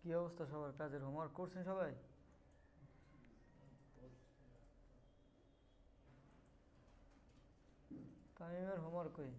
কি অবস্থা সবার? কাজের হোমওয়ার্ক করছেন সবাই? তামিমের হোমওয়ার্ক কই?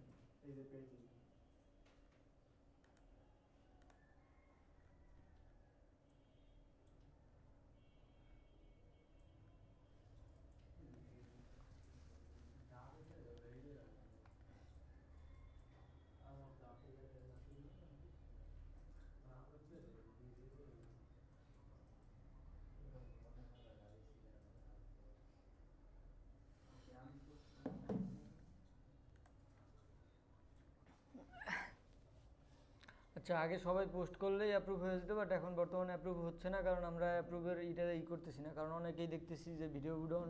আচ্ছা, আগে সবাই পোস্ট করলেই অ্যাপ্রুভ হয়ে যেত, বাট এখন বর্তমানে অ্যাপ্রুভ হচ্ছে না, কারণ আমরা অ্যাপ্রুভের করতেছি না, কারণ অনেকেই দেখতেছি যে ভিডিও ভিডিও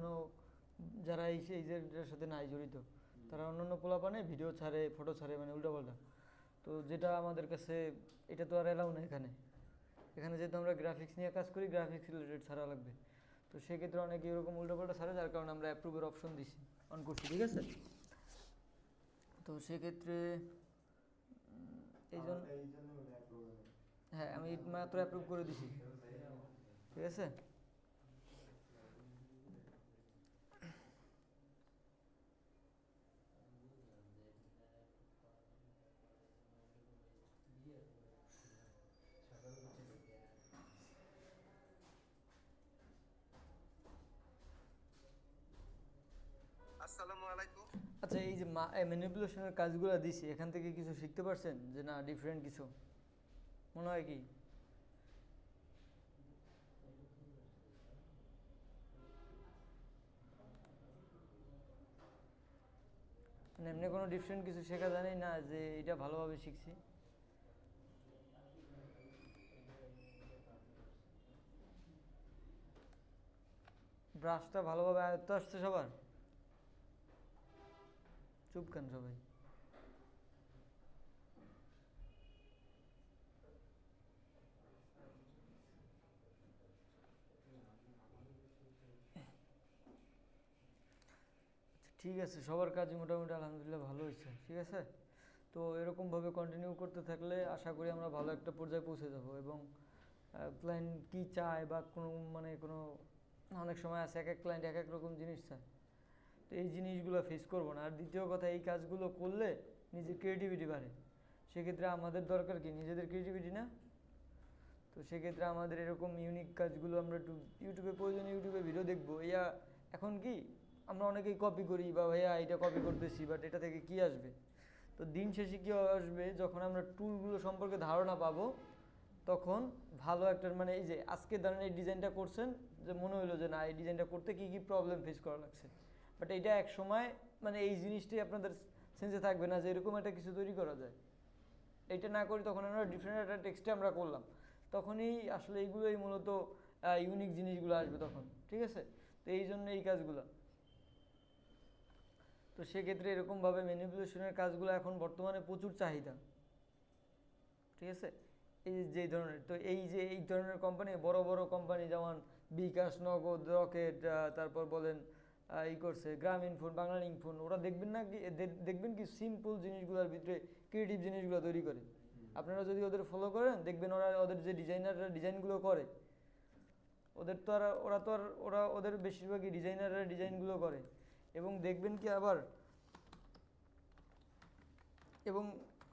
যারা এই যে এটার সাথে নাই জড়িত, তারা অন্য পোলাপানে ভিডিও ছাড়ে, ফটো ছাড়ে, মানে উল্টাপাল্টা। তো যেটা আমাদের কাছে, এটা তো আর এলাও না এখানে। এখানে যেহেতু আমরা গ্রাফিক্স নিয়ে কাজ করি, গ্রাফিক্স রিলেটেড ছাড়া লাগবে। তো সেক্ষেত্রে অনেকে এরকম উল্টাপাল্টা ছাড়ে, যার কারণে আমরা অ্যাপ্রুভের অপশন দিছি, অন করছি, ঠিক আছে? তো সেক্ষেত্রে এই জন্য, হ্যাঁ, আমি মাত্র অ্যাপ্রুভ করে দিছি, ঠিক আছে? আসসালামু আলাইকুম। আচ্ছা, এই যে ম্যানিপুলেশনের কাজগুলো দিছি, এখান থেকে কিছু শিখতে পারছেন যে না ডিফারেন্ট কিছু মনে হয় কি? মানে এমনি কোনো ডিফারেন্ট কিছু শেখা জানি না যে এটা ভালোভাবে শিখছি? ব্রাশটা ভালোভাবে আয়ত্ত আসছে সবার? চুপ কেন সবাই? ঠিক আছে, সবার কাজই মোটামুটি আলহামদুলিল্লাহ ভালো হয়েছে, ঠিক আছে? তো এরকমভাবে কন্টিনিউ করতে থাকলে আশা করি আমরা ভালো একটা পর্যায়ে পৌঁছে যাব। এবং ক্লায়েন্ট কী চায় বা কোনো মানে কোনো অনেক সময় আছে এক এক ক্লায়েন্ট এক এক রকম জিনিস চায়, তো এই জিনিসগুলো ফেস করবো না। আর দ্বিতীয় কথা, এই কাজগুলো করলে নিজের ক্রিয়েটিভিটি বাড়ে। সেক্ষেত্রে আমাদের দরকার কি নিজেদের ক্রিয়েটিভিটি না? তো সেক্ষেত্রে আমাদের এরকম ইউনিক কাজগুলো আমরা একটু ইউটিউবে, প্রয়োজনে ইউটিউবে ভিডিও দেখবো। এখন কি আমরা অনেকেই কপি করি বা ভাইয়া এটা কপি করতেছি, বাট এটা থেকে কি আসবে? তো দিন শেষে কী আসবে, যখন আমরা টুলগুলো সম্পর্কে ধারণা পাবো, তখন ভালো একটা, মানে এই যে আজকে ধরেন এই ডিজাইনটা করছেন, যে মনে হলো যে না এই ডিজাইনটা করতে কী কী প্রবলেম ফেস করা লাগছে, বাট এটা এক সময় মানে এই জিনিসটাই আপনাদের সেন্সে থাকবে না যে এরকম একটা কিছু তৈরি করা যায়। এটা না করি তখন আমরা ডিফারেন্ট একটা টেক্সটে আমরা করলাম, তখনই আসলে এইগুলোই মূলত ইউনিক জিনিসগুলো আসবে তখন, ঠিক আছে? তো এই জন্য এই কাজগুলো, তো সেক্ষেত্রে এরকমভাবে ম্যানিপুলেশনের কাজগুলো এখন বর্তমানে প্রচুর চাহিদা, ঠিক আছে? এই যে ধরনের, তো এই যে এই ধরনের কোম্পানি, বড় বড় কোম্পানি যেমন বিকাশ, নগদ, রকেট, তারপর বলেন করছে গ্রামীণ ফোন, বাংলালিংক ফোন, ওরা দেখবেন না কি, দেখবেন কি সিম্পল জিনিসগুলোর ভিতরে ক্রিয়েটিভ জিনিসগুলো তৈরি করে। আপনারা যদি ওদের ফলো করেন দেখবেন ওরা, ওদের যে ডিজাইনাররা ডিজাইনগুলো করে, ওদের তো আর ওরা তো আর ওরা ওদের বেশিরভাগই ডিজাইনাররা ডিজাইনগুলো করে। এবং দেখবেন কি আবার, এবং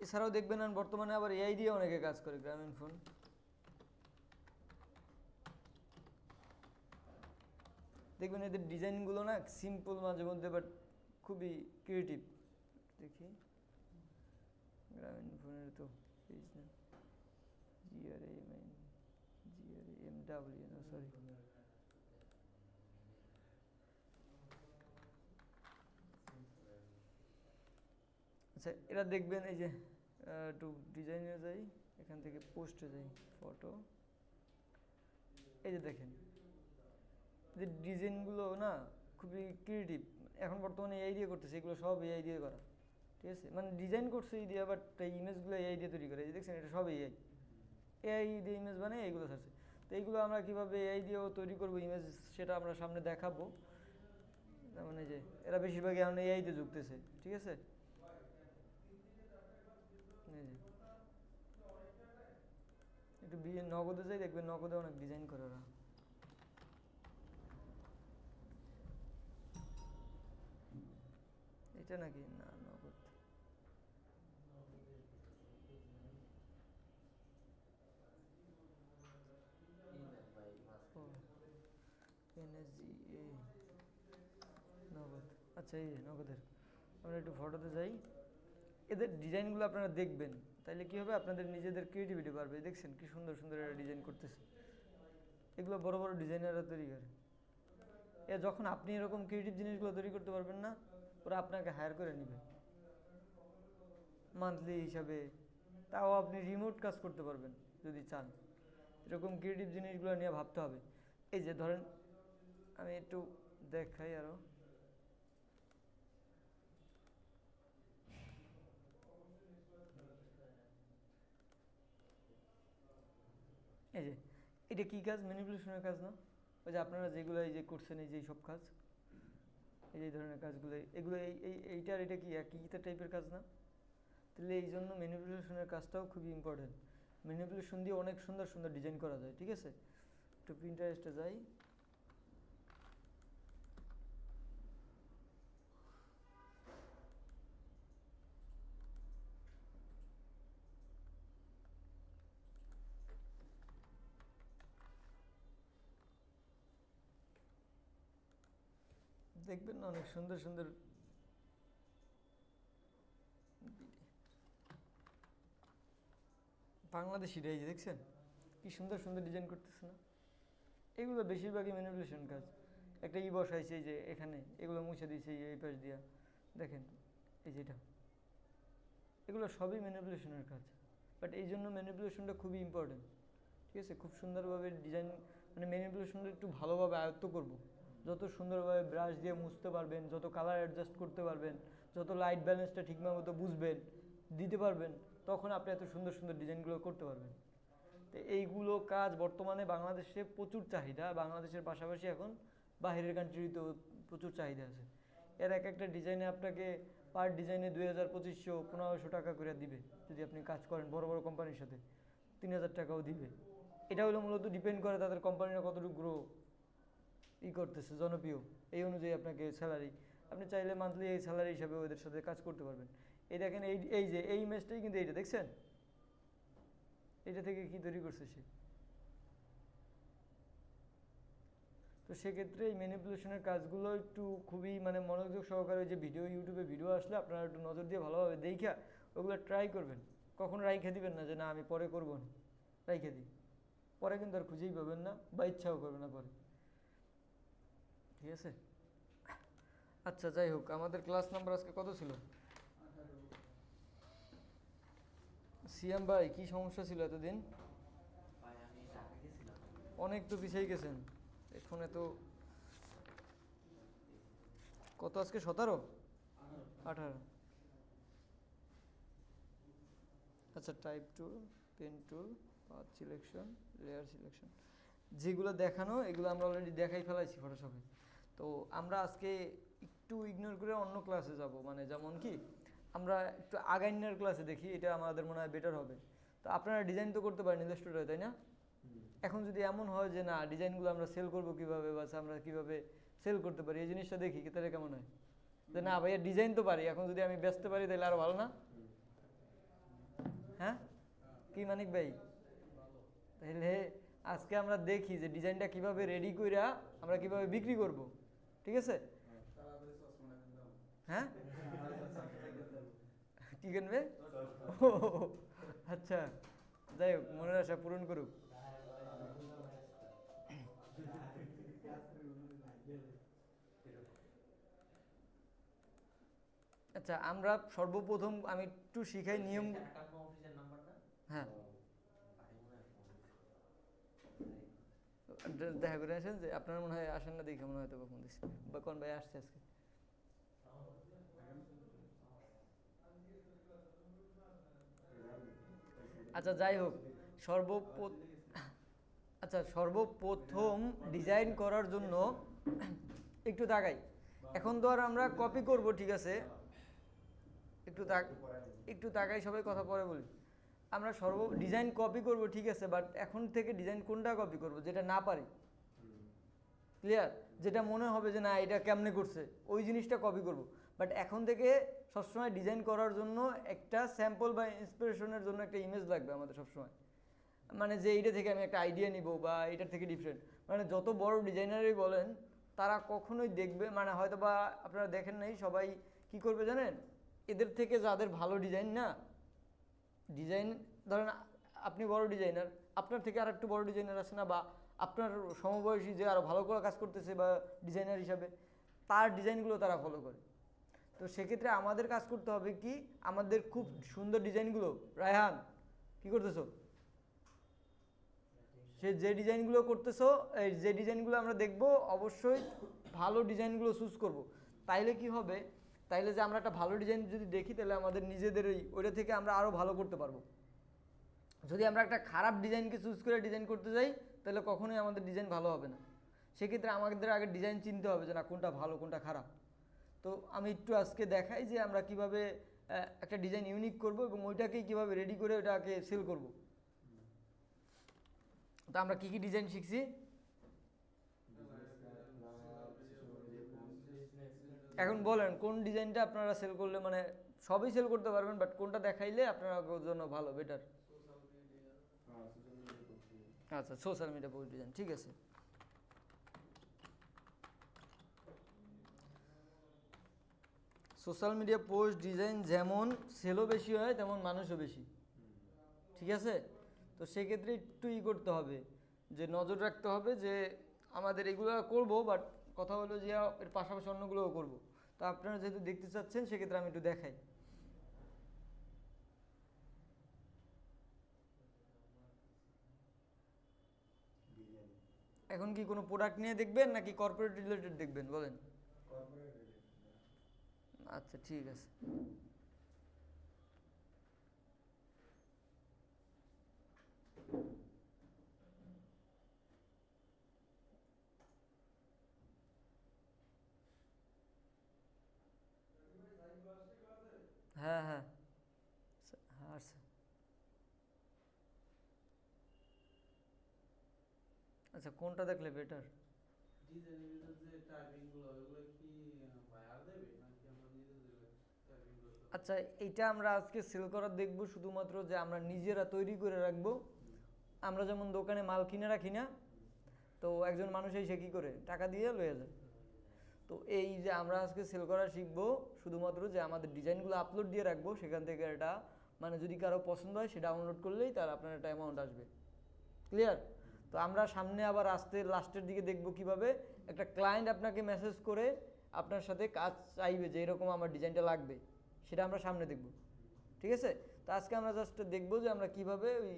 এছাড়াও দেখবেন বর্তমানে আবার এআই দিয়ে অনেকে কাজ করে। গ্রামীণ ফোন দেখবেন এদের ডিজাইনগুলো না সিম্পল মাঝে মধ্যে, বাট খুবই ক্রিয়েটিভ। দেখি গ্রামীণ ফোনের তো পেজ না, GRAMIN, সরি, আচ্ছা এরা দেখবেন এই যে একটু ডিজাইনে যাই, এখান থেকে পোস্টে যাই, ফটো, এই যে দেখেন যে ডিজাইনগুলো না খুবই ক্রিয়েটিভ। এখন বর্তমানে এআই দিয়ে করতেছে, এগুলো সব এআই দিয়ে করা, ঠিক আছে? মানে ডিজাইন করছে এই দিয়ে, বাট এই ইমেজগুলো এআই দিয়ে তৈরি করে, এই দেখছেন এটা সব এআই, এআই দিয়ে ইমেজ বানায় এইগুলো থাকছে। তো এইগুলো আমরা কীভাবে এআই দিয়েও তৈরি করবো ইমেজ, সেটা আমরা সামনে দেখাবো। মানে যে এরা বেশিরভাগই এখন এআই দিয়ে যুক্তেছে, ঠিক আছে? এই যে একটু বিয়ে নগদে যাই, দেখবেন নগদে অনেক ডিজাইন করে ওরা। এটা নাকি না নগদ, NSGA নগদ। আচ্ছা এই নগদের, আমরা একটু ফটোতে যাই। এদের ডিজাইনগুলো আপনারা দেখবেন, তাইলে কি হবে, আপনাদের নিজেদের ক্রিয়েটিভিটি বাড়বে। দেখছেন কি সুন্দর সুন্দর এরা ডিজাইন করতেছে, এগুলো বড় বড় ডিজাইনাররা তৈরি করে। যখন আপনি এরকম ক্রিয়েটিভ জিনিসগুলো তৈরি করতে পারবেন না, ওরা আপনাকে হায়ার করে নেবে মান্থলি হিসাবে, তাও আপনি রিমোট কাজ করতে পারবেন যদি চান। এরকম ক্রিয়েটিভ জিনিসগুলো নিয়ে ভাবতে হবে। এই যে ধরেন আমি একটু দেখাই আরও, এই যে এটা কী কাজ, ম্যানিপুলেশনের কাজ না? ওই যে আপনারা যেগুলো এই যে করছেন, এই যে সব কাজ, এই যে ধরনের কাজগুলো, এগুলো এইটার এটা কি একই টাইপের কাজ না? তাহলে এই জন্য ম্যানিপুলেশনের কাজটাও খুবই ইম্পর্টেন্ট। ম্যানিপুলেশন দিয়ে অনেক সুন্দর সুন্দর ডিজাইন করা যায়, ঠিক আছে? একটু প্রিন্টারেস্টে যাই। দেখবেন না অনেক সুন্দর সুন্দর বাংলাদেশিরা, এই যে দেখছেন কি সুন্দর সুন্দর ডিজাইন করতেছে না? এগুলো বেশিরভাগই ম্যানিপুলেশন কাজ। একটা বসাইছে এই যে এখানে, এগুলো মুছে দিয়েছে এই পাশ দিয়া, দেখেন এই যেটা, এগুলো সবই ম্যানিপুলেশনের কাজ। বাট এই জন্য ম্যানিপুলেশনটা খুবই ইম্পর্টেন্ট, ঠিক আছে? খুব সুন্দরভাবে ডিজাইন, মানে ম্যানিপুলেশনটা একটু ভালোভাবে আয়ত্ত করব। যত সুন্দরভাবে ব্রাশ দিয়ে মুছতে পারবেন, যত কালার অ্যাডজাস্ট করতে পারবেন, যত লাইট ব্যালেন্সটা ঠিকঠাক মতো বুঝবেন, দিতে পারবেন, তখন আপনি এত সুন্দর সুন্দর ডিজাইনগুলো করতে পারবেন। তো এইগুলো কাজ বর্তমানে বাংলাদেশে প্রচুর চাহিদা, বাংলাদেশের পাশাপাশি এখন বাইরের কান্ট্রিতেও প্রচুর চাহিদা আছে। এর এক একটা ডিজাইনে আপনাকে পার ডিজাইনে 2000, 2500, 1500 টাকা করে দিবে। যদি আপনি কাজ করেন বড় বড় কোম্পানির সাথে 3000 টাকাও দিবে। এটা হলো মূলত ডিপেন্ড করে তাদের কোম্পানিরা কতটুকু গ্রো করতেছে, জনপ্রিয়, এই অনুযায়ী আপনাকে স্যালারি, আপনি চাইলে মান্থলি এই স্যালারি হিসাবে ওদের সাথে কাজ করতে পারবেন। এই দেখেন এই যে এই ইমেজটাই কিন্তু এইটা দেখছেন, এটা থেকে কি তৈরি করছে সে। তো সেক্ষেত্রে এই ম্যানিপুলেশনের কাজগুলো একটু খুবই মানে মনোযোগ সহকারে, যে ইউটিউবে ভিডিও আসলে আপনারা একটু নজর দিয়ে ভালোভাবে দেখা ওগুলো ট্রাই করবেন। কখনো রাইখে দিবেন না যে না আমি পরে করবো না, রাইখে দিই, পরে কিন্তু আর খুঁজেই পাবেন না বা ইচ্ছাও করবে না পরে, ঠিক আছে? আচ্ছা যাই হোক, আমাদের ক্লাস নাম্বার আজকে কত ছিল? সিয়াম ভাই কি সমস্যা ছিল এতদিন? অনেক তো পিছিয়ে গেছেন এখন। এত কত আজকে? 17, 18। আচ্ছা, type tool, pen tool, path selection, layer selection, যেগুলো দেখানো এগুলো আমরা অলরেডি দেখাই ফেলাইছি ফটোশপে। তো আমরা আজকে একটু ইগনোর করে অন্য ক্লাসে যাব, মানে যেমন কি আমরা একটু আগাইনার ক্লাসে দেখি, এটা আমাদের মনে হয় বেটার হবে। তো আপনারা ডিজাইন তো করতে পারেন ইলাস্ট্রেটরে, তাই না? এখন যদি এমন হয় যে না ডিজাইনগুলো আমরা সেল করবো কীভাবে, বা আমরা কীভাবে সেল করতে পারি, এই জিনিসটা দেখি তাহলে কেমন হয়? যে না ভাইয়া ডিজাইন তো পারি, এখন যদি আমি বেচতে পারি তাহলে আরও ভালো না? হ্যাঁ কি মানিক ভাই? তাহলে আজকে আমরা দেখি যে ডিজাইনটা কিভাবে রেডি কইরা আমরা কিভাবে বিক্রি করব, ঠিক আছে? হ্যাঁ কি কিনবে? ও আচ্ছা, যাই হোক, মনের আশা পূরণ করুক। আচ্ছা, আমরা সর্বপ্রথম আমি একটু শিখাই নিয়ম। হ্যাঁ দেখা করে আসেন, যে আপনার মনে হয় আসেন না, দেখে মনে হয় তো কখন দিচ্ছি বা কোন ভাই আসছে আজকে। আচ্ছা যাই হোক, আচ্ছা সর্বপ্রথম ডিজাইন করার জন্য একটু তাকাই। এখন তো আর আমরা কপি করব, ঠিক আছে? একটু তাকাই, সবাই কথা পরে বলি। আমরা ডিজাইন কপি করব ঠিক আছে, বাট এখন থেকে ডিজাইন কোনটা কপি করব যেটা না পারি, ক্লিয়ার, যেটা মনে হবে যে না এটা কেমনে করছে ওই জিনিসটা কপি করব। বাট এখন থেকে সবসময় ডিজাইন করার জন্য একটা স্যাম্পল বা ইন্সপিরেশনের জন্য একটা ইমেজ লাগবে আমাদের সবসময়, মানে যে এইটা থেকে আমি একটা আইডিয়া নিব বা এটার থেকে ডিফারেন্ট। মানে যত বড় ডিজাইনারই বলেন তারা কখনোই দেখবে, মানে হয়তো বা আপনারা দেখেন নাই, সবাই কি করবে জানেন, এদের থেকে যাদের ভালো ডিজাইন না, ডিজাইন ধরেন আপনি বড় ডিজাইনার, আপনার থেকে আর একটু বড় ডিজাইনার আছে না, বা আপনার সমবয়সী যে আরও ভালো করে কাজ করতেছে বা ডিজাইনার হিসাবে, তার ডিজাইনগুলো তারা ফলো করে। তো সেক্ষেত্রে আমাদের কাজ করতে হবে কি, আমাদের খুব সুন্দর ডিজাইনগুলো, রায়হান কি করতেছো, সে যে ডিজাইনগুলো করতেছো, এই যে ডিজাইনগুলো আমরা দেখব অবশ্যই ভালো ডিজাইনগুলো চুজ করব। তাইলে কি হবে, তাইলে যে আমরা একটা ভালো ডিজাইন যদি দেখি তাহলে আমাদের নিজেদেরই ওইটা থেকে আমরা আরও ভালো করতে পারবো। যদি আমরা একটা খারাপ ডিজাইনকে চুজ করে ডিজাইন করতে যাই তাহলে কখনোই আমাদের ডিজাইন ভালো হবে না। সেক্ষেত্রে আমাদের আগে ডিজাইন চিনতে হবে যে না কোনটা ভালো কোনটা খারাপ। তো আমি একটু আজকে দেখাই যে আমরা কিভাবে একটা ডিজাইন ইউনিক করব এবং ওইটাকেই কীভাবে রেডি করে ওটাকে সেল করব। তো আমরা কী কী ডিজাইন শিখছি, এখন বলেন কোন ডিজাইনটা আপনারা সেল করলে, মানে সবই সেল করতে পারবেন, বাট কোনটা দেখাইলে আপনার জন্য ভালো বেটার। আচ্ছা, সোশ্যাল মিডিয়া পোস্ট ডিজাইন, ঠিক আছে। সোশ্যাল মিডিয়া পোস্ট ডিজাইন যেমন সেলও বেশি হয় তেমন মানুষও বেশি, ঠিক আছে। তো সেক্ষেত্রে একটু করতে হবে, যে নজর রাখতে হবে যে আমাদের এগুলো করব, বাট কথা হলো যে এর পাশাপাশি অন্যগুলোও করব। তো আপনারা যেহেতু দেখতে চাচ্ছেন সেক্ষেত্রে আমি একটু দেখাই। এখন কি কোনো প্রোডাক্ট নিয়ে দেখবেন নাকি কর্পোরেট রিলেটেড দেখবেন বলেন? আচ্ছা ঠিক আছে। হ্যাঁ হ্যাঁ হ্যাঁ আসছে। আচ্ছা কোনটা দেখলে বেটার? ডিজাইনের ভিতর যে টাইপিং গুলো ওগুলো কি বায়ার দেবে নাকি আমরা নিজেদের টাইপিং করতে হবে? আচ্ছা এইটা আমরা আজকে সেল করার দেখব, শুধুমাত্র যে আমরা নিজেরা তৈরি করে রাখবো। আমরা যেমন দোকানে মাল কিনে রাখি না, তো একজন মানুষ এসে কী করে টাকা দিয়ে লয়ে যায়। তো এই যে আমরা আজকে সেল করা শিখবো শুধুমাত্র যে আমাদের ডিজাইনগুলো আপলোড দিয়ে রাখবো, সেখান থেকে এটা মানে যদি কারো পছন্দ হয় সে ডাউনলোড করলেই তার আপনার একটা অ্যামাউন্ট আসবে, ক্লিয়ার। তো আমরা সামনে আবার লাস্টের দিকে দেখব কিভাবে একটা ক্লায়েন্ট আপনাকে মেসেজ করে আপনার সাথে কাজ চাইবে যে এরকম আমার ডিজাইনটা লাগবে, সেটা আমরা সামনে দেখব, ঠিক আছে। তো আজকে আমরা জাস্ট দেখবো যে আমরা কিভাবে ওই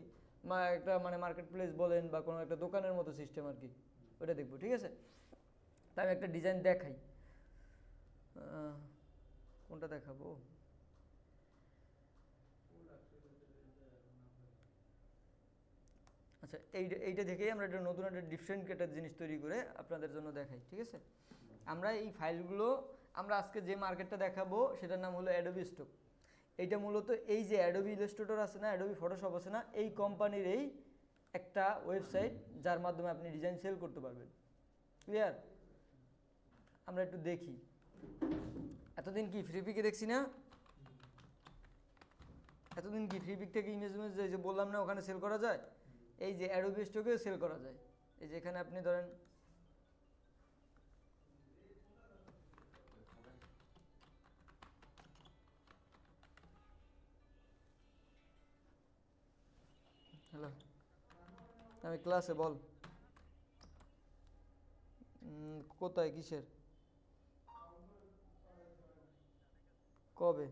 একটা মানে মার্কেট প্লেস বলেন বা কোনো একটা দোকানের মতো সিস্টেম আর কি, ওটা দেখবো, ঠিক আছে। তাই আমি একটা ডিজাইন দেখাই, কোনটা দেখাবো? আচ্ছা এইটা দেখেই আমরা একটা নতুন একটা ডিফারেন্ট একটা জিনিস তৈরি করে আপনাদের জন্য দেখাই, ঠিক আছে। আমরা এই ফাইলগুলো আমরা আজকে যে মার্কেটটা দেখাবো সেটার নাম হলো অ্যাডোবি স্টক। এইটা মূলত এই যে অ্যাডোবি ইলাস্ট্রেটর আছে না, অ্যাডোবি ফটোশপ আছে না, এই কোম্পানির এই একটা ওয়েবসাইট যার মাধ্যমে আপনি ডিজাইন সেল করতে পারবেন, ক্লিয়ার। আমরা একটু দেখি, এতদিন কি ফ্রিপিকে দেখছি না, এতদিন কি ফ্রিপিক থেকে ইমেজ যে বললাম না ওখানে সেল করা যায়, এই যে অ্যাডোবি স্টকেও সেল করা যায়। এই যে এখানে আপনি ধরেন হ্যালো, আমি ক্লাসে, বল কোথায় কিসের কবে?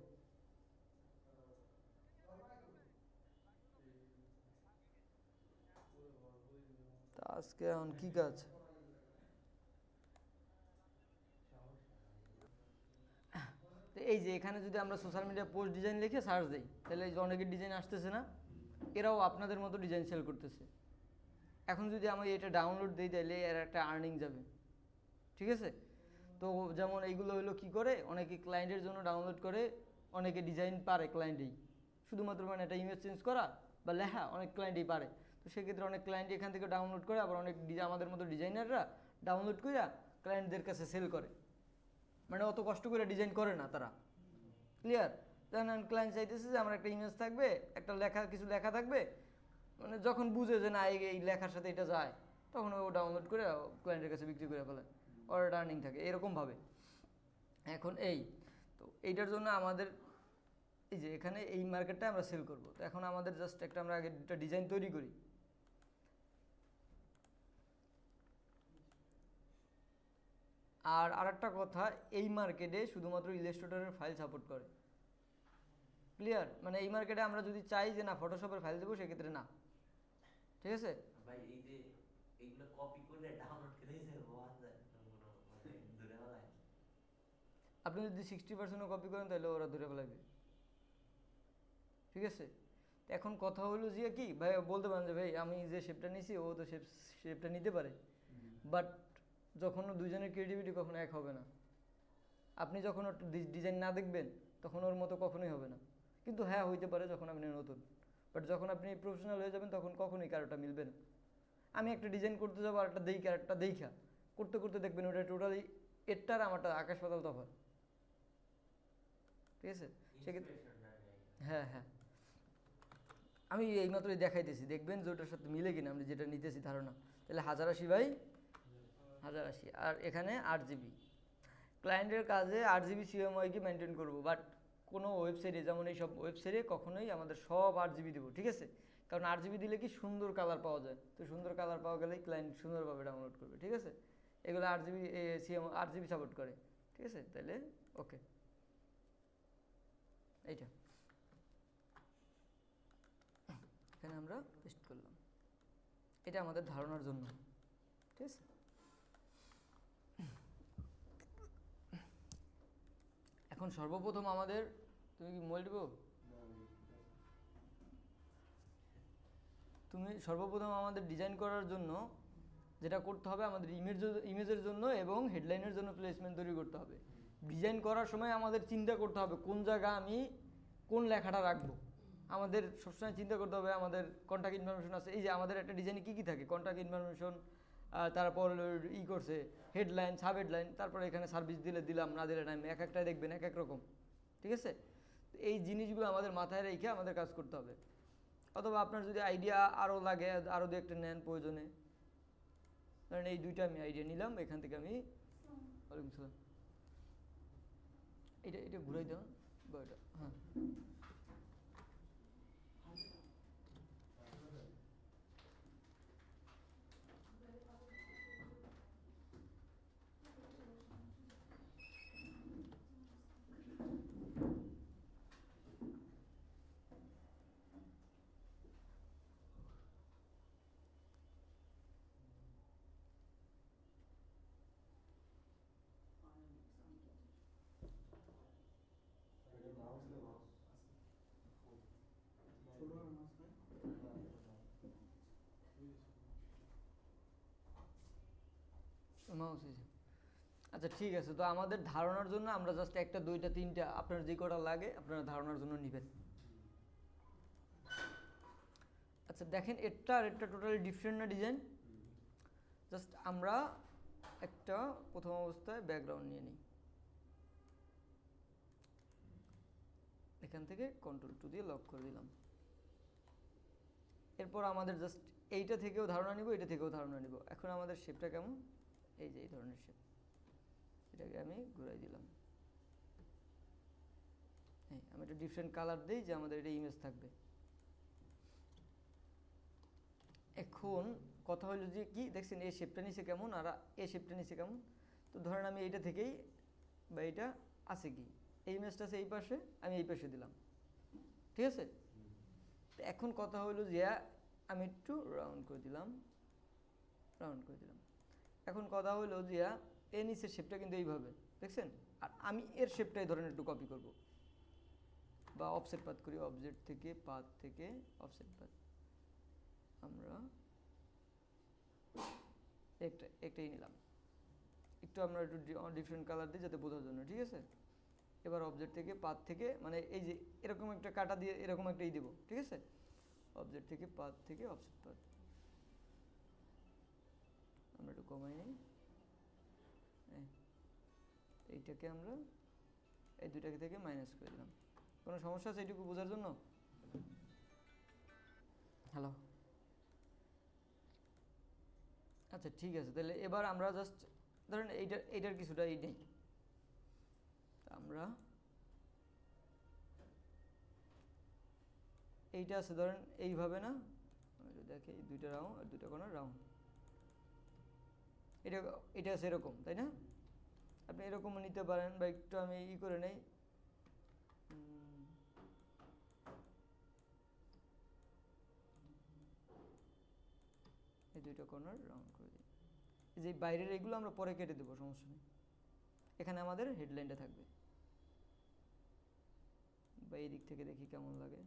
তা আজকে এখন কি কাজ? তো এই যে এখানে যদি আমরা সোশ্যাল মিডিয়া পোস্ট ডিজাইন লিখে সার্চ দিই তাহলে এই যে অনেকের ডিজাইন আসতেছে না, এরাও আপনাদের মতো ডিজাইন সেল করতেছে। এখন যদি আমি এটা ডাউনলোড দিই তাহলে এর একটা আর্নিং যাবে, ঠিক আছে। তো যেমন এইগুলো হলো কি করে, অনেকে ক্লায়েন্টের জন্য ডাউনলোড করে, অনেকে ডিজাইন পারে ক্লায়েন্টেই, শুধুমাত্র মানে একটা ইমেজ চেঞ্জ করা বা লেখা অনেক ক্লায়েন্টই পারে। তো সেক্ষেত্রে অনেক ক্লায়েন্ট এখান থেকে ডাউনলোড করে, আবার অনেক আমাদের মতো ডিজাইনাররা ডাউনলোড করে ক্লায়েন্টদের কাছে সেল করে, মানে অত কষ্ট করে ডিজাইন করে না তারা। ক্লিয়ার? যেমন ক্লায়েন্ট চাইতেছে যে আমার একটা ইমেজ থাকবে, একটা লেখা, কিছু লেখা থাকবে, মানে যখন বুঝে যে না এই লেখার সাথে এটা যায়, তখন ও ডাউনলোড করে ক্লায়েন্টের কাছে বিক্রি করে ফেলে, অর্ডার আর্নিং থাকে এরকমভাবে। এখন তো এইটার জন্য আমাদের এই যে এখানে এই মার্কেটটা আমরা সেল করব। তো এখন আমাদের জাস্ট একটা আমরা আগে একটা ডিজাইন তৈরি করি। আর আরেকটা কথা, এই মার্কেটে শুধুমাত্র ইলাস্ট্রেটরের ফাইল সাপোর্ট করে। ক্লিয়ার? মানে এই মার্কেটে আমরা যদি চাই যে না ফটোশপের ফাইল দেবো, সেক্ষেত্রে না। ঠিক আছে? ভাই এই যে এইগুলো কপি করে ডাউনলোড করে দিয়েছে ওয়ান যায় মানে দূরে বেলায়। আপনি যদি 60%ও কপি করেন তাহলে ওরা ধরে ফেলাবে। ঠিক আছে? তো এখন কথা হলো যে কি ভাই, বলতে পারেন যে ভাই আমি যে শেপটা নিছি ও তো শেপটা নিতে পারে, বাট যখন দুজনের ক্রিয়েটিভিটি কখনো এক হবে না। আপনি যখন ওর ডিজাইন না দেখবেন তখন ওর মতো কখনোই হবে না। কিন্তু হ্যাঁ হইতে পারে যখন আপনি নতুন, বাট যখন আপনি প্রফেশনাল হয়ে যাবেন তখন কখনোই কারোটা মিলবে না। আমি একটা ডিজাইন করতে যাবো আর একটা দেখা করতে করতে দেখবেন ওটা টোটালি এরটার আমারটা আকাশ পাতাল তফাৎ। ঠিক আছে? সেক্ষেত্রে হ্যাঁ হ্যাঁ, আমি এইমাত্রই দেখাইতেছি, দেখবেন যে ওটার সাথে মিলে কিনা আমি যেটা নিতেছি ধারণা। তাহলে 1080 বাই 1080, আর এখানে 8GB। ক্লায়েন্টের কাজে 8GB সিএমওয়াইকে মেনটেন করবো, বাট কোনো ওয়েবসাইটে, যেমন এই সব ওয়েবসাইটে কখনোই আমাদের সব 8GB দেবো। ঠিক আছে? কারণ 8GB দিলে কি সুন্দর কালার পাওয়া যায়, তো সুন্দর কালার পাওয়া গেলেই ক্লায়েন্ট সুন্দরভাবে ডাউনলোড করবে। ঠিক আছে? এগুলো 8GB সিএম 8GB সাপোর্ট করে। ঠিক আছে? তাহলে ওকে, এইটা এখানে আমরা পেস্ট করলাম। এটা আমাদের ধারণার জন্য। ঠিক আছে? এখন সর্বপ্রথম আমাদের, তুমি কি মোবাইল টিপো? তুমি সর্বপ্রথম আমাদের ডিজাইন করার জন্য যেটা করতে হবে, আমাদের ইমেজের জন্য এবং হেডলাইনের জন্য প্লেসমেন্ট তৈরি করতে হবে। ডিজাইন করার সময় আমাদের চিন্তা করতে হবে কোন জায়গা আমি কোন লেখাটা রাখবো। আমাদের সবসময় চিন্তা করতে হবে আমাদের কন্ট্যাক্ট ইনফরমেশন আছে। এই যে আমাদের একটা ডিজাইনে কী কী থাকে, কন্ট্যাক্ট ইনফরমেশন, তারপর করছে হেডলাইন, সাব হেডলাইন, তারপরে এখানে সার্ভিস দিলে দিলাম, না দিলে টাইম, এক একটাই দেখবেন এক এক রকম। ঠিক আছে? এই জিনিসগুলো আমাদের মাথায় রেখে আমাদের কাজ করতে হবে। অথবা আপনার যদি আইডিয়া আরও লাগে, আরও দু একটা নেন প্রয়োজনে। কারণ এই দুইটা আমি আইডিয়া নিলাম, এখান থেকে আমি, ওয়ালাইকুম সালাম, এটা ঘুরাই দাও বা এটা, হ্যাঁ মাউস এই যে। আচ্ছা ঠিক আছে, তো আমাদের ধারণার জন্য আমরা জাস্ট একটা, দুইটা, তিনটা, আপনার যে কটা লাগে আপনারা ধারণার জন্য নেবেন। আচ্ছা দেখেন, এটা আর এটা টোটালি ডিফারেন্ট না ডিজাইন? জাস্ট আমরা একটা প্রথম অবস্থায় ব্যাকগ্রাউন্ড নিয়ে নিই, এখান থেকে Ctrl+2 দিয়ে লক করে দিলাম। এরপর আমাদের জাস্ট এইটা থেকেও ধারণা নিব, এটা থেকেও ধারণা নিব। এখন আমাদের শেপটা কেমন, এই যে এই ধরনের শেপ, এটাকে আমি ঘুরাই দিলাম। হ্যাঁ, আমি একটা ডিফারেন্ট কালার দিই যে আমাদের এটা ইমেজ থাকবে। এখন কথা হলো যে কি দেখছেন, এই শেপটা নিচে কেমন আর এই শেপটা নিচে কেমন। তো ধরেন আমি এইটা থেকেই, বা এইটা আছে কি, এই ইমেজটা আছে এই পাশে, আমি এই পাশে দিলাম। ঠিক আছে? তো এখন কথা হলো যে আমি একটু রাউন্ড করে দিলাম, এখন কথা হলো যে এই নিচের শেপটা কিন্তু এইভাবে দেখছেন, আর আমি এর শেপটাই ধরেন একটু কপি করব, বা অফসেট পাথ করি, অবজেক্ট থেকে পাথ থেকে অফসেট পাথ, আমরা একটাই নিলাম, একটু আমরা একটু ডিফারেন্ট কালার দিই যাতে বোঝার জন্য। ঠিক আছে? এবার অবজেক্ট থেকে পাথ থেকে, মানে এই যে এরকম একটা কাটা দিয়ে এরকম একটাই দেবো। ঠিক আছে? অবজেক্ট থেকে পাথ থেকে অফসেট পাথ আমরা একটু কমাই নিই। এইটাকে আমরা এই দুইটাকে থেকে মাইনাস করে দিলাম। কোনো সমস্যা আছে এইটুকু বোঝার জন্য? হ্যালো, আচ্ছা ঠিক আছে। তাহলে এবার আমরা জাস্ট ধরেন এইটার কিছুটা এই নেই, আমরা এইটা আছে ধরেন এইভাবে না, দেখে এই দুইটা রাউন্ড আর দুইটা কোণা রাউন্ড, এটা আছে এরকম, তাই না? আপনি এরকম নিতে পারেন, বা একটু আমি করে নেই, এই দুইটা কর্নার রাউন্ড করে দিই। এই যে বাইরের এগুলো আমরা পরে কেটে দেবো, সমস্যা নেই। এখানে আমাদের হেডলাইনটা থাকবে, বা এই দিক থেকে দেখি কেমন লাগে।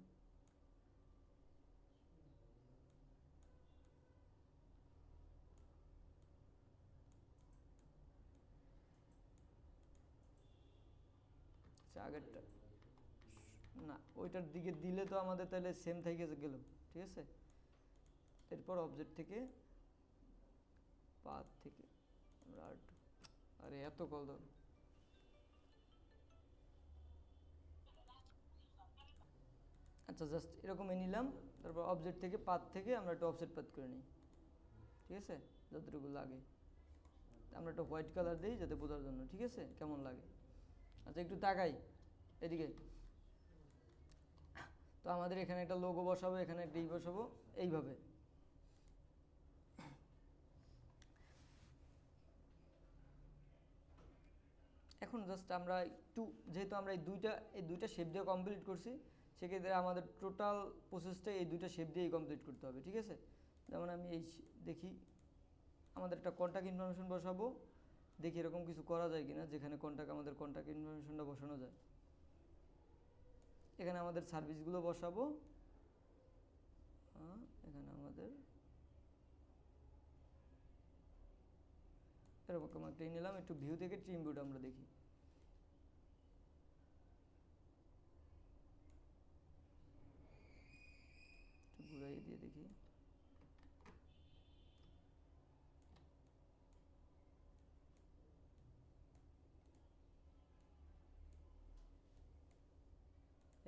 আগেরটা না, ওইটার দিকে দিলে তো আমাদের তাহলে সেম থেকে গেল, ঠিক আছে। এরপর অবজেক্ট থেকে পাথ থেকে আমরা আরে এত কল দাও। আচ্ছা জাস্ট এরকমই নিলাম, তারপর অবজেক্ট থেকে পাথ থেকে আমরা একটু অফসেট পাথ করে নিই, ঠিক আছে, যতটুকু লাগে। আমরা একটা হোয়াইট কালার দিই যাতে বোঝার জন্য, ঠিক আছে, কেমন লাগে। আচ্ছা একটু তাকাই এদিকে। তো আমাদের এখানে একটা লোগো বসাবো, এখানে একটা বসাবো এইভাবে। এখন জাস্ট আমরা একটু, যেহেতু আমরা এই দুইটা শেপ দিয়ে কমপ্লিট করছি, সেক্ষেত্রে আমাদের টোটাল প্রসেসটা এই দুইটা শেপ দিয়েই কমপ্লিট করতে হবে, ঠিক আছে। যেমন আমি এই দেখি আমাদের একটা কন্ট্যাক্ট ইনফরমেশন বসাবো, দেখি এরকম কিছু করা যায় কিনা যেখানে আমাদের কন্ট্যাক্ট ইনফরমেশনটা বসানো যায়। এখানে আমাদের সার্ভিসগুলো বসাবো, এখানে আমাদের এরকম একটা নিলাম। একটু ভিউ থেকে ট্রিম ভিউটা আমরা দেখি। একটু ঘুরাই দিয়ে দেখি।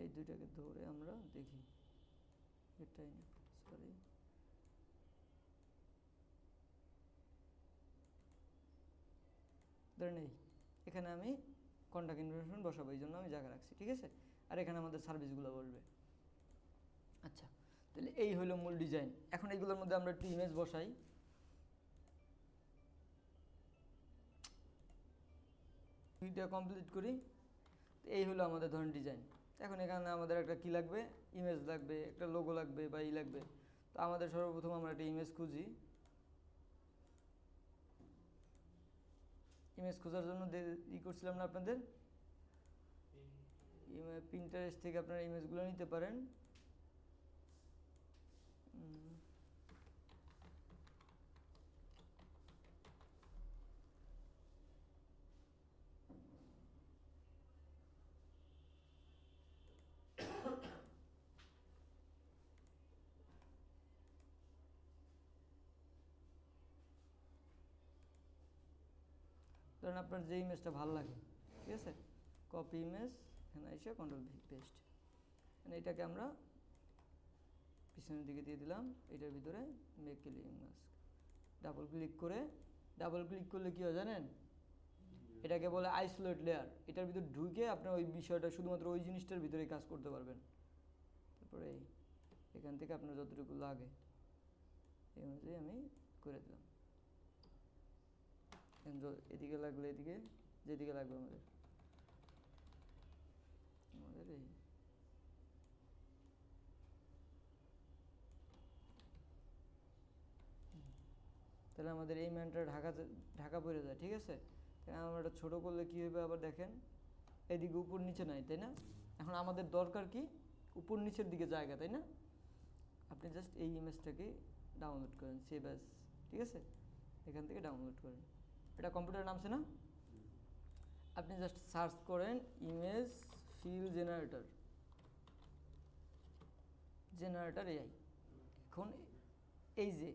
এই দুইটাকে ধরে আমরা দেখি, এটাই না, সরি, ধরেন এখানে আমি কন্ট্যাক্ট ইনফরমেশন বসাবো, এই জন্য আমি জায়গা রাখছি, ঠিক আছে। আর এখানে আমাদের সার্ভিসগুলো বলবে। আচ্ছা, তাহলে এই হলো মূল ডিজাইন। এখন এইগুলোর মধ্যে আমরা একটু ইমেজ বসাই। দুইটা কমপ্লিট করি। এই হলো আমাদের ধরেন ডিজাইন। এখন এখানে আমাদের একটা কি লাগবে, ইমেজ লাগবে, একটা লোগো লাগবে বা লাগবে। তো আমাদের সর্বপ্রথম আমরা একটা ইমেজ খুঁজি। ইমেজ খোঁজার জন্য করছিলাম না আপনাদের, পিন্টারেস্ট থেকে আপনারা ইমেজগুলো নিতে পারেন। ধরেন আপনার যে ইমেজটা ভালো লাগে, ঠিক আছে, কপি ইমেজ, এখানে এসে কন্ট্রোল ভি পেস্ট। মানে এটাকে আমরা পিছনের দিকে দিয়ে দিলাম, এটার ভিতরে make click mask double click করলে কি হয় জানেন, এটাকে বলে আইসোলেট লেয়ার। এটার ভিতরে ঢুকে আপনার ওই বিষয়টা শুধুমাত্র ওই জিনিসটার ভিতরেই কাজ করতে পারবেন। তারপরে এখান থেকে আপনার যতটুকু লাগে এই অনুযায়ী আমি করে দিলাম। এদিকে লাগলে এদিকে, যেদিকে লাগবে আমাদের এই তাহলে আমাদের এই ম্যানটা ঢাকা পড়ে যায়, ঠিক আছে। আমরা এটা ছোটো করলে কী হবে আবার দেখেন, এদিকে উপর নিচে নাই, তাই না। এখন আমাদের দরকার কি, উপর নিচের দিকে জায়গা, তাই না। আপনি জাস্ট এই ইমেজটাকে ডাউনলোড করেন, সেভ অ্যাজ, ঠিক আছে, এখান থেকে ডাউনলোড করেন। এটা কম্পিউটার নামছে না, আপনি জাস্ট সার্চ করেন ইমেজ ফিল জেনারেটর এআই। এখন এই যে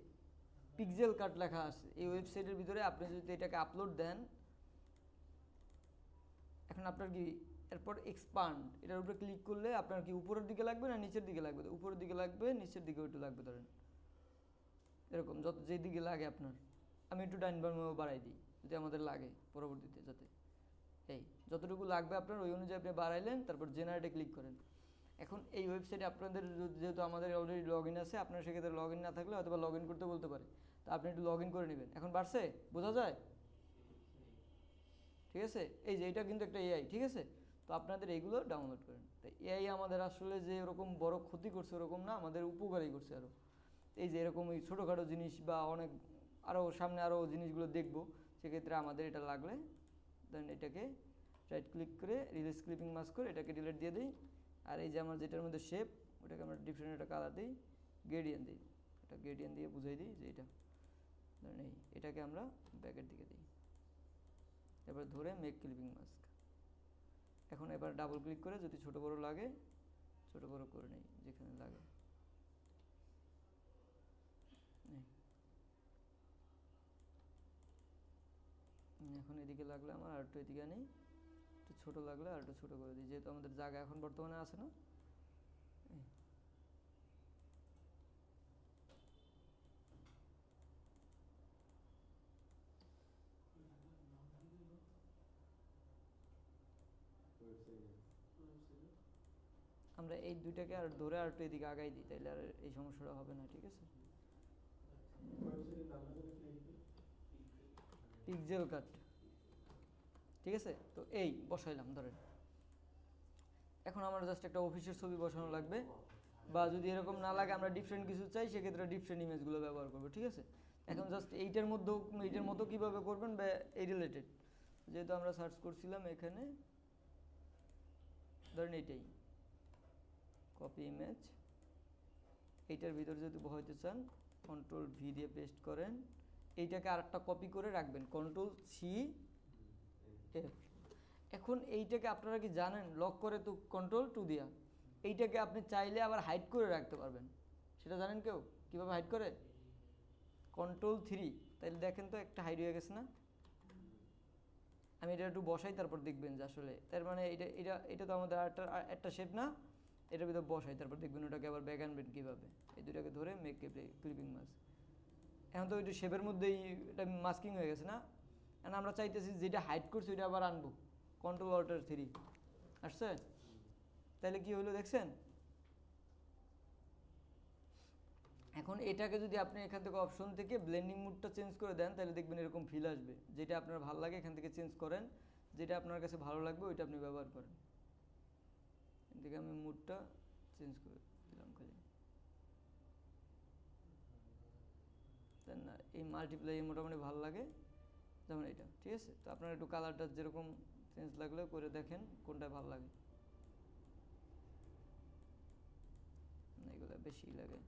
পিক্সেল কাট লেখা আছে এই ওয়েবসাইটের ভিতরে আপনি যদি এটাকে আপলোড দেন, এখন আপনার কি এরপর এক্সপান্ড এটার উপরে ক্লিক করলে আপনার কি উপরের দিকে লাগবে না নিচের দিকে লাগবে? তো উপরের দিকে লাগবে, নিচের দিকে একটু লাগবে ধরেন, এরকম যত যেই দিকে লাগে আপনার। আমি একটু ডাইন বামও বাড়াই দিই যদি আমাদের লাগে পরবর্তীতে, যাতে এই যতটুকু লাগবে আপনার ওই অনুযায়ী আপনি বাড়াইলেন, তারপর জেনারেটে ক্লিক করেন। এখন এই ওয়েবসাইটে আপনাদের যেহেতু আমাদের অলরেডি লগ ইন আছে, আপনার সেক্ষেত্রে লগ ইন না থাকলে হয়তো বা লগ ইন করতে বলতে পারে, তো আপনি একটু লগ ইন করে নেবেন। এখন বাড়ছে, বোঝা যায়? ঠিক আছে, এই যে এটা কিন্তু একটা এআই, ঠিক আছে? তো আপনাদের এইগুলো ডাউনলোড করেন। তো এআই আমাদের আসলে যে এরকম বড় ক্ষতি করছে ওরকম না, আমাদের উপকারই করছে আরও। এই যে এরকম এই ছোটোখাটো জিনিস বা অনেক আরও সামনে আরও জিনিসগুলো দেখবো, সেক্ষেত্রে আমাদের এটা লাগলে দেন এটাকে রাইট ক্লিক করে রিলিজ ক্লিপিং মাস্ক করে এটাকে ডিলিট দিয়ে দিই। আর এই যে আমার যেটার মধ্যে শেপ, ওটাকে আমরা ডিফারেন্ট একটা কালার দিই, গ্রেডিয়েন্ট দিই, এটা গ্রেডিয়েন্ট দিয়ে বুঝাই দিই যে এটা ধরেন এই এটাকে আমরা ব্যাকের দিকে দিই, এবার ধরে মেক ক্লিপিং মাস্ক। এখন এবার ডাবল ক্লিক করে যদি ছোট বড় লাগে ছোট বড় করে নেই যেখানে লাগে। এখন এদিকে লাগলে আমার আর একটু এদিকে নেই, একটু ছোটো লাগলে আর একটু ছোটো করে দিই, যেহেতু আমাদের জায়গা এখন বর্তমানে আছে না। আমরা এই দুইটাকে আর ধরে আর একটু এদিকে আগাই দিই, তাইলে আর এই সমস্যাটা হবে না, ঠিক আছে? পিক্সেল কাট, ঠিক আছে? তো এই বসাইলাম ধরেন। এখন আমার জাস্ট একটা অফিসের ছবি বসানো লাগবে, বা যদি এরকম না লাগে আমরা ডিফারেন্ট কিছু চাই, সেক্ষেত্রে ডিফারেন্ট ইমেজগুলো ব্যবহার করবো, ঠিক আছে? এখন জাস্ট এইটার মতো কীভাবে করবেন বা এই রিলেটেড, যেহেতু আমরা সার্চ করছিলাম এখানে ধরেন এইটাই কপি ইমেজ, এইটার ভিতরে যদি বসাইতে চান কন্ট্রোল ভি দিয়ে পেস্ট করেন, এইটাকে আরেকটা কপি করে রাখবেন কন্ট্রোল সি এফ। এখন এইটাকে আপনারা কি জানেন লক করে তো কন্ট্রোল 2 দিয়া, এইটাকে আপনি চাইলে আবার হাইড করে রাখতে পারবেন, সেটা জানেন কেউ কীভাবে হাইড করে? কন্ট্রোল 3, তাইলে দেখেন তো একটা হাইড হয়ে গেছে না? আমি এটা একটু বসাই তারপর দেখবেন যে আসলে তার মানে এটা এটা এটা তো আমাদের একটা শেপ না, এটার ভিতরে বসাই তারপর দেখবেন ওটাকে আবার ব্যাক আনবেন কীভাবে। এই দুটাকে ধরে মেক ক্লিপিং মাস্ক। এখন তো ওইটা শেপের মধ্যেই এটা মাস্কিং হয়ে গেছে না, এখন আমরা চাইতেছি যেটা হাইড করছি ওইটা আবার আনবো, কন্ট্রোল অল্টার 3 আসছে, তাহলে কি হলো দেখছেন? এখন এটাকে যদি আপনি এখান থেকে অপশন থেকে ব্লেন্ডিং মুডটা চেঞ্জ করে দেন, তাহলে দেখবেন এরকম ফিল আসবে। যেটা আপনার ভালো লাগে এখান থেকে চেঞ্জ করেন, যেটা আপনার কাছে ভালো লাগবে ওইটা আপনি ব্যবহার করেন। এখান থেকে আমি মুডটা চেঞ্জ করে দিলাম খালি, দেন না এই মাল্টিপ্লাই মোটামুটি ভালো লাগে, যেমন এটা, ঠিক আছে? তো আপনার একটু কালারটা যেরকম চেঞ্জ লাগলে করে দেখেন কোনটা ভালো লাগে, এগুলো বেশি লাগে।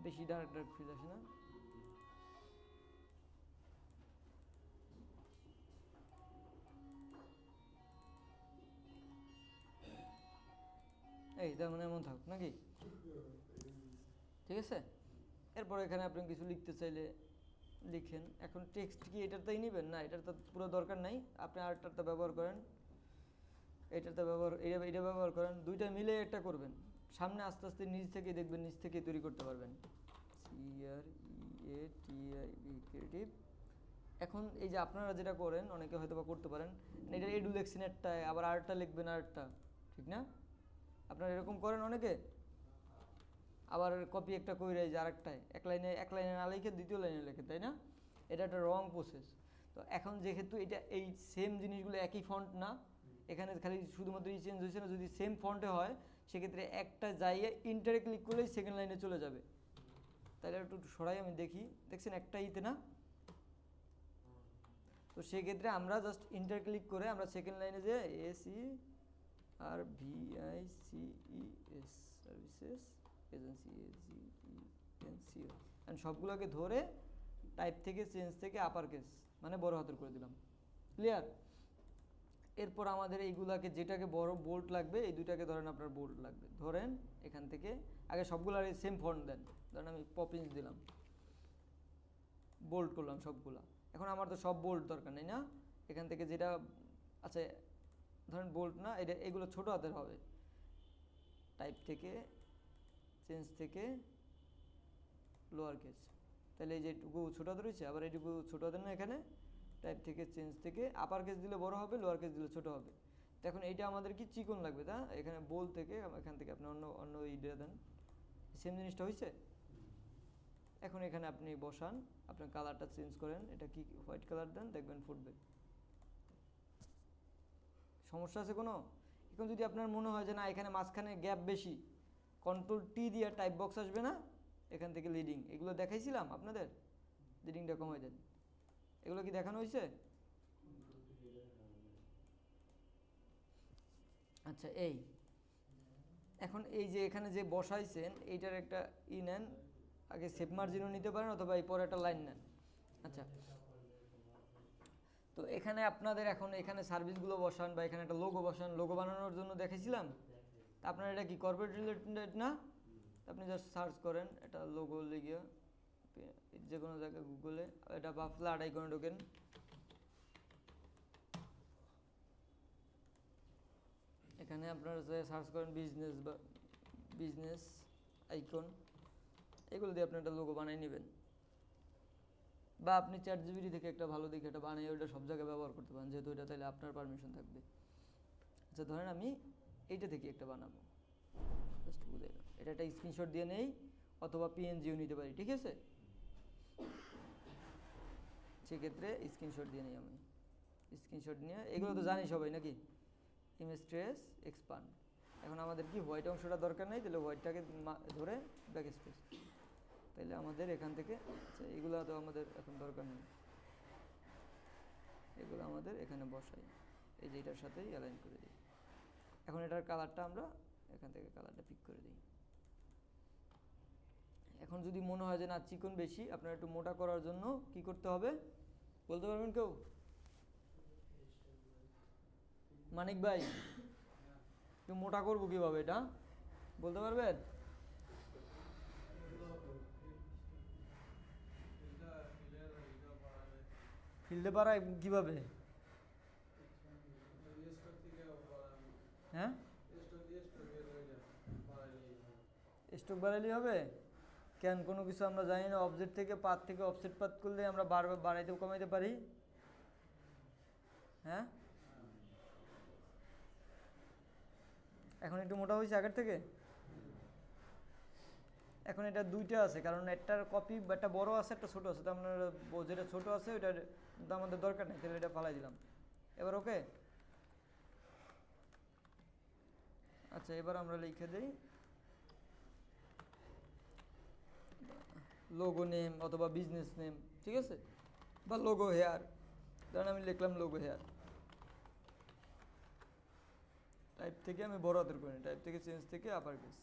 বেশি ডার্ক ডার্ক ফিল আসে না? এই তার মানে এমন থাক নাকি, ঠিক আছে? এরপর এখানে আপনি কিছু লিখতে চাইলে লিখেন। এখন টেক্সট কি এটারটাই নেবেন না, এটার তো পুরো দরকার নাই, আপনি আরেকটারটা ব্যবহার করেন, এটারটা ব্যবহার এটা ব্যবহার করেন, দুইটা মিলে একটা করবেন। সামনে আস্তে আস্তে নিচ থেকে দেখবেন, নিচ থেকে তৈরি করতে পারবেন। ক্রিয়েটিভ। এখন এই যে আপনারা যেটা করেন অনেকে হয়তো বা করতে পারেন, এটা এডু লেখছেন একটায়, আবার আরেকটা লিখবেন আরেকটা, ঠিক না? আপনারা এরকম করেন অনেকে, আবার কপি একটা কইরে যে আরেকটায় এক লাইনে না লিখে দ্বিতীয় লাইনে লেখে, তাই না? এটা একটা রং প্রসেস। তো এখন যেহেতু এটা এই সেম জিনিসগুলো একই ফন্ট না, এখানে খালি শুধুমাত্র চেঞ্জ হয়েছে না, যদি সেম ফন্টে হয় সেক্ষেত্রে একটা যাইয়ে ইন্টারে ক্লিক করলেই সেকেন্ড লাইনে চলে যাবে। তাহলে একটু সরাই আমি দেখি, দেখছেন একটা ইতে না? তো সেক্ষেত্রে আমরা জাস্ট ইন্টার ক্লিক করে আমরা সেকেন্ড লাইনে যে SERVICES সার্ভিসেস এজেন্সি অ্যান্ড সবগুলোকে ধরে টাইপ থেকে চেঞ্জ থেকে আপার কেস মানে বড় হাতের করে দিলাম। ক্লিয়ার? এরপর আমাদের এইগুলাকে যেটাকে বড় বোল্ট লাগবে এই দুইটাকে ধরেন আপনার বোল্ট লাগবে, ধরেন এখান থেকে আগে সবগুলার সেম ফন্ট দেন, ধরেন আমি পপিন্স দিলাম, বোল্ট করলাম সবগুলা। এখন আমার তো সব বোল্ট দরকার নেই না, এখান থেকে যেটা আচ্ছা ধরেন বোল্ট না, এটা এগুলো ছোট হাতের হবে, টাইপ থেকে চেঞ্জ থেকে লোয়ার কেস, তাহলে এই যে এটুকু ছোট হাতের রয়েছে, আবার এইটুকু ছোট হাতের না, এখানে টাইপ থেকে চেঞ্জ থেকে আপার কেস দিলে বড় হবে, লোয়ার কেস দিলে ছোট হবে। তো এখন এইটা আমাদের কি চিকন লাগবে, তা এখানে বোল থেকে এখান থেকে আপনি অন্য অন্য ইডে দেন, সেম জিনিসটা হয়েছে। এখন এখানে আপনি বসান, আপনার কালারটা চেঞ্জ করেন, এটা কি হোয়াইট কালার দেন, দেখবেন ফুটবে। সমস্যা আছে কোনো? এখন যদি আপনার মনে হয় যে না এখানে মাঝখানে গ্যাপ বেশি, কন্ট্রোল টি দিয়ে টাইপ বক্স আসবে না, এখান থেকে লিডিং, এগুলো দেখাইছিলাম আপনাদের, লিডিংটা কমাই দেন। এগুলো কি দেখানো হয়েছে? আচ্ছা এই এখন এই যে এখানে যে বসাইছেন এইটার একটা নেন, আগে সেভ মার্জিনও নিতে পারেন অথবা এই পরে একটা লাইন নেন। আচ্ছা তো এখানে আপনাদের এখন এখানে সার্ভিসগুলো বসান বা এখানে একটা লোগো বসান, লোগো বানানোর জন্য দেখেছিলাম। তা আপনার এটা কি কর্পোরেট রিলেটেড না? আপনি জাস্ট সার্চ করেন এটা লোগো লিখে যে কোনো জায়গায় গুগলে, এটা বা ফ্ল্যাট আইকনে ঢোকেন, এখানে আপনারা যে সার্চ করেন বিজনেস বা বিজনেস আইকন, এগুলো দিয়ে আপনি একটা লোগো বানিয়ে নেবেন, বা আপনি চ্যাটজিপিটি থেকে একটা ভালো দিকে একটা বানিয়ে ওইটা সব জায়গায় ব্যবহার করতে পারেন, যেহেতু এটা তাহলে আপনার পারমিশন থাকবে। আচ্ছা ধরেন আমি এইটা থেকে একটা বানাবো, জাস্ট বুঝাইলাম, এটা একটা স্ক্রিনশট দিয়ে নেই অথবা পিএনজিও নিতে পারি, ঠিক আছে? সেক্ষেত্রে স্ক্রিনশট দিয়ে নিই আমি, স্ক্রিনশট নিয়ে এগুলো তো জানি সবাই নাকি, ইমেজ ট্রেস এক্সপান্ড। এখন আমাদের কি হোয়াইট অংশটা দরকার নেই, তাহলে হোয়াইটটাকে ধরে ব্যাক স্পেস, তাহলে আমাদের এখান থেকে আচ্ছা এগুলো তো আমাদের এখন দরকার নেই, এগুলো আমাদের এখানে বসাই, এই যে এটার সাথেই অ্যালাইন করে দিই। এখন এটার কালারটা আমরা এখান থেকে কালারটা পিক করে দিই। এখন যদি মনে হয় যে না চিকন বেশি, আপনার একটু মোটা করার জন্য কি করতে হবে বলতে পারবেন কেউ? মানিক ভাই একটু মোটা করবো কিভাবে এটা বলতে পারবেন? ফিল্ডে পাড়ায় কিভাবে? হ্যাঁ স্টক বাড়াইলেই হবে কেন? কোনো কিছু আমরা জানি না, অবজেক্ট থেকে পাত থেকে অফসেট পাত করলে আমরা বারবার বাড়াইতে কমাইতে পারি। হ্যাঁ এখন একটু মোটা হয়েছে আগের থেকে। এখন এটা দুইটা আছে, কারণ একটার কপি একটা বড় আছে একটা ছোট আছে, তো আপনার যেটা ছোট আছে ওইটা তো আমাদের দরকার নেই, তাহলে এটা ফালাই দিলাম। এবার ওকে আচ্ছা এবার আমরা লিখে দিই লোগো নেম অথবা বিজনেস নেম, ঠিক আছে, বা লোগো হেয়ার, ধরেন আমি লিখলাম লোগো হেয়ার। টাইপ থেকে আমি বড় হাতের করি, টাইপ থেকে চেঞ্জ থেকে আপার কেস,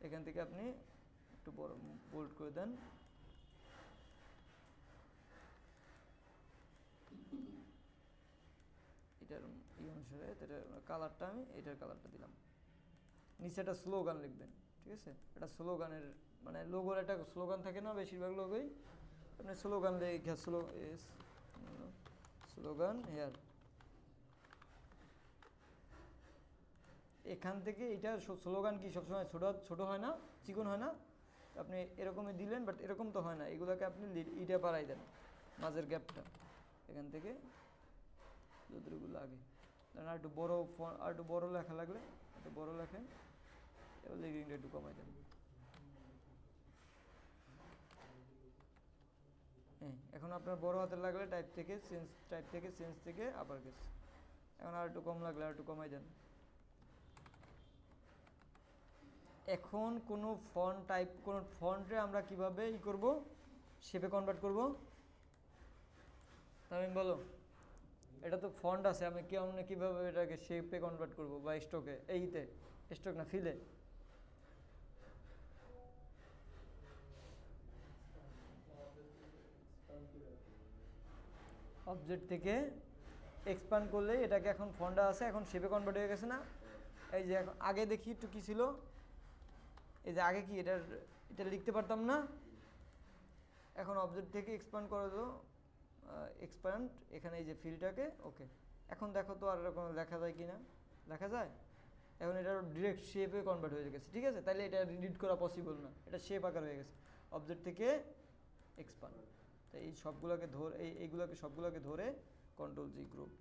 এখান থেকে আপনি একটু বড় বোল্ড করে দেন। এটার অনুসারে এটার কালারটা আমি এটার কালারটা দিলাম। নিচে একটা স্লোগান লিখবেন, ঠিক আছে, এটা স্লোগানের মানে লোগোর একটা স্লোগান থাকে না বেশিরভাগ লোগোই, আপনি স্লোগান লিখে স্লোগান হেয়ার। এখান থেকে এটা স্লোগান কি সবসময় ছোট ছোট হয় না, চিকন হয় না, আপনি এরকমই দিলেন, বাট এরকম তো হয় না, এগুলোকে আপনি ইটা বাড়াই দেন মাঝের গ্যাপটা, এখান থেকে যতটুকু লাগে। আর একটু বড় আর একটু বড় লেখা লাগলে একটু বড় লেখেন, এবার লিডিংটা একটু কমাই দেন। হ্যাঁ এখন আপনার বড় হাতের লাগলে টাইপ থেকে চেঞ্জ থেকে আপার কেস, এখন আর একটু কম লাগলে আর একটু কমাই দেন। এখন কোনো ফন্ট টাইপ কোনো ফন্টে আমরা কিভাবে করব শেপে কনভার্ট করব তামিম বলো? এটা তো ফন্ট আছে, আমি কিভাবে এটাকে শেপে কনভার্ট করব বা স্টকে, এইতে স্টক না ফিলে? অবজেক্ট থেকে এক্সপ্যান্ড করলে এটাকে এখন ফন্ডা আছে, এখন শেপে কনভার্ট হয়ে গেছে না? এই যে এখন আগে দেখি একটু কী ছিল, এই যে আগে কি এটা লিখতে পারতাম না, এখন অবজেক্ট থেকে এক্সপ্যান্ড করে দাও, এক্সপ্যান্ড, এখানে এই যে ফিলটাকে, ওকে। এখন দেখো তো আর কোনো লেখা যায় কি না, লেখা যায়। এখন এটা ডিরেক্ট শেপে কনভার্ট হয়ে গেছে, ঠিক আছে? তাইলে এটা এডিট করা পসিবল না, এটা শেপ আকার হয়ে গেছে, অবজেক্ট থেকে এক্সপ্যান্ড। তো এই সবগুলোকে ধরে এইগুলোকে সবগুলোকে ধরে কন্ট্রোল জি গ্রুপ,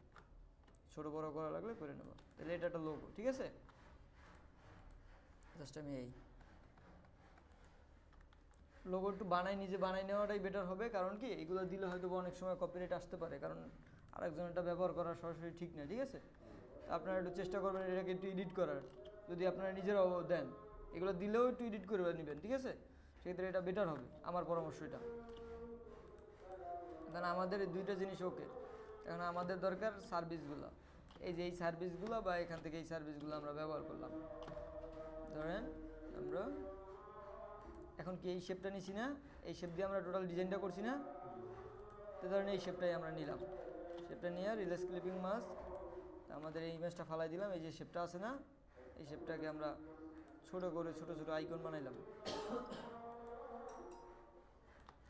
ছোটো বড়ো করা লাগলে করে নেবো। তাহলে এটা একটা লোগো, ঠিক আছে? জাস্ট আমি এই লোগো একটু নিজে বানাই নেওয়াটাই বেটার হবে, কারণ কি এগুলো দিলে হয়তো অনেক সময় কপিরাইট আসতে পারে, কারণ আরেকজন এটা ব্যবহার করা সরাসরি ঠিক না, ঠিক আছে? আপনারা একটু চেষ্টা করবেন এটাকে একটু এডিট করার, যদি আপনারা নিজেরাও দেন, এগুলো দিলেও একটু এডিট করে নেবেন, ঠিক আছে? সেক্ষেত্রে এটা বেটার হবে, আমার পরামর্শ এটা। কারণ আমাদের এই দুইটা জিনিস ওকে, এখন আমাদের দরকার সার্ভিসগুলো, এই যে এই সার্ভিসগুলো বা এখান থেকে এই সার্ভিসগুলো আমরা ব্যবহার করলাম। ধরেন আমরা এখন কি এই শেপটা নিছি না, এই শেপ দিয়ে আমরা টোটাল ডিজাইনটা করছি না, তো ধরেন এই শেপটাই আমরা নিলাম, শেপটা নিয়ে রিলেস ক্লিপিং মাস্ক আমাদের এই ইমেজটা ফালাই দিলাম, এই যে শেপটা আছে না, এই শেপটাকে আমরা ছোটো করে ছোটো ছোটো আইকন বানাইলাম।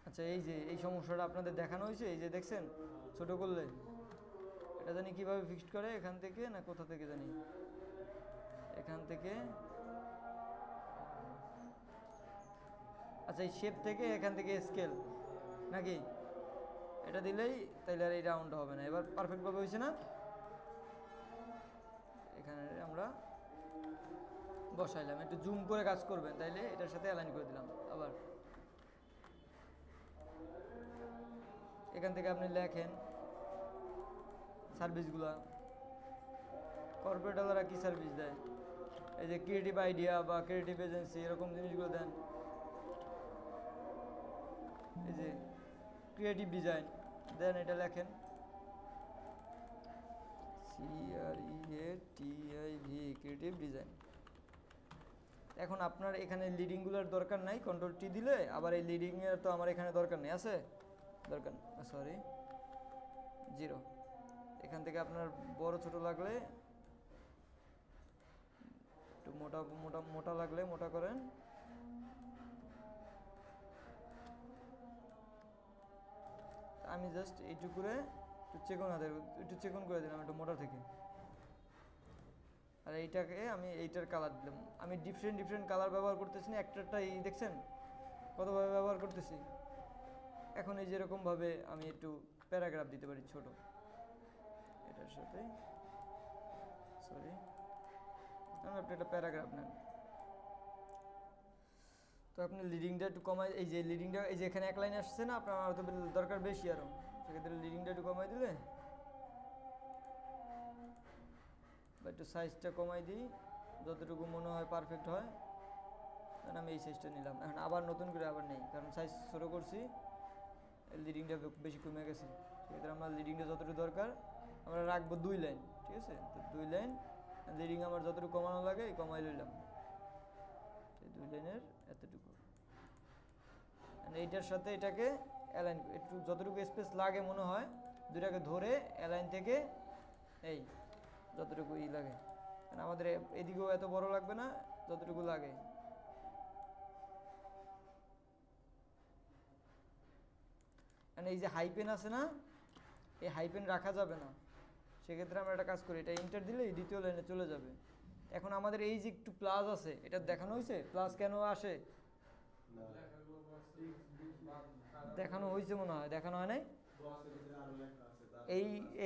আচ্ছা, এই যে এই সমস্যাটা আপনাদের দেখানো হয়েছে, এই যে দেখছেন ছোটো করলে এটা জানি কীভাবে ফিক্সড করে, এখান থেকে না কোথা থেকে জানি, এখান থেকে, আচ্ছা এই শেপ থেকে এখান থেকে স্কেল নাকি, এটা দিলেই তাইলে আর এই রাউন্ডটা হবে না। এবার পারফেক্টভাবে হয়েছে না? এখানে আমরা বসাইলাম, একটু জুম করে কাজ করবেন, তাইলে এটার সাথে অ্যালাইন করে দিলাম। আবার এখান থেকে আপনি লেখেন সার্ভিসগুলা, কর্পোরেটওয়ালারা কী সার্ভিস দেয়, এই যে ক্রিয়েটিভ আইডিয়া বা ক্রিয়েটিভ এজেন্সি, এরকম জিনিসগুলো দেন। এই যে ক্রিয়েটিভ ডিজাইন দেন, এটা লেখেন CREATIV, ক্রিয়েটিভ ডিজাইন। এখন আপনার এখানে লিডিংগুলোর দরকার নাই, কন্ট্রোল টি দিলে আবার এই লিডিংয়ের তো আমার এখানে দরকার নেই, আছে দরকার, সরি 0। এখান থেকে আপনার বড় ছোট লাগলে, একটু মোটা মোটা মোটা লাগলে মোটা করেন, আমি জাস্ট এইটুকুরে একটু চেকন করে দিলাম একটু মোটা থেকে। আর এইটাকে আমি এইটার কালার দিলাম, আমি ডিফারেন্ট কালার ব্যবহার করতেছি না, একটাই দেখছেন কতভাবে ব্যবহার করতেছি। এখন এই যেরকমভাবে আমি একটু প্যারাগ্রাফ দিতে পারি ছোট, এটার সাথে, সরি আপনি একটা প্যারাগ্রাফ নেন, তো আপনি লিডিংটা একটু কমাই, এই যে লিডিংটা এই যে এখানে এক লাইন আসছে না, আপনার হয়তো দরকার বেশি আরও, সেক্ষেত্রে লিডিংটা একটু কমাই দিলে বা একটু সাইজটা কমাই দিই, যতটুকু মনে হয় পারফেক্ট হয়। কারণ আমি এই সাইজটা নিলাম, এখন আবার নতুন করে আবার নেই, কারণ সাইজ ছোটো করছি, লিডিংটা বেশি কমে গেছে। সেক্ষেত্রে আমার লিডিংটা যতটুকু দরকার আমরা রাখবো 2 লাইন, ঠিক আছে? তো 2 লাইন লিডিং আমার যতটুকু কমানো লাগে কমাই লইলাম, এই 2 লাইনের এতটুকু। এইটার সাথে এটাকে অ্যালাইন, একটু যতটুকু স্পেস লাগে মনে হয় দুইটাকে ধরে অ্যালাইন থেকে এই যতটুকু লাগে, কারণ আমাদের এদিকেও এত বড় লাগবে না, যতটুকু লাগে। কারণ এই যে হাইপেন আছে না, এই হাইপেন রাখা যাবে না, সেক্ষেত্রে আমরা একটা কাজ করি, এটা এন্টার দিলে দ্বিতীয় লাইনে চলে যাবে। এখন আমাদের এই যে একটু প্লাস আছে, এটা দেখানো হয়েছে প্লাস কেন আসে, দেখানো হয়েছে মনে হয়, দেখানো হয় নাই।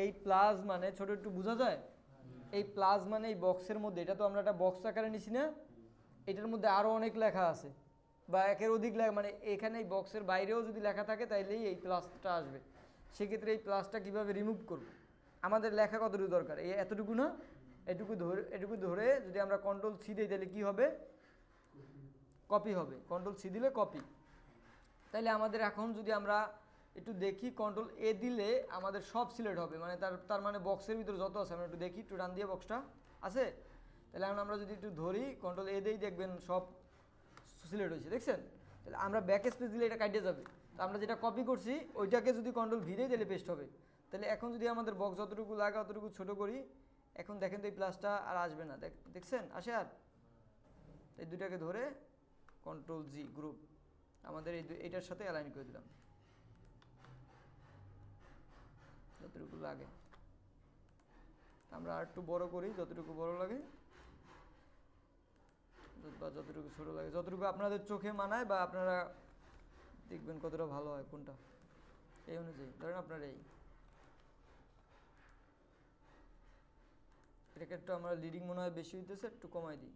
এই প্লাস মানে ছোট একটু বোঝা যায়, এই প্লাস মানে এই বক্সের মধ্যে, এটা তো আমরা একটা বক্স আকারে নিছি না, এটার মধ্যে আরও অনেক লেখা আছে বা একের অধিক লেখা, মানে এখানে এই বক্সের বাইরেও যদি লেখা থাকে তাইলেই এই প্লাসটা আসবে। সেক্ষেত্রে এই প্লাসটা কীভাবে রিমুভ করব, আমাদের লেখা কতটুকু দরকার, এই এতটুকু না, এটুকু ধরে যদি আমরা কন্ট্রোল সি দিই তাহলে কী হবে, কপি হবে, কন্ট্রোল সি দিলে কপি। তাইলে আমাদের এখন যদি আমরা একটু দেখি কন্ট্রোল এ দিলে আমাদের সব সিলেক্ট হবে, মানে তার মানে বক্সের ভিতরে যত আছে আমরা একটু দেখি, একটু ডান দিয়ে বক্সটা আছে, তাহলে এখন আমরা যদি একটু ধরি কন্ট্রোল এ দিয়েই দেখবেন সব সিলেক্ট হয়েছে, দেখছেন? তাহলে আমরা ব্যাক স্পেস দিলে এটা কাটিয়ে যাবে, তো আমরা যেটা কপি করছি ওইটাকে যদি কন্ট্রোল ভি দিই তাহলে পেস্ট হবে। তাহলে এখন যদি আমাদের বক্স যতটুকু লাগে অতটুকু ছোট করি, এখন দেখেন তো এই প্লাসটা আর আসবে না, দেখছেন আসে আর? এই দুটাকে ধরে কন্ট্রোল জি গ্রুপ আমাদের এইটার সাথে অ্যালাইন করে দিলাম যতটুকু লাগে। আমরা আর একটু বড় করি, যতটুকু বড় লাগে বা যতটুকু ছোট লাগে, যতটুকু আপনাদের চোখে মানায় বা আপনারা দেখবেন কতটা ভালো হয় কোনটা, এই অনুযায়ী ধরেন আপনার এটাকে একটু আমার লিডিং মনে হয় বেশি হইতেছে, একটু কমাই দিই।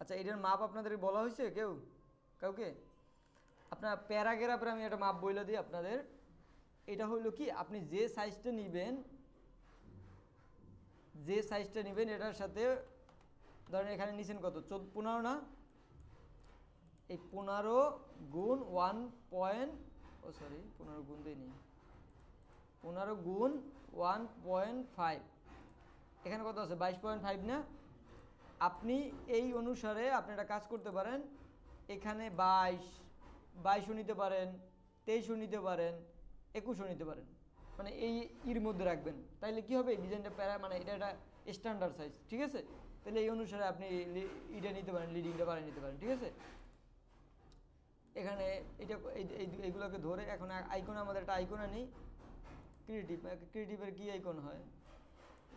আচ্ছা, এটার মাপ আপনাদের বলা হয়েছে কাউকে? আপনার প্যারাগ্রাফের আমি একটা মাপ বলে দিই আপনাদের। এটা হইলো কি, আপনি যে সাইজটা নেবেন এটার সাথে ধরেন এখানে নিছেন কত 15 না, এই 15 গুণ 15 গুণ দিইনি, 15 গুণ 1.5, এখানে কত আছে 22.5 না? আপনি এই অনুসারে আপনি একটা কাজ করতে পারেন, এখানে 22ও নিতে পারেন, 23ও নিতে পারেন, 21ও নিতে পারেন, মানে এর মধ্যে রাখবেন। তাইলে কি হবে, ডিজাইনটা মানে এটা একটা স্ট্যান্ডার্ড সাইজ, ঠিক আছে? তাহলে এই অনুসারে আপনি এটা নিতে পারেন, লিডিংটা বাড়িয়ে নিতে পারেন, ঠিক আছে? এখানে এটা এইগুলোকে ধরে এখন আইকন, আমাদের একটা আইকন আনি, ক্রিয়েটিভের কি আইকন হয়,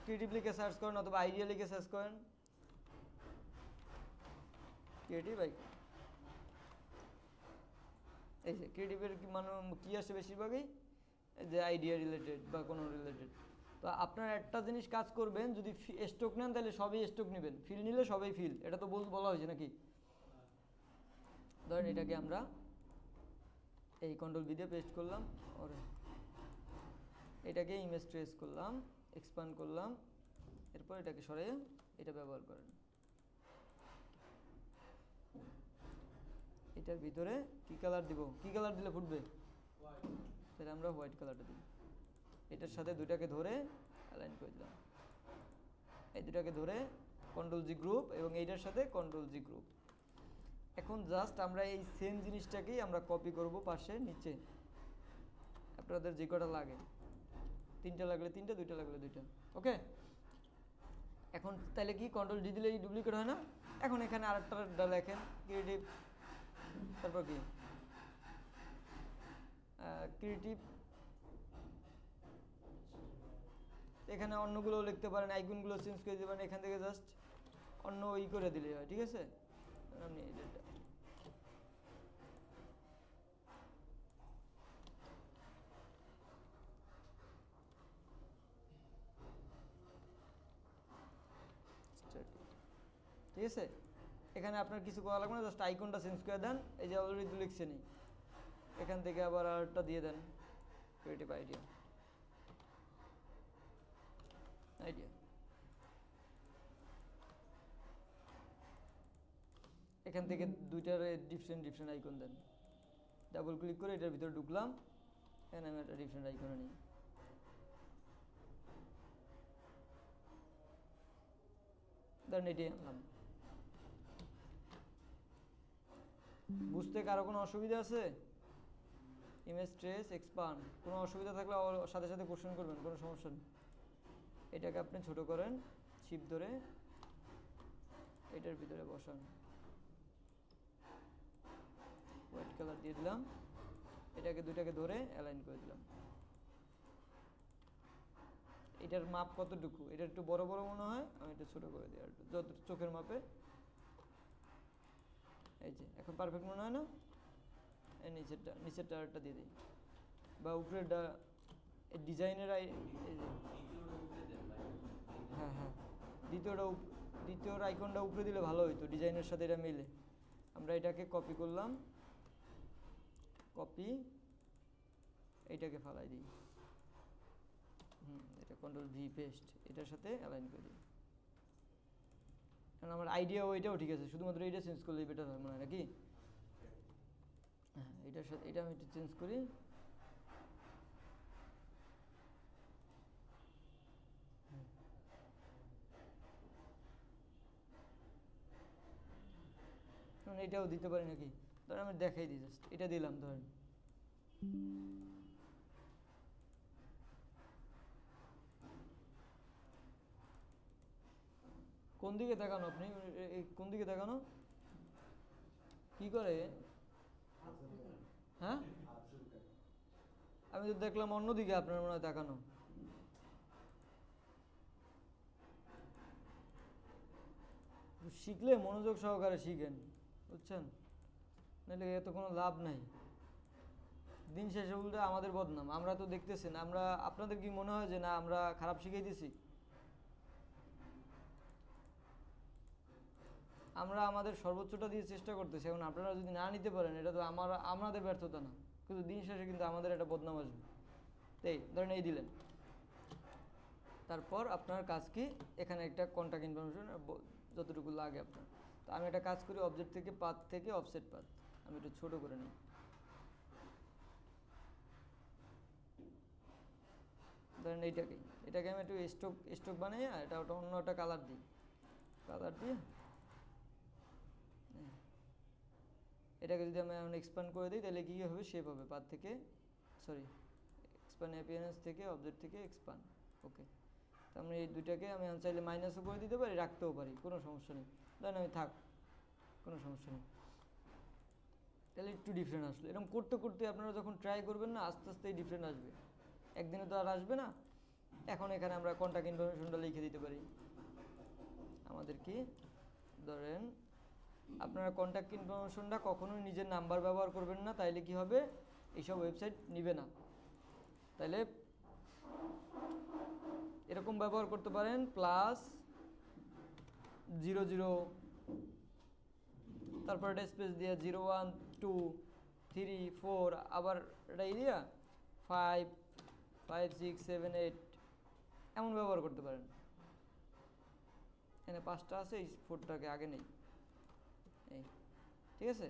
ক্রিয়েটিভ লিখে সার্চ করেন অথবা আইডিয়া লিখে সার্চ করেন, ক্রিয়েটিভ আইকন। এই যে ক্রিয়েটিভের কি আসে বেশিরভাগই যে আইডিয়া রিলেটেড বা কোনো রিলেটেড। তো আপনার একটা জিনিস কাজ করবেন, যদি স্টক নেন তাহলে সবই স্টক নেবেন, ফিল নিলে সবই ফিল, এটা তো বলা হয়েছে নাকি? ধরেন এটাকে আমরা এই কন্ট্রোল ভি দিয়ে পেস্ট করলাম, এটাকে ইমেজ ট্রেস করলাম, এক্সপ্যান্ড করলাম, এরপর এটাকে সরিয়ে এটা ব্যবহার করেন। এটার ভিতরে কি কালার দিব, কি কালার দিলে ফুটবে? তাহলে আমরা হোয়াইট কালারটা দিই। এটার সাথে দুইটাকে ধরে অ্যালাইন করে দিলাম, এই দুটাকে ধরে কন্ট্রোল জি গ্রুপ এবং এইটার সাথে কন্ট্রোল জি গ্রুপ। এখন জাস্ট আমরা এই সেম জিনিসটাকেই আমরা কপি করব পাশে নিচে, আপনাদের যে কটা লাগে, 3টা লাগলে 3টা, 2টা লাগলে 2টা, ওকে? এখন তাহলে কি কন্ট্রোল ডি দিলেই ডুপ্লিকেট হয় না? এখন এখানে আরেকটা লেখেন ক্রিয়েটিভ, তারপর কি ক্রিয়েটিভ, এখানে অন্যগুলোও লিখতে পারেন, আইকনগুলো চেঞ্জ করে দিতে পারেন, এখান থেকে জাস্ট অন্য করে দিলেই হয়, ঠিক আছে? আপনি ঠিক আছে, এখানে আপনার কিছু করা লাগবে না, জাস্ট আইকনটা চেঞ্জ করে দেন, এই যে অলরেডি লিখছেনি, এখান থেকে আবার আরেকটা দিয়ে দেন, ক্রিয়েটিভ আইডিয়া, এখান থেকে দুইটার ডিফারেন্ট আইকন দেন, ডাবল ক্লিক করে এটার ভিতরে ঢুকলাম, এখানে আমি একটা ডিফারেন্ট আইকন নিই, ধরেন এটাই আনলাম। বুঝতে কারো কোনো অসুবিধা আছে? ইমেজ ট্রেস এক্সপান্ড, কোনো অসুবিধা থাকলে সাথে সাথে কোশ্চেন করবেন, কোনো সমস্যা নেই। এটাকে আপনি ছোট করেন, শিপ ধরে এটার ভিতরে বসান, হোয়াইট কালার দিয়ে দিলাম, এটাকে দুইটাকে ধরে অ্যালাইন করে দিলাম। এটার মাপ কতটুকু, এটা একটু বড় বড় মনে হয়, আমি একটু ছোট করে দিই, আর যত চোখের মাপে, এই যে এখন পারফেক্ট মনে হয় না? এই নিচেরটা আরেকটা দিয়ে দিই, বা উপরেরটা ডিজাইনের, হ্যাঁ হ্যাঁ, দ্বিতীয় আইকনটা উপরে দিলে ভালো হইতো, ডিজাইনের সাথে এটা মিলে। আমরা এটাকে কপি করলাম, কপি, এইটাকে ফালাই দিই, এটা কন্ট্রোল ভি পেস্ট, এটার সাথে অ্যালাইন করে দিই। কারণ আমার আইডিয়া ওইটাও ঠিক আছে, শুধুমাত্র এইটা চেঞ্জ করলেই বেটার হয় মনে হয় নাকি? হ্যাঁ, এটার সাথে এটা আমি একটু চেঞ্জ করি, এটাও দিতে পারি নাকি? ধরেন আমি দেখাই দিই, জাস্ট এটা দিলাম, ধরেন কোন দিকে দেখানো আপনি? কোন দিকে দেখানো? কি করে? হ্যাঁ, আমি তো দেখলাম অন্যদিকে, আপনার মনে হয় দেখানো। শিখলে মনোযোগ সহকারে শিখেন, বুঝছেন? নাহলে এত কোনো লাভ নাই। দিন শেষে উল্টে আমাদের বদনাম। আমরা তো দেখতেছেন, আমরা, আপনাদের কি মনে হয় যে না আমরা খারাপ শিখাইতেছি? আমরা আমাদের সর্বোচ্চটা দিয়ে চেষ্টা করতেছি। এখন আপনারা যদি না নিতে পারেন, এটা তো আমাদের ব্যর্থতা না, কিন্তু দিন শেষে কিন্তু আমাদের একটা বদনাম আসবে। তাই ধরেন এই দিলেন, তারপর আপনার কাজ কি? এখানে একটা কন্টাক্ট ইনফরমেশন যতটুকু লাগে আপনার। তো আমি একটা কাজ করি, অবজেক্ট থেকে পাথ থেকে অফসেট পাথ আমি একটু ছোট করে নিই। ধরেন এটাকে আমি একটু স্ট্রোক বানাই, এটা ওটা অন্য একটা কালার দিই। কালার দিয়ে এটাকে যদি আমি এখন এক্সপ্যান্ড করে দিই, তাহলে কী হবে? শেপ হবে পাথ থেকে, সরি, এক্সপ্যান্ড অ্যাপিয়ারেন্স থেকে অবজেক্ট থেকে এক্সপ্যান্ড। ওকে, তার মানে এই দুইটাকে আমি চাইলে মাইনাসও করে দিতে পারি, রাখতেও পারি, কোনো সমস্যা নেই। ধরেন আমি থাক, কোনো সমস্যা নেই। তাহলে একটু ডিফারেন্ট আসলো। এরকম করতে করতে আপনারা যখন ট্রাই করবেন না, আস্তে আস্তে এই ডিফারেন্ট আসবে। একদিনে তো আর আসবে না। এখন এখানে আমরা কন্টাক্ট ইনফরমেশনটা লিখে দিতে পারি। আমাদের কি ধরেন, আপনারা কন্ট্যাক্ট ইনফরমেশনটা কখনোই নিজের নাম্বার ব্যবহার করবেন না, তাইলে কি হবে? এইসব ওয়েবসাইট নিবে না। তাইলে এরকম ব্যবহার করতে পারেন, +00, তারপর একটা স্পেস দিয়ে 0 1 2 3 4, আবার এটা দিয়া 5 5 6 7 8 এমন ব্যবহার করতে পারেন। এখানে 5টা আছে, এই 4টাকে আগে নেই, এই, ঠিক আছে?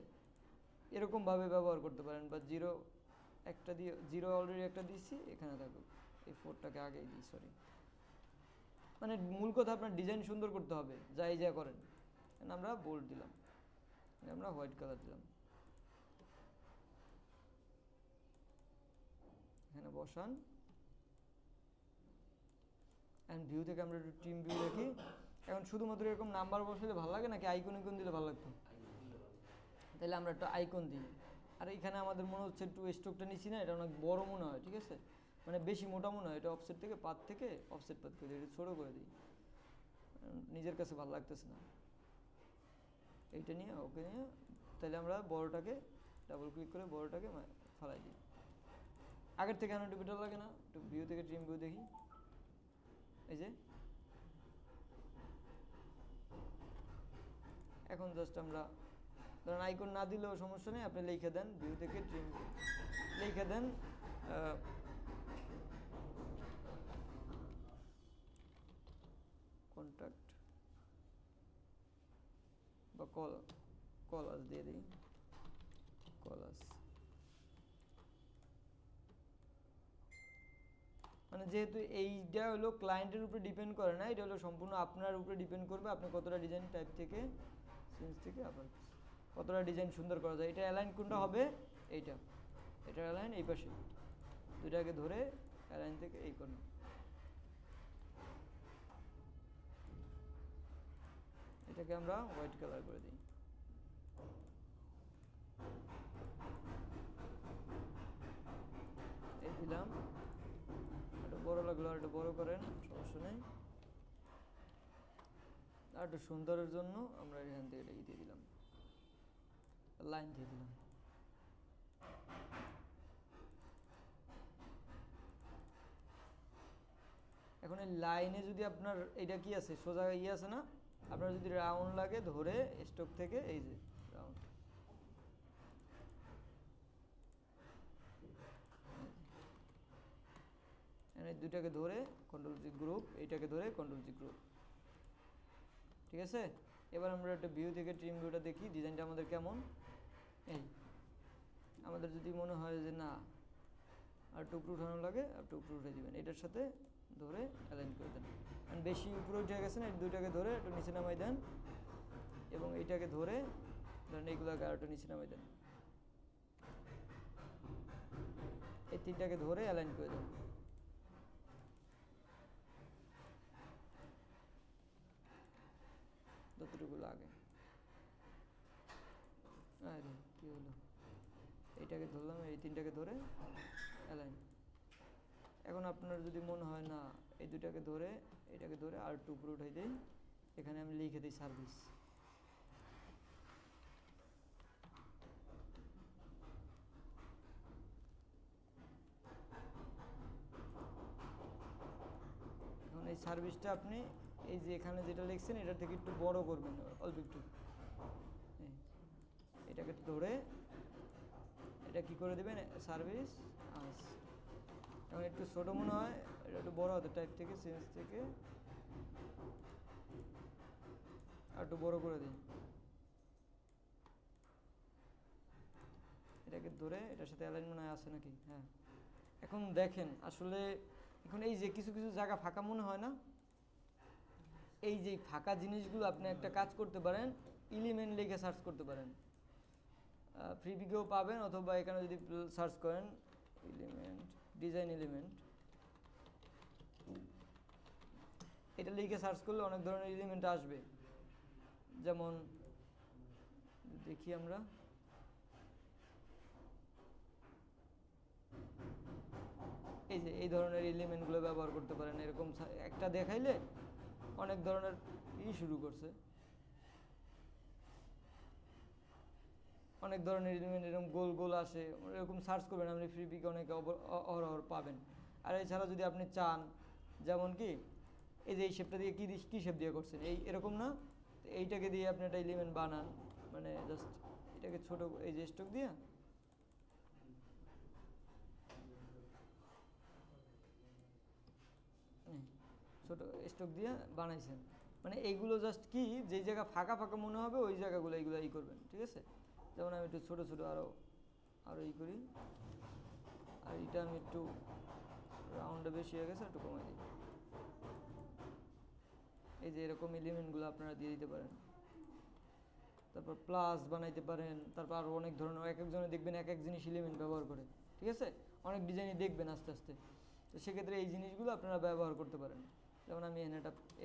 এরকমভাবে ব্যবহার করতে পারেন। বা 0 একটা দিয়ে, 0 অলরেডি একটা দিয়েছি, এখানে থাকুক, এই 4টাকে আগেই দিই, সরি। মানে মূল কথা আপনার ডিজাইন সুন্দর করতে হবে, যাই যা করেন। আমরা বোল্ড দিলাম, আমরা হোয়াইট কালার দিলাম, এখানে বসান। অ্যান্ড ভিউ থেকে আমরা একটু টিম ভিউ দেখি। এখন শুধুমাত্র এরকম নাম্বার বসালে ভালো লাগে, নাকি আইকন দিলে ভালো লাগতো? তাহলে আমরা একটা আইকন দিই। আর এখানে আমাদের মনে হচ্ছে একটু স্ট্রোকটা নিচ্ছি না, এটা অনেক বড় মনে হয়, ঠিক আছে? মানে বেশি মোটা মনে হয়। এটা অফসেট থেকে পাথ থেকে অফসেট পাথ করে দিই, এটা ছোটো করে দিই, নিজের কাছে ভালো লাগতেছে না। এইটা নিয়ে, ওকে নিয়ে, তাহলে আমরা বড়টাকে ডাবল ক্লিক করে বড়টাকে ফালাই দিই। আগের থেকে একটু বেটার লাগে না? একটু ভিউ থেকে ট্রিম ভিউ দেখি, এই যে এখন জাস্ট আমরা ধরেন আইকন না দিলেও সমস্যা নেই, আপনি লিখে দেন ভিউ থেকে ট্রিম, লিখে দেন কন্ট্যাক্ট বা কলাস দিয়ে দিই, কলাস। মানে যেহেতু এইটা হলো ক্লায়েন্টের উপরে ডিপেন্ড করে না, এটা হলো সম্পূর্ণ আপনার উপরে ডিপেন্ড করবে, আপনি কতটা ডিজাইন টাইপ থেকে সিন্স থেকে আবার কতটা ডিজাইন সুন্দর করা যায়। এটা অ্যালাইন কোনটা হবে? এইটা, এটা অ্যালাইন এই পাশে, দুইটাকে ধরে অ্যালাইন থেকে এই করুন। এটাকে আমরা হোয়াইট কালার করে দিই। এই দিলাম, একটু বড় লাগলো, আর একটু বড় করেন, সমস্যা নেই। আর একটু সুন্দরের জন্য আমরা এখান থেকে এটা দিয়ে দিলাম, লাইন দিয়ে দিলাম। এখন এই লাইনে যদি আপনার এটা কি আছে, সোজা ইয়ে আছে না, আপনার যদি রাউন্ড লাগে ধরে স্টক থেকে, এই যে রাউন্ড, এই দুইটাকে ধরে কন্ট্রোল-G গ্রুপ, এইটাকে ধরে কন্ট্রোল-G গ্রুপ, ঠিক আছে? এবার আমরা একটা ভিউ থেকে ট্রিম ভিউটা দেখি, ডিজাইনটা আমাদের কেমন। এই আমাদের যদি মনে হয় যে না আর টুকরো উঠানো লাগে, আর টুকরো উঠে দিবেন, এটার সাথে ধরে অ্যালাইন করে দেন। কারণ বেশি উপরে উঠে গেছে না, এই দুইটাকে ধরে একটু নিচে নামাই দেন, এবং এইটাকে ধরে ধরেন এইগুলোকে আর একটু নিচে নামাই দেন, এই তিনটাকে ধরে অ্যালাইন করে দেন। যতটুকু লাগে। আরে কি হলো, এইটাকে ধরলাম, এই তিনটাকে ধরে অ্যালাইন। এখন আপনার যদি মনে হয় না এই দুটাকে ধরে এটাকে ধরে আর একটু উপরে উঠাই দেই, এখানে আমি লিখে দিই সার্ভিস। এখন এই সার্ভিসটা আপনি এই যে এখানে যেটা লিখছেন এটার থেকে একটু বড় করবেন, অল্প একটু। এটাকে ধরে এটা কি করে দেবেন, সার্ভিস আস। এখন একটু ছোট মনে হয়, এটা একটু বড় হতে টাইপ থেকে চেঞ্জ থেকে আর একটু বড় করে দিই। এটাকে ধরে এটার সাথে অ্যালাইন মনে হয় আছে নাকি, হ্যাঁ। এখন দেখেন আসলে এখন এই যে কিছু কিছু জায়গা ফাঁকা মনে হয় না, এই যে ফাঁকা জিনিসগুলো আপনি একটা কাজ করতে পারেন, এলিমেন্ট লিখে সার্চ করতে পারেন, ফ্রিবিকেও পাবেন, অথবা এখানে যদি সার্চ করেন এলিমেন্ট, ডিজাইন এলিমেন্ট, এটা লিখে সার্চ করলে অনেক ধরনের এলিমেন্ট আসবে। যেমন দেখি আমরা এই যে এই ধরনের এলিমেন্টগুলো ব্যবহার করতে পারেন। এরকম একটা দেখাইলে অনেক ধরনের শুরু করছে, অনেক ধরনের এলিমেন্ট এরকম গোল গোল আসে, এরকম সার্চ করবেন, আপনি ফ্রিবিকে অনেকে অহরহ পাবেন। আর এছাড়া যদি আপনি চান, যেমন কি এই যে এই শেপটা দিয়ে কী শেপ দিয়ে করছেন, এই এরকম না, এইটাকে দিয়ে আপনি একটা এলিমেন্ট বানান, মানে জাস্ট এটাকে ছোট এই যে স্ট্রোক দিয়ে ছোট স্ট্রোক দিয়ে বানাইছেন, মানে এইগুলো জাস্ট কি যেই জায়গা ফাঁকা ফাঁকা মনে হবে ওই জায়গাগুলো এইগুলো করবেন, ঠিক আছে। যেমন আমি একটু ছোটো ছোটো আরও করি, আর এটা আমি একটু রাউন্ডে বেশি হয়ে গেছে, একটু কমাই দিই। এই যে এরকম এলিমেন্টগুলো আপনারা দিয়ে দিতে পারেন। তারপর প্লাস বানাইতে পারেন, তারপর আরও অনেক ধরনের, এক একজনে দেখবেন এক এক জিনিস এলিমেন্ট ব্যবহার করে, ঠিক আছে, অনেক ডিজাইনই দেখবেন আস্তে আস্তে। তো সেক্ষেত্রে এই জিনিসগুলো আপনারা ব্যবহার করতে পারেন। যেমন আমি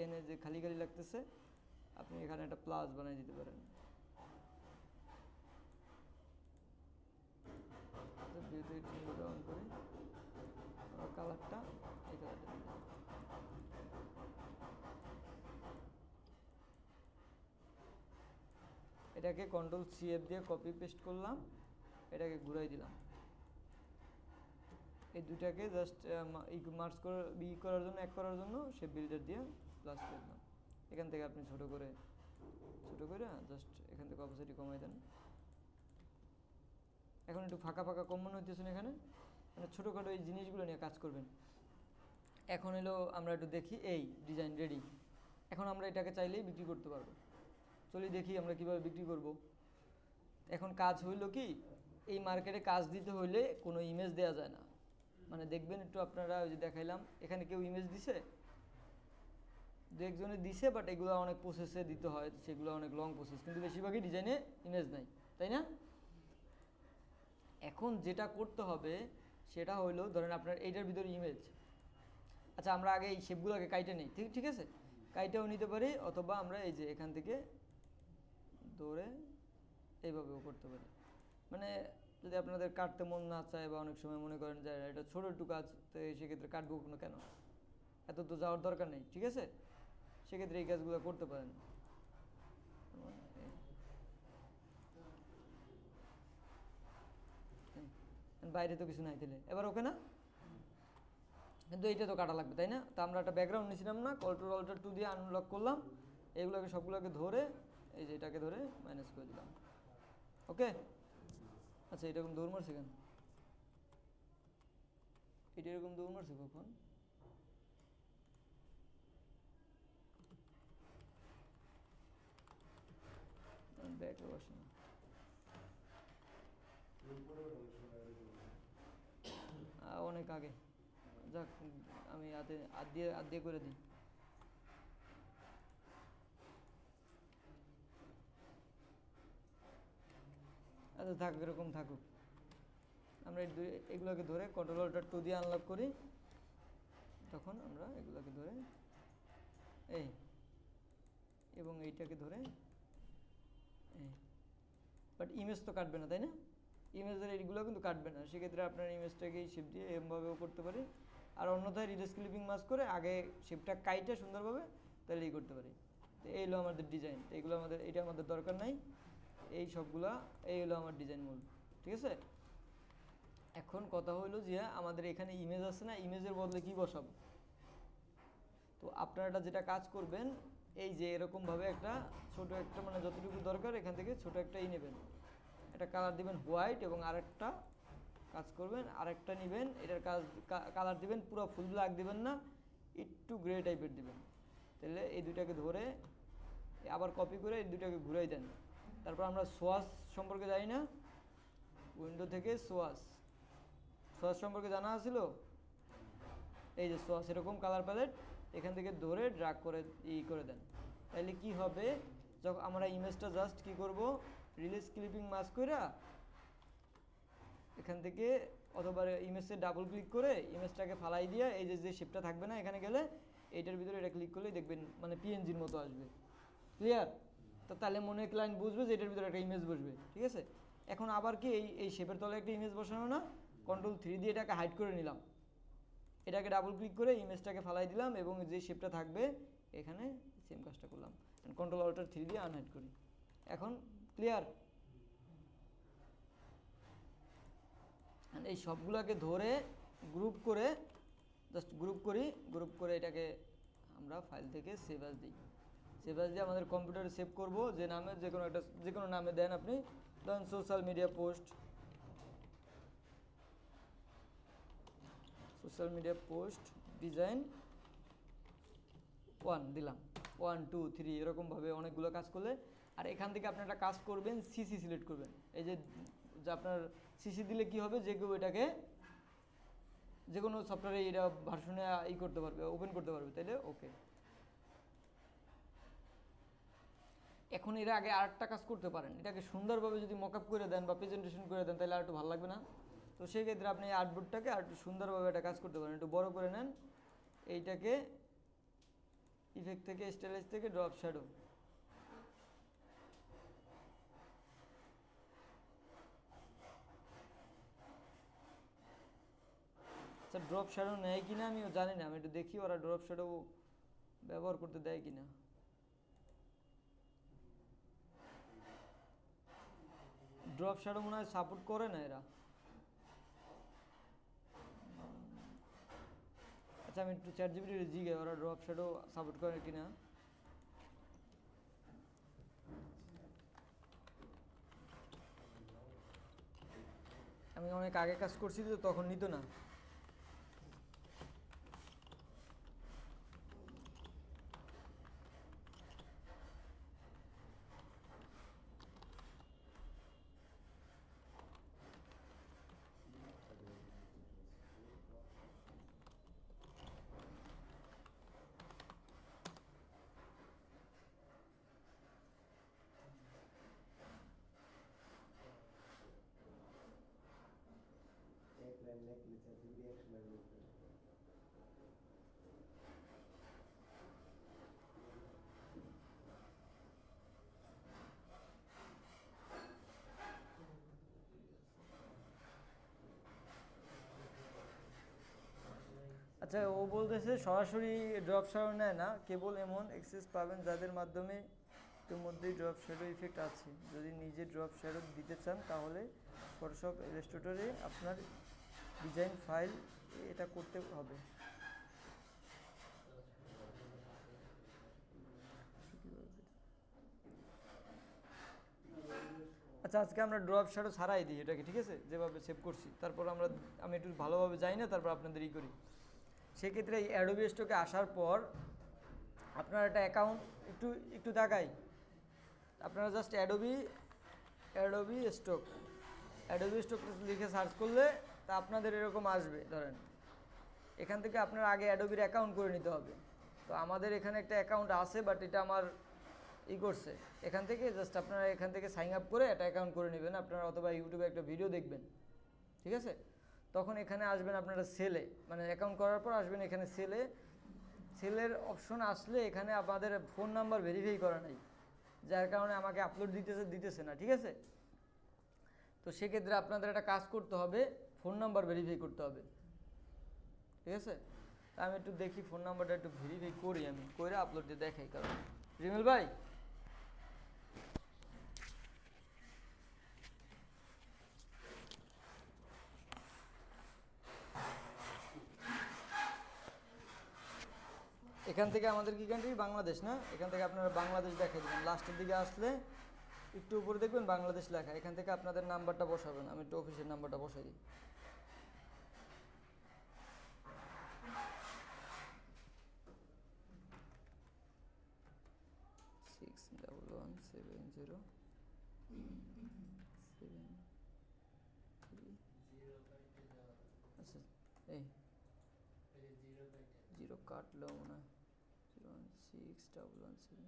এনে যে খালি খালি লাগতেছে, আপনি এখানে একটা প্লাস বানিয়ে দিতে পারেন। অন করে কালারটা এই কালারটা দিই। এটাকে Ctrl+C+F দিয়ে কপি পেস্ট করলাম, এটাকে ঘুরাই দিলাম। এই দুটাকে জাস্ট মার্জ করার জন্য, এক করার জন্য সে বিল্ডার দিয়ে প্লাস করে দিলাম। এখান থেকে আপনি ছোট করে জাস্ট এখান থেকে অপোজিটি কমাই দেন। এখন একটু ফাঁকা ফাঁকা কম মনে হইতেছেন এখানে, মানে ছোটোখাটো এই জিনিসগুলো নিয়ে কাজ করবেন। এখন এলো আমরা একটু দেখি, এই ডিজাইন রেডি। এখন আমরা এটাকে চাইলেই বিক্রি করতে পারবো। চলি দেখি আমরা কিভাবে বিক্রি করব। এখন কাজ হইলো কি, এই মার্কেটে কাজ দিতে হইলে কোনো ইমেজ দেওয়া যায় না, মানে দেখবেন একটু আপনারা ওই যে দেখাইলাম, এখানে কেউ ইমেজ দিছে, দু একজনে দিছে, বাট এগুলো অনেক প্রসেসে দিতে হয়, সেগুলো অনেক লং প্রসেস, কিন্তু বেশিরভাগই ডিজাইনে ইমেজ নাই, তাই না? এখন যেটা করতে হবে সেটা হইলো, ধরেন আপনার এইটার ভিতরে ইমেজ, আচ্ছা আমরা আগে এই শেপগুলোকে কাইটে নিই, ঠিক আছে, কাইটেও নিতে পারি, অথবা আমরা এই যে এখান থেকে ধরে এইভাবেও করতে পারি। মানে যদি আপনাদের কাটতে মন না চায়, বা অনেক সময় মনে করেন যে এটা ছোটো একটু কাজ, তো সেক্ষেত্রে কাটবো কোনো কেন, এত তো যাওয়ার দরকার নেই, ঠিক আছে, সেক্ষেত্রে এই কাজগুলো করতে পারেন। বাইরে তো কিছু নাই দিলে এবার ওকে না, কিন্তু এইটা তো কাটা লাগবে, তাই না? তো আমরা একটা ব্যাকগ্রাউন্ড নিয়েছিলাম না, Ctrl+Alt+2 দিয়ে আনলক করলাম, এইগুলোকে সবগুলোকে ধরে এই যে এটাকে ধরে মাইনাস করে দিলাম, ওকে। আচ্ছা এরকম দৌড় মারছে কেন, এটা এরকম দৌড় মারছে কখন? ব্যাকে বসে না, অনেক আগে, যাক আমি হাত দিয়ে করে দিই। আচ্ছা থাক, এরকম থাকুক। আমরা এগুলোকে ধরে Ctrl+Alt+2 দিয়ে আনলক করি, তখন আমরা এগুলোকে ধরে এবং এইটাকে ধরে, বাট ইমেজ তো কাটবে না, তাই না? ইমেজের এইগুলো কিন্তু কাটবে না, সেক্ষেত্রে আপনার ইমেজটাকে এই শেপ দিয়ে এমভাবেও করতে পারি। আর অন্যথায় রিডিউস ক্লিপিং মাস্ক করে আগে শেপটা কাইটে সুন্দরভাবে তাহলে এই করতে পারি। তো এই হলো আমাদের ডিজাইন। তো এইগুলো আমাদের, এটা আমাদের দরকার নাই, এই সবগুলা, এই হলো আমার ডিজাইন মূল, ঠিক আছে? এখন কথা হলো যে আমাদের এখানে ইমেজ আছে না, ইমেজের বদলে কি বসাবো? তো আপনারা যেটা কাজ করবেন, এই যে এরকমভাবে একটা ছোট একটা, মানে যতটুকু দরকার এখান থেকে ছোট একটা নেবেন, একটা কালার দিবেন হোয়াইট, এবং আরেকটা কাজ করবেন, আরেকটা নেবেন, এটার কালার দিবেন পুরো ফুল ব্ল্যাক দিবেন না, একটু গ্রে টাইপের দিবেন। তাহলে এই দুইটাকে ধরে আবার কপি করে এই দুইটাকে ঘুরাই দেন। তারপর আমরা সোয়াস সম্পর্কে জানি না, উইন্ডো থেকে সোয়াস সম্পর্কে জানা ছিল, এই যে সোয়াস এরকম কালার প্যালেট, এখান থেকে ধরে ড্র্যাগ করে করে দেন। তাহলে কি হবে, যখন আমরা ইমেজটা জাস্ট কি করব, রিলিজ ক্লিপিং মাস্ক করে এখান থেকে, অথবা ইমেজে ডাবল ক্লিক করে ইমেজটাকে ফালাই দিয়ে এই যে শেপটা থাকবে না এখানে গেলে, এইটার ভিতরে এটা ক্লিক করলেই দেখবেন মানে পিএনজির মতো আসবে। ক্লিয়ার? তো তাহলে মনে ক্লায়েন্ট বুঝবে যে এটার ভিতরে একটা ইমেজ বসবে, ঠিক আছে? এখন আবার কি এই শেপের তলে একটা ইমেজ বসানো না, Ctrl+3 দিয়ে এটাকে হাইড করে নিলাম, এটাকে ডাবল ক্লিক করে ইমেজটাকে ফালাই দিলাম, এবং যে শেপটা থাকবে এখানে সেম কাজটা করলাম, Ctrl+3 দিয়ে আনহাইড করি। এখন ক্লিয়ার? এই সবগুলোকে ধরে গ্রুপ করে, জাস্ট গ্রুপ করে এটাকে আমরা ফাইল থেকে সেভ অ্যাজ দিই। সেভ অ্যাজ দিয়ে আমাদের কম্পিউটারে সেভ করব, যে নামে যে কোনো নামে দেন আপনি, ধরুন সোশ্যাল মিডিয়া পোস্ট ডিজাইন 1 দিলাম, 1 2 3 এরকমভাবে অনেকগুলো কাজ করলে। আর এখান থেকে আপনি একটা কাজ করবেন, সিসি সিলেক্ট করবেন। এই যে আপনার সিসি দিলে কি হবে, যে কেউ এটাকে যে কোনো সফটওয়্যারে এটা ভার্সনে করতে পারবে, ওপেন করতে পারবে, তাইলে ওকে। এখন এর আগে আরেকটা কাজ করতে পারেন, এটাকে সুন্দরভাবে যদি মকআপ করে দেন বা প্রেজেন্টেশন করে দেন, তাহলে আর একটু ভালো লাগবে না? তো সেই ক্ষেত্রে আপনি এই আর্টবোর্ডটাকে আর একটু সুন্দরভাবে একটা কাজ করতে পারেন, একটু বড় করে নেন, এইটাকে ইফেক্ট থেকে, স্টাইলাইজ থেকে ড্রপ শ্যাডো, আচ্ছা ড্রপ শ্যাডো নেয় কিনা আমিও জানি না, আমি একটু দেখি ওরা ড্রপ শ্যাডো ব্যবহার করতে দেয় কিনা। ড্রপ শ্যাডো মনে হয় সাপোর্ট করে না এরা। আচ্ছা আমি একটু ChatGPT জিজ্ঞাসা, ওরা ড্রপ শ্যাডো সাপোর্ট করে কিনা। আমি অনেক আগে কাজ করছি তো তখন নিত না। আচ্ছা ও বলতেছে সরাসরি ড্রপ শ্যাডো নেয় না, কেবল এমন অ্যাক্সেস পাবেন যাদের মাধ্যমে ইতিমধ্যেই ড্রপ শ্যাডো ইফেক্ট আছে। যদি নিজে ড্রপ শ্যাডো দিতে চান তাহলে ফটোশপ ইলাস্ট্রেটরে আপনার ডিজাইন ফাইল এটা করতে হবে। আচ্ছা আজকে আমরা ড্রপ শ্যাডো ছাড়াই দিই এটাকে, ঠিক আছে, যেভাবে সেভ করছি। তারপর আমি একটু ভালোভাবে যাই না, তারপর আপনাদের করি। সেক্ষেত্রে এই অ্যাডোবি স্টকে আসার পর আপনার একটা অ্যাকাউন্ট একটু দেখাই, আপনারা জাস্ট অ্যাডোবি স্টক লিখে সার্চ করলে তা আপনাদের এরকম আসবে। ধরেন এখান থেকে আপনার আগে অ্যাডোবির অ্যাকাউন্ট করে নিতে হবে। তো আমাদের এখানে একটা অ্যাকাউন্ট আছে, বাট এটা আমার করছে। এখান থেকে জাস্ট আপনারা এখান থেকে সাইন আপ করে একটা অ্যাকাউন্ট করে নেবেন আপনারা, অথবা ইউটিউবে একটা ভিডিও দেখবেন, ঠিক আছে? তখন এখানে আসবেন আপনারা সেলে, মানে অ্যাকাউন্ট করার পর আসবেন এখানে সেলে, ছেলের অপশন আসলে এখানে আমাদের ফোন নাম্বার ভেরিফাই করা নাই, যার কারণে আমাকে আপলোড দিতেছে না, ঠিক আছে? তো সেক্ষেত্রে আপনাদের একটা কাজ করতে হবে, ফোন নাম্বার ভেরিফাই করতে হবে, ঠিক আছে? তা আমি একটু দেখি ফোন নাম্বারটা একটু ভেরিফাই করি, আমি করে আপলোড দিয়ে দেখাই। কারণ রিমেল ভাই, এখান থেকে আমাদের কি কান্ট্রি? বাংলাদেশ না? এখান থেকে আপনারা বাংলাদেশ দেখাই দেবেন, লাস্টের দিকে আসলে একটু উপরে দেখবেন বাংলাদেশ লেখা, এখান থেকে আপনাদের নাম্বারটা বসাবেন। আমি একটু অফিসের নাম্বারটা বসাই দিই। 611707 আচ্ছা, এই জিরো কাটলেও মনে হয় 016117।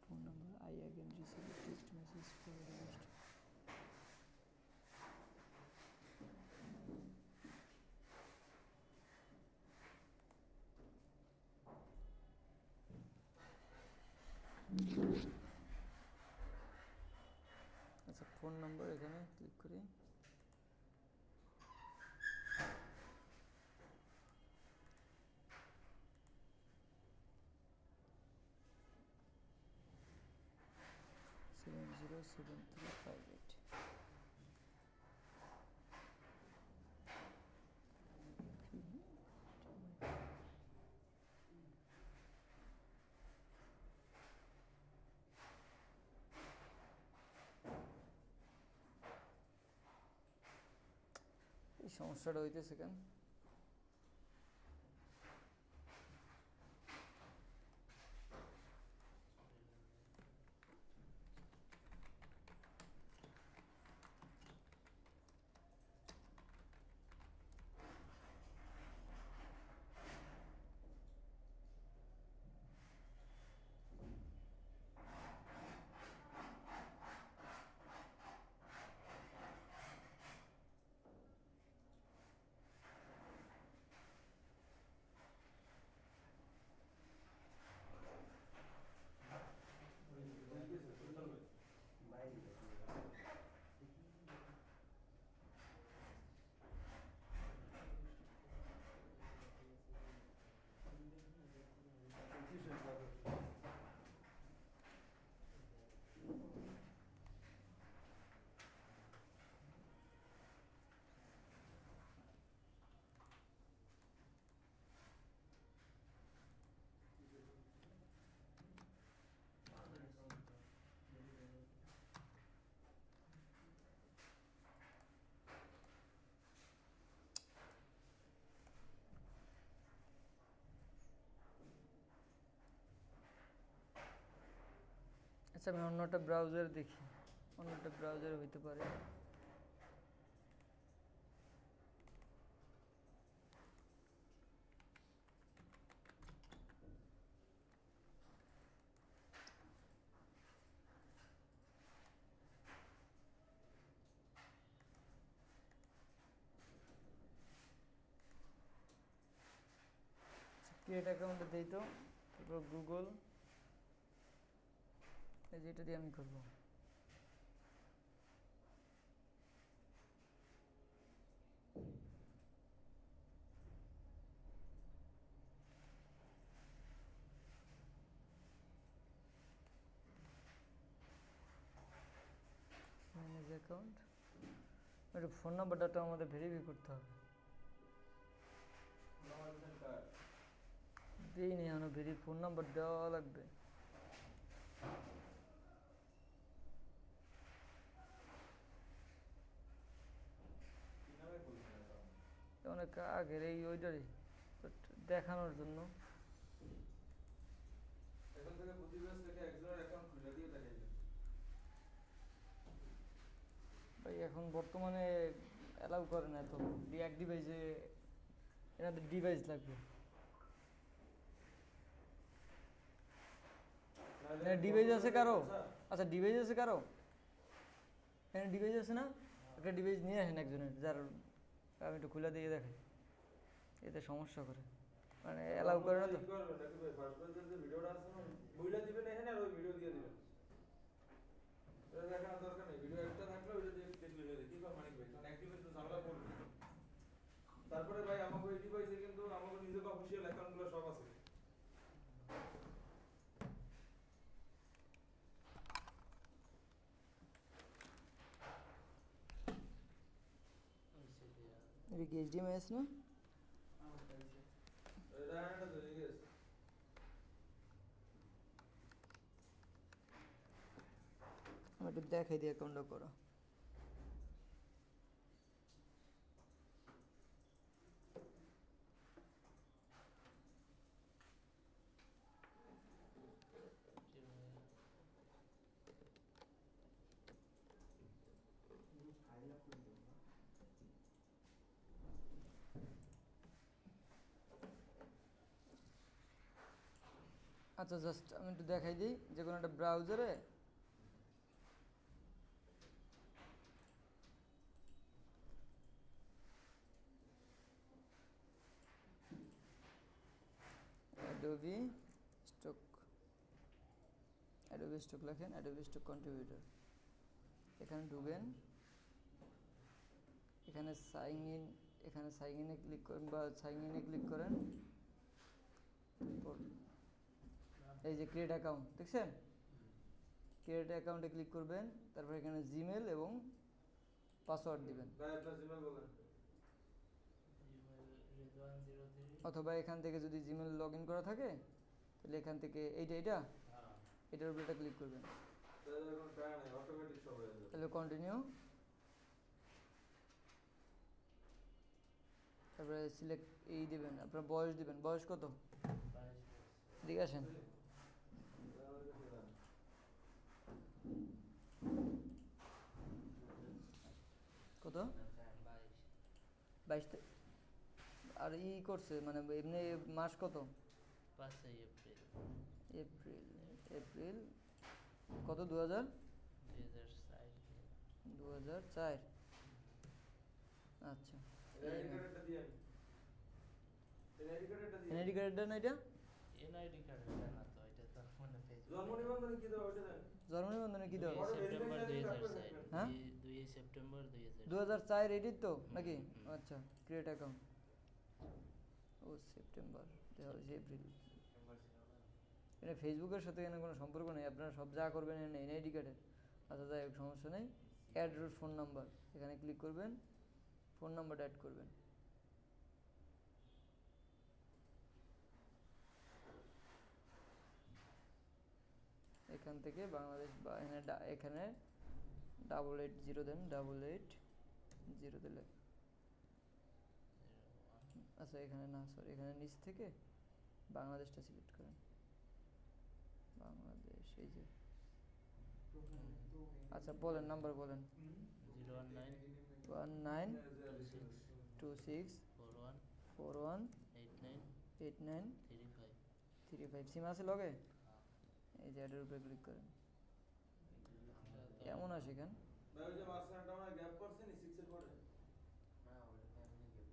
Phone number. I again received a text message for the list. আচ্ছা, ফোন নাম্বার এখানে ক্লিক করি। Seven zero seven three five eight. এই সমস্যাটা হইতেছে কেন? আচ্ছা, আমি অন্য একটা ব্রাউজার দেখি, অন্য একটা ব্রাউজার হইতে পারে। ক্রিয়েট অ্যাকাউন্টে দিই তো, তারপর গুগল, এই যে এটা দিয়ে আমি করবো। ম্যানেজ অ্যাকাউন্ট, একটু ফোন নাম্বারটা তো আমাদের ভেরিফাই করতে হবে। দিইনি এখনো, ফোন নাম্বার দেওয়া লাগবে। অনেক আগের এই ওইটারই দেখানোর জন্য। ভাই এখন বর্তমানে অ্যালাউ করে না, তো এক ডিভাইসে এনাদের ডিভাইস লাগবে। ডিভাইস আছে কারো? আচ্ছা, ডিভাইস আছে কারো? এখানে ডিভাইস আছে না, একটা ডিভাইস নিয়ে আসেন একজনের, যার আমি একটু খুলে দিয়ে দেখাই, এতে সমস্যা করে, মানে অ্যালাউ করে না তো। কি করবেন নাকি ভাই, ফার্স্ট পেজের যে ভিডিওটা আছে না, বইলা দিবেন এখানে আর ওই ভিডিও দিয়ে দিবেন। এটা দেখার দরকার নেই, ভিডিও একটা থাকলে ওইটা দিয়ে দেখলে হয়ে যায়। কি কর মানিক ভাই, কারণ অ্যাক্টিভেট তো ঝামেলা করবে। তারপরে ভাই আমাকে এই ডিভাইসে কিন্তু আমাকে নিজের অফিসিয়াল অ্যাকাউন্টগুলো সব আছে। এটা কি এইচডিএমআই আছে না? এটা তো ঠিক আছে। আমি একটু দেখাই দিই অ্যাকাউন্টটা করো। আচ্ছা, জাস্ট আমি একটু দেখাই দিই, যে কোনো একটা ব্রাউজারে অ্যাডোবি স্টক লেখেন, অ্যাডোবি স্টক কন্ট্রিবিউটর, এখানে ঢুকেন, এখানে সাইন ইনে ক্লিক করেন, বা সাইন ইনে ক্লিক করেন, এই যে ক্রিয়েট অ্যাকাউন্ট দেখছেন, ক্রিয়েট অ্যাকাউন্টে ক্লিক করবেন, তারপর এখানে জিমেল এবং পাসওয়ার্ড দিবেন, ভাই আপনার জিমেল বলেন। অথবা এখান থেকে যদি জিমেল লগ ইন করা থাকে তাহলে এখান থেকে এটার উপরে এটা ক্লিক করবেন, তাহলে কোনো প্যারা নাই, অটোমেটিক সব হয়ে যাবে। তাহলে কন্টিনিউ, তারপরে সিলেক্ট এই দিবেন, আপনার বয়স দিবেন, বয়স কত, এদিকে আসেন, কত 22, আর করছে মানে এমনি মাস কত, 5 এপ্রিল এপ্রিল কত, 2004, 2004 আচ্ছা, আইডি কার্ডটা দিয়েন। আইডি কার্ডটা দিয়েন। এনআইডি কার্ডটা না, এটা এনআইডি কার্ড না তো, এটা তো মানে জন্ম নিবন্ধনে কি দেওয়া ওটা দেন। জন্ম নিবন্ধনে কি দেওয়া, সেপ্টেম্বর 2004, হ্যাঁ 2 সেপ্টেম্বর 2004। 2004 এডিট তো নাকি, আচ্ছা, ক্রিয়েট অ্যাকাউন্ট, ও সেপ্টেম্বর, দেওয়া হয়েছে এপ্রিল, এটা ফেসবুকের সাথে এখানে কোনো সম্পর্ক নেই, আপনারা সব যা করবেন এনে এনআইডি কার্ডে, আচ্ছা যাই হোক সমস্যা নেই। অ্যাড ফোন নাম্বার, এখানে ক্লিক করবেন, ফোন নাম্বারটা অ্যাড করবেন, এখান থেকে বাংলাদেশ, বা এখানে 880 দেন, 880 দিলে, আচ্ছা এখানে না, সরি এখানে নিচ থেকে বাংলাদেশটা সিলেক্ট করেন, বাংলাদেশ, এই যে, আচ্ছা বলেন, নাম্বার বলেন, 019 1926 41 89 35, সিম আছে লগে, এই যে অ্যাডের উপরে ক্লিক করেন, কেমন আসে এখান, ভাই ওই যে মাঝখানটা আমরা গ্যাপ করছেন 6 এর পরে। না ওটা ফ্যামিলি গেম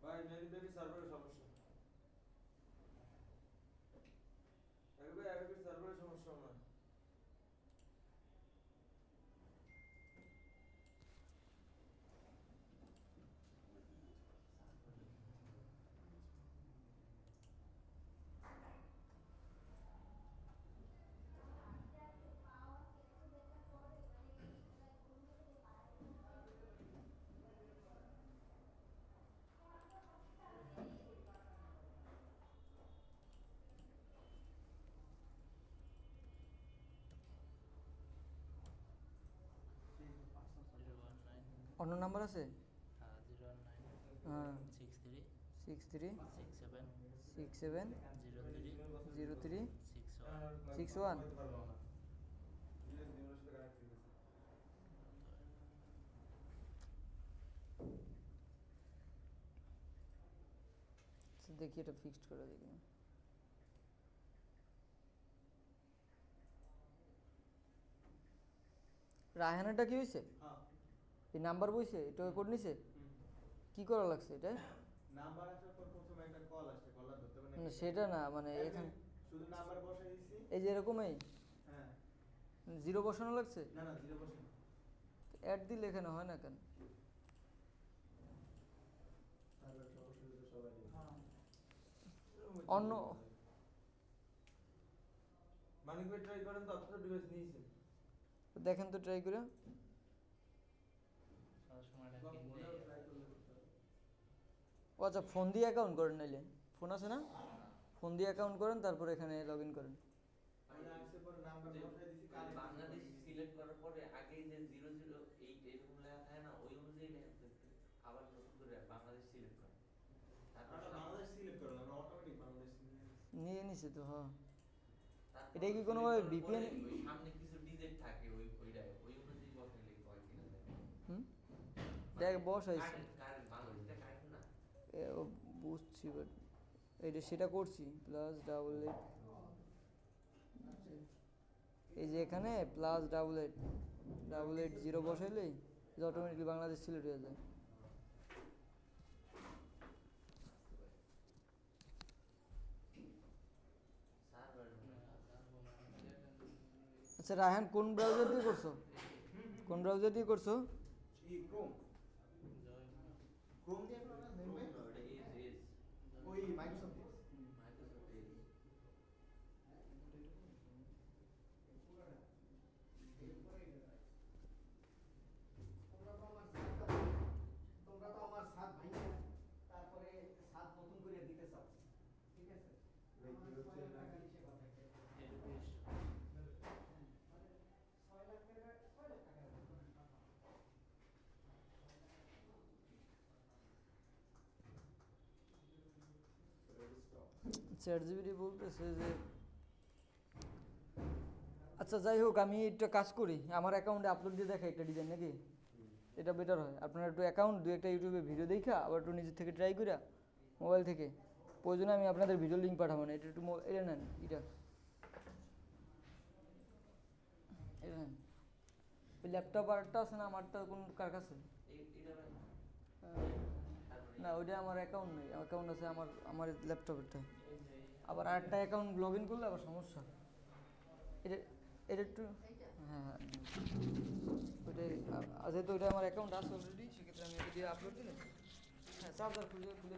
ভাই মেবি সার্ভারের সমস্যা। আগে সার্ভারের সমস্যা না। অন্য নাম্বার আছে, 019 হ্যাঁ 63 63 67 67 03 03 61 61, দেখি এটা ফিক্সড করা যায় কিনা। রায়হানেরটা কি হয়েছে? হ্যাঁ এই নাম্বার বইছে, এটা কোড নিছে? কি করা লাগছে এটা? নাম্বার আসার পর প্রথমে একটা কল আসছে, কলটা ধরতে পারে না, সেটা না, মানে এই যে এখানে শুধু নাম্বার বসাই দিছি। এই যে এরকমই হ্যাঁ, জিরো বসানো লাগছে। না না জিরো বসে না। অ্যাড দিলে এখানে হয় না কেন? সার্ভার সমস্যা হলে তো সবাই অন্য মানিক ভাই ট্রাই করেন তো, আপনার ডিভাইস নিয়েছেন। দেখেন তো ট্রাই করে। ও আচ্ছা, ফোন দিয়ে অ্যাকাউন্ট করেন, নাইলে ফোন আছে না, ফোন দিয়ে অ্যাকাউন্ট করেন, তারপর এখানে লগ ইন করেন। মানে আসছে পরে নাম্বার বসাই দিছি, ওই বাংলাদেশ সিলেক্ট করার পরে আগে যে 008 এরকম লেখা থাকে না, ওই অনুযায়ী আবার নতুন করে বাংলাদেশ সিলেক্ট করে। তারপর আমরা বাংলাদেশ সিলেক্ট করলাম, আমরা অটোমেটিক বাংলাদেশ সিলেক্ট। নিয়ে নিছে তো, হ্যাঁ। তারপর এটা কি select কোনোভাবে করার VPN? পরে ওই সামনে কিছু ডিজিট থাকে, ওই অনুযায়ী বসাইলে হয় কিনা যায়। হুম, দেখ বসাইছি, কারেন্ট বাংলাদেশটা কারেন্ট না। ও বুঝছি, বাট এইটা সেটা করছি, প্লাস ডাবল এইট, এই যে এখানে প্লাস ডাবল এইট জিরো বসাইলেই অটোমেটিকলি বাংলাদেশ সিলেক্ট হয়ে যায়। সার্ভার আচ্ছা রায়হান, কোন ব্রাউজার দিয়ে করছো? কোন ব্রাউজার দিয়ে করছো? এই ক্রোম ক্রোম দিয়ে আপনারা নেবেন ওটা এজ ওই মাইক্রোসফট দিয়ে। Microsoft Edge. তোমরা তো আমার সাথ ভাইয়া তারপরে সাথ নতুন করে দিতে চাও, ঠিক আছে? ভাই কি হচ্ছে না চ্যাট জিপিটি বলতেছে যে, আচ্ছা যাই হোক, আমি একটা কাজ করি, আমার অ্যাকাউন্টে আপলোড দিয়ে দেখাই একটা ডিজাইন, নাকি এটা বেটার হয়? আপনারা একটু অ্যাকাউন্ট দু একটা ইউটিউবে ভিডিও দেখা আবার একটু নিজের থেকে ট্রাই করা মোবাইল থেকে, প্রয়োজনে আমি আপনাদের ভিডিও লিঙ্ক পাঠাবো না, এটা একটু এটা নেন, এটা এটা নেন। ওই ল্যাপটপ আরেকটা আছে না আমারটা, কোন কার কাছে? এটা ভাই না, ওইটা আমার অ্যাকাউন্ট নেই, অ্যাকাউন্ট আছে আমার ল্যাপটপেরটা। আবার আরেকটা অ্যাকাউন্ট লগ ইন করলে আবার সমস্যা। এটা এটা একটু, হ্যাঁ হ্যাঁ, ওইটাই, যেহেতু ওইটা আমার অ্যাকাউন্ট আছে অলরেডি, সেক্ষেত্রে আমি এটা দিয়ে আপলোড দিলে, হ্যাঁ চার্জার খুলে দিলে,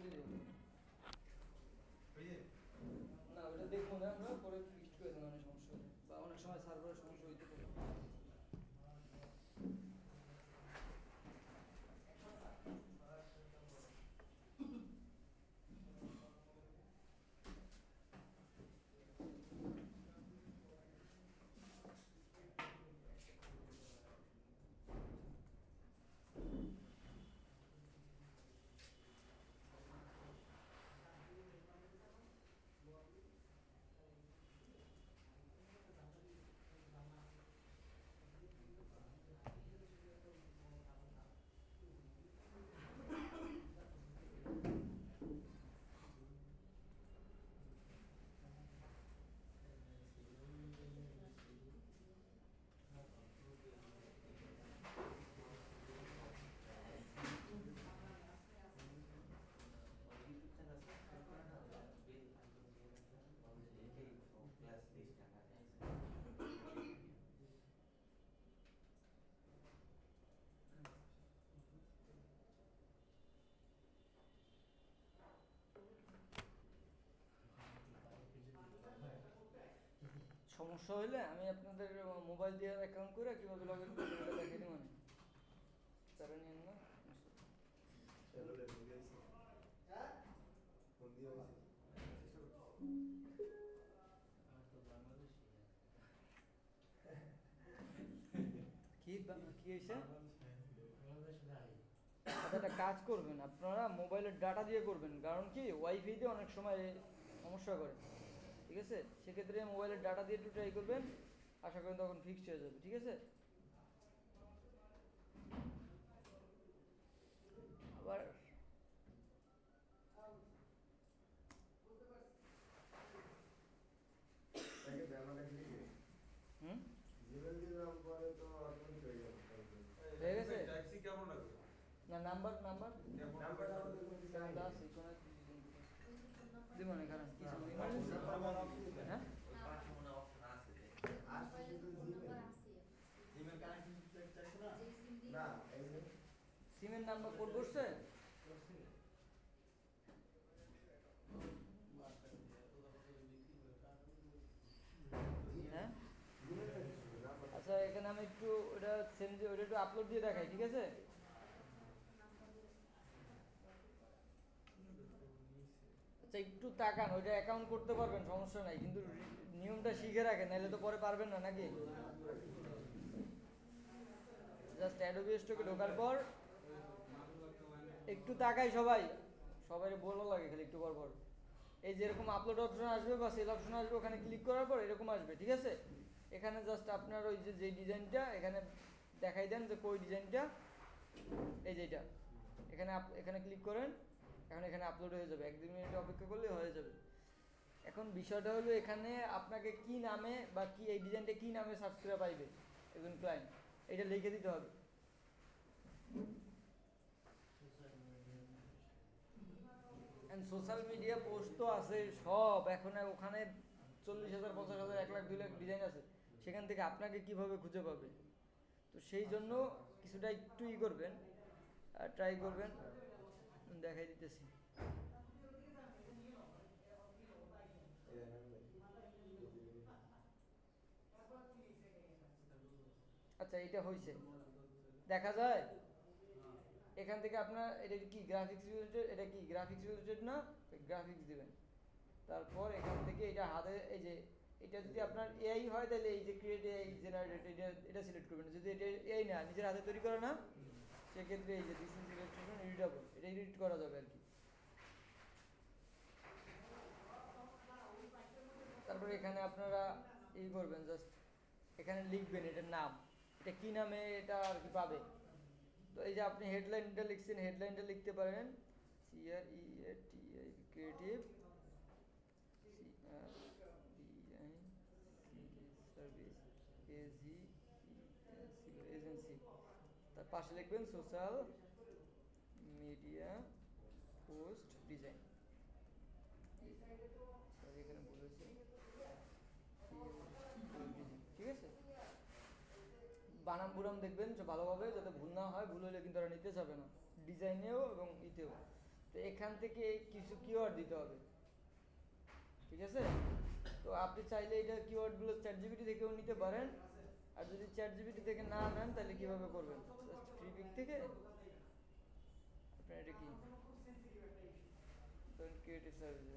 না ওইটা দেখবো না আমরা, পরে ফিক্সড করে দেবো, অনেক সমস্যা হবে, বা অনেক সময় সার্ভারের সমস্যা হইতে পারে। ইউটিউব চ্যানেল সাবস্ক্রাইব করে না, বেল আইকন দিয়ে রাখবেন, তাহলে এটাই ক্লাস 30 টাকা আছে। সমস্যা হইলে আমি আপনাদের মোবাইল দিয়ে অ্যাকাউন্ট করে কীভাবে লগ ইন করবেন এটা দেখিয়ে দিই, মানে তারা নিয়েন না। ফোন দিয়ে হয়েছে। কি হয়েছে? আচ্ছা, একটা কাজ করবেন, আপনারা মোবাইলের ডাটা দিয়ে করবেন, কারণ কি ওয়াইফাই দিয়ে অনেক সময় সমস্যা করে, ঠিক আছে? সেক্ষেত্রে মোবাইলের ডাটা দিয়ে একটু ট্রাই করবেন, আশা করেন তখন ফিক্সড হয়ে যাবে, ঠিক আছে? আবার না নাম্বার নাম্বার নাম্বারটা আমাদের কোনো কিছু নাই। আছে কোনো দিব না কারণ কিছু ইমার্জেন্সি হ্যাঁ ওই পাশে মনে হয় option আছে যে। আর শুধু জিমেল কানেকশন চাইছো না? না, এই যে সিমের নাম্বার কোড করছে হ্যাঁ জিমেল চাইছো নাম্বার। আচ্ছা এখানে আমি একটু ওটা সেন্ড ওটা একটু আপলোড দিয়ে দেখাই ঠিক আছে আচ্ছা একটু তাকান ওইটা অ্যাকাউন্ট করতে পারবেন সমস্যা নাই কিন্তু নিয়মটা শিখে রাখেন নাহলে তো পরে পারবেন না নাকি জাস্ট অ্যাডোবি স্টকে ঢোকার পর একটু তাকাই সবাই সবাই ভালো লাগে খালি একটু পর পর এই যে এরকম আপলোড অপশন আসবে বা সেল অপশন আসবে ওখানে ক্লিক করার পর এরকম আসবে ঠিক আছে এখানে জাস্ট আপনার ওই যে ডিজাইনটা এখানে দেখাই দেন যে কই ডিজাইনটা এই যেটা এখানে এখানে ক্লিক করেন এখন এখানে আপলোড হয়ে যাবে 1-2 মিনিট অপেক্ষা করলে হয়ে যাবে এখন বিষয়টা হলো এখানে আপনাকে কি নামে বা কি এই ডিজাইনটা কি নামে সার্চ করে পাইবে একজন ক্লায়েন্ট এটা লিখে দিতে হবে সোশ্যাল মিডিয়া পোস্ট তো আছে সব এখন ওখানে 40,000 50,000 1 লাখ 2 লাখ ডিজাইন আছে সেখান থেকে আপনাকে কিভাবে খুঁজে পাবে তো সেই জন্য কিছুটা একটু করবেন আর ট্রাই করবেন দেখাই দিতেছি আচ্ছা এটা হয়েছে দেখা যায় এখান থেকে আপনার এটা কি গ্রাফিক্স রিলেটেড এটা কি গ্রাফিক্স রিলেটেড না গ্রাফিক্স দিবেন তারপর এখান থেকে এটা হাতে এই যে এটা যদি আপনার এআই হয় তাহলে এই যে ক্রিয়েট এআই জেনারেটেড এটা সিলেক্ট করবেন যদি এটা এআই না নিজের হাতে তৈরি করে না সেক্ষেত্রে এই যে দিস ইজ ইলাস্ট্রেশন এডিটেবল এটা এডিট করা যাবে আর কি তারপর এখানে আপনারা করবেন জাস্ট এখানে লিখবেন এটার নাম এটা কি নামে এটা আর কি পাবে তো এই যে আপনি হেডলাইনটা লিখছেন হেডলাইনটা লিখতে পারেন CREATI ক্রিয়েটিভ সার্ভিস এজেন্সি তার পাশে লিখবেন social media post design sorry এখানে বলেছি ঠিক আছে বানাম বুরাম দেখবেন ভালোভাবে যাতে ভুল না হয় ভুল হলে কিন্তু ওরা নিতে যাবে না ডিজাইনেও এবং ইতেও তো এখান থেকে কিছু কিওয়ার্ড দিতে হবে ঠিক আছে তো আপনি চাইলে এটা কিওয়ার্ডগুলো চ্যাটজিপিটি থেকেও নিতে পারেন আর যদি চ্যাটজিপিটি থেকে না নেন তাহলে কিভাবে করবেন জাস্ট ফ্রি পিক থেকে আপনার এটা কি ক্রিয়েটিভ সার্ভিস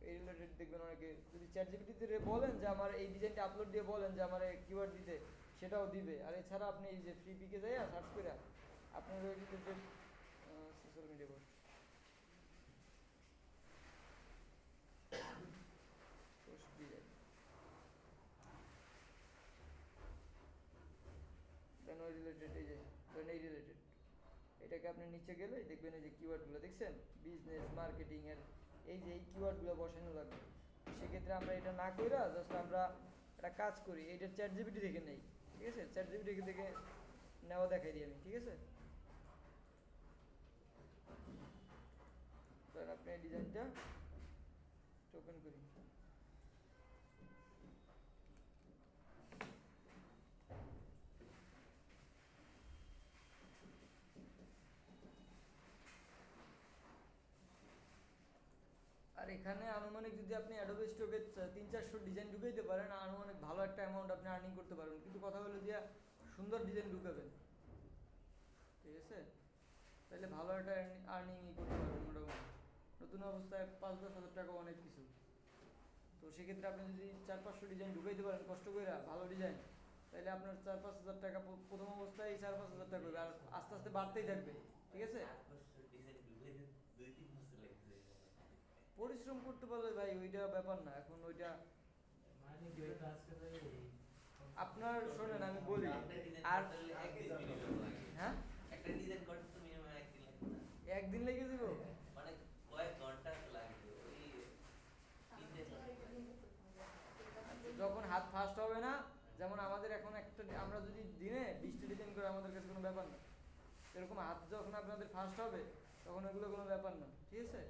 এই রিলেটেড দেখবেন অনেকে যদি চ্যাটজিপিটিতে বলেন যে আমার এই ডিজাইনটা আপলোড দিয়ে বলেন যে আমার কিওয়ার্ড দিতে সেটাও দিবে আর এছাড়া আপনি এই যে ফ্রি পিকে যাই সার্চ করে আপনার ওই related social media post post design দেন ওই রিলেটেড এই যে দেন এই রিলেটেড এটাকে আপনি নিচে গেলে দেখবেন এই যে কিওয়ার্ডগুলো দেখছেন বিজনেস মার্কেটিং এর এই যে এই কিওয়ার্ডগুলো বসানো লাগবে সেক্ষেত্রে আমরা এটা না কইরা জাস্ট আমরা একটা কাজ করি এটা চ্যাটজিপিটি থেকে নেই ঠিক আছে চ্যাটজিপিটি থেকে নেওয়া দেখাই দিই আমি ঠিক আছে তাহলে আপনি এই ডিজাইনটা ওপেন করি আর এখানে আনুমানিক যদি আপনি অ্যাডোবি স্টকে 300-400 ডিজাইন ঢুকাইতে পারেন আনুমানিক ভালো একটা অ্যামাউন্ট আপনি আর্নিং করতে পারবেন কিন্তু কথা হলো যে সুন্দর ডিজাইন ঢুকাবেন ঠিক আছে তাহলে ভালো একটা আর্নিংই করতে পারবেন মোটামুটি নতুন অবস্থায় 5-10 হাজার টাকা অনেক কিছু তো সেক্ষেত্রে আপনি যদি 400-500 ডিজাইন ঢুকাইতে পারেন কষ্ট করে ভালো ডিজাইন তাহলে আপনার 4-5 হাজার টাকা প্রথম অবস্থায় 4-5 হাজার টাকা হবে আর আস্তে আস্তে বাড়তেই থাকবে ঠিক আছে পরিশ্রম করতে পারলে ভাই ওইটা ব্যাপার না এখন ওইটা আপনার শোনেন আমি বলি আর হ্যাঁ একটা ডিজাইন করতে তো মিনিমাম একদিন লাগবে না একদিন লেগে দিব মানে কয়েক ঘন্টা লাগবে ওই 3 যখন হাত ফাস্ট হবে না যেমন আমাদের এখন একটা আমরা যদি দিনে 20টা ডিজাইন করে আমাদের কাছে কোনো ব্যাপার না তো এরকম হাত যখন আপনাদের ফার্স্ট হবে তখন ওগুলো কোনো ব্যাপার না, ঠিক আছে?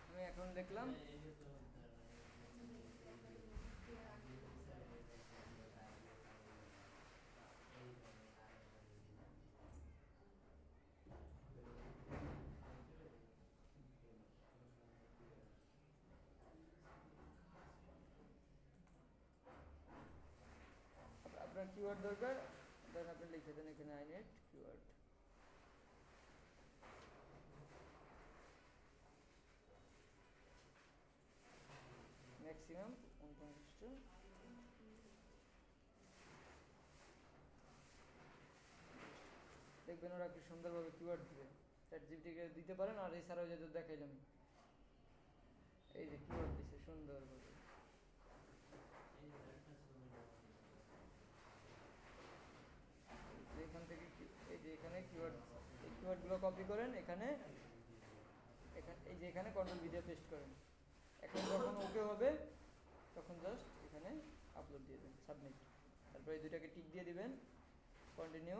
আমি এখন দেখলাম আপনার কিওয়ার্ড দরকার, ধরেন আপনি লিখে দেন এখানে আইনেট কিওয়ার্ড। ম্যাক্সিমাম 1.2। দেখবেন ওরা কি সুন্দরভাবে কিওয়ার্ড দিবে, চ্যাটজিপিটিকে দিতে পারেন, আর এছাড়াও যেহেতু দেখাইলাম এই যে কিওয়ার্ড দিছে সুন্দরভাবে। এখান থেকে এই যে এখানে কিওয়ার্ড, এই কিওয়ার্ডগুলো কপি করেন এখানে, এই যে এখানে কন্ট্রোল ভিডিও পেস্ট করেন। এখন যখন ওকে হবে তখন জাস্ট এখানে আপলোড দিয়ে দেন, সাবমিট। তারপরে এই দুটাকে টিক দিয়ে দিবেন, কন্টিনিউ।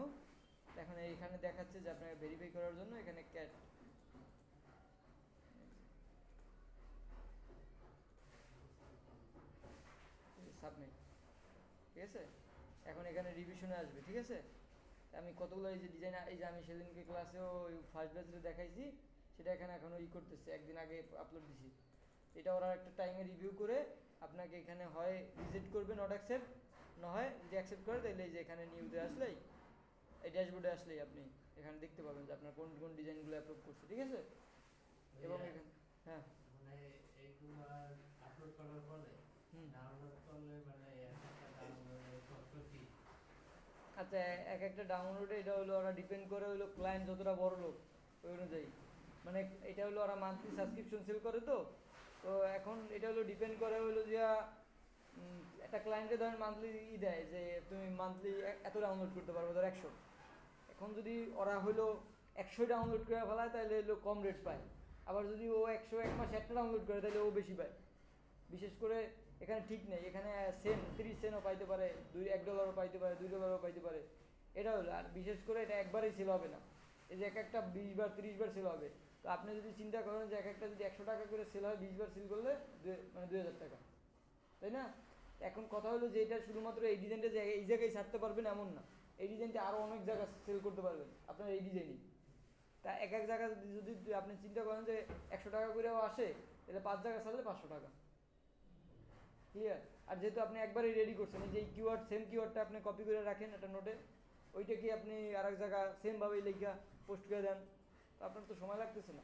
এখন এইখানে দেখাচ্ছে যে আপনাকে ভেরিফাই করার জন্য এখানে ক্যাট সাবমিট, ঠিক আছে? এখন এখানে রিভিশনে আসবে, ঠিক আছে? আমি কতগুলো এই যে ডিজাইন, এই যে আমি সেদিনকে ক্লাসেও ওই ফার্স্ট ব্যাচে দেখাইছি সেটা এখানে এখনও করতেছে, একদিন আগে আপলোড দিছি। এটা ওরা একটা টাইমে রিভিউ করে আপনাকে এখানে হয় রিজেক্ট করবে, নট অ্যাকসেপ্ট, না হয় যদি অ্যাকসেপ্ট করে তাহলে এই যে এখানে নিউতে আসলেই, এই ড্যাশবোর্ডে আসলেই আপনি এখানে দেখতে পাবেন যে আপনার কোন কোন ডিজাইনগুলো অ্যাপ্রুভ করছে, ঠিক আছে? এবং এখানে হ্যাঁ মানে এইগুলো আপলোড করার পরে ডাউনলোড করলে মানে একটা ডাউনলোডের কত কি? আচ্ছা, এক একটা ডাউনলোডে এটা হলো ওরা ডিপেন্ড করে হলো ক্লায়েন্ট যতটা বড় লোক ওই অনুযায়ী, মানে এটা হলো ওরা মান্থলি সাবস্ক্রিপশন সেল করে, তো তো এখন এটা হলো ডিপেন্ড করে হলো যে একটা ক্লায়েন্টে ধরেন মান্থলি দেয় যে তুমি মান্থলি এত ডাউনলোড করতে পারবে, ধর 100। এখন যদি ওরা হলো 100 ডাউনলোড করে ফেলায় তাহলে হলো কম রেট পায়, আবার যদি ও 100 এক মাসে একটা ডাউনলোড করে তাহলে ও বেশি পায়। বিশেষ করে এখানে ঠিক নেই, এখানে সেন্ট 30 সেন্টও পাইতে পারে, $1 পাইতে পারে, $2 পাইতে পারে, এটা হলো। আর বিশেষ করে এটা একবারেই সেল হবে না, এই যে এক একটা 20 বার 30 বার সেল হবে। তো আপনি যদি চিন্তা করেন যে এক একটা যদি 100 টাকা করে সেল হয়, 20 বার সেল করলে মানে 2000 টাকা, তাই না? এখন কথা হলো যে এটা শুধুমাত্র এই ডিজাইনটা যে এই জায়গায় ছাড়তে পারবেন এমন না, এই ডিজাইনটা আরও অনেক জায়গায় সেল করতে পারবেন আপনার এই ডিজাইনই। তা এক এক জায়গায় যদি আপনি চিন্তা করেন যে 100 টাকা করেও আসে, তাহলে 5 জায়গা ছাড়লে 500 টাকা, ক্লিয়ার? আর যেহেতু আপনি একবারই রেডি করছেন, এই যে এই কিওয়ার্ড, সেম কিওয়ার্ডটা আপনি কপি করে রাখেন একটা নোটে, ওইটাকে আপনি আর এক জায়গা সেমভাবেই লেখা পোস্ট করে দেন, তো আপনার তো সময় লাগতেছে না।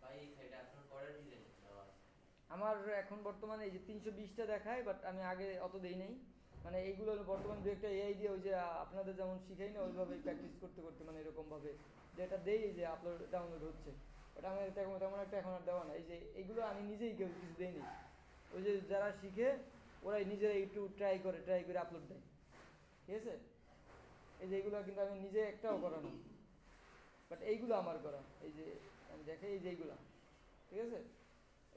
ভাই এই সাইডে আপনার পরের ডিজাইন দেওয়া আছে। আমার এখন বর্তমানে এই যে 320টা দেখায়, বাট আমি আগে অত দেই নাই, মানে এইগুলো বর্তমান দু একটা এআই দিয়ে ওই যে আপনাদের যেমন শিখাই না ওইভাবেই প্র্যাকটিস করতে করতে, মানে এরকমভাবে যেটা দেই যে আপলোড ডাউনলোড হচ্ছে, ওটা আমি তেমন একটা এখন আর দেওয়া না। এই যে এইগুলো আমি নিজেই কেউ কিছু দেইনি, ওই যে যারা শিখে ওরাই নিজেরা একটু ট্রাই করে আপলোড দেয়, ঠিক আছে? এই যে এইগুলো কিন্তু আমি নিজে একটাও করা না, বাট এইগুলো আমার করা। এই যে আমি দেখাই, এই যে এইগুলো, ঠিক আছে?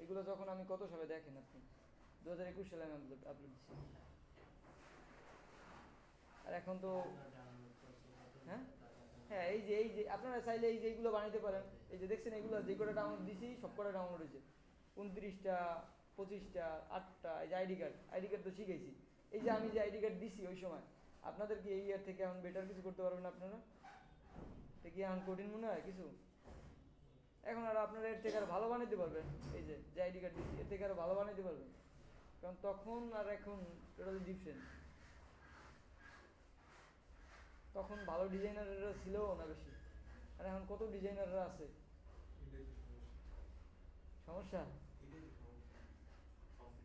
এগুলো যখন আমি কত সালে দেখেন আপনি 2021 সালে আমি আপলোড দিচ্ছি, আর এখন তো হ্যাঁ হ্যাঁ এই যে আপনারা চাইলে এই যে এইগুলো বানাইতে পারেন। এই যে দেখছেন এইগুলো যে কটা ডাউনলোড দিছি সব কটা ডাউনলোড হয়েছে, 29টা 25টা 8টা। এই যে আইডি কার্ড তো শিখেছি, এই যে আমি যে আইডি কার্ড দিছি ওই সময়, আপনাদের কি এই ইয়ার থেকে এখন বেটার কিছু করতে পারবেন আপনারা? তো কি এখন কঠিন মনে হয় কিছু? এখন আর আপনারা এর থেকে আরো ভালো বানাইতে পারবেন, এই যে আইডি কার্ড দিচ্ছি এর থেকে আরো ভালো বানাইতে পারবেন, কারণ তখন আর এখন টোটালি ডিফারেন্ট। তখন ভালো ডিজাইনাররা ছিল না বেশি, আর এখন কত ডিজাইনাররা আছে, সমস্যা।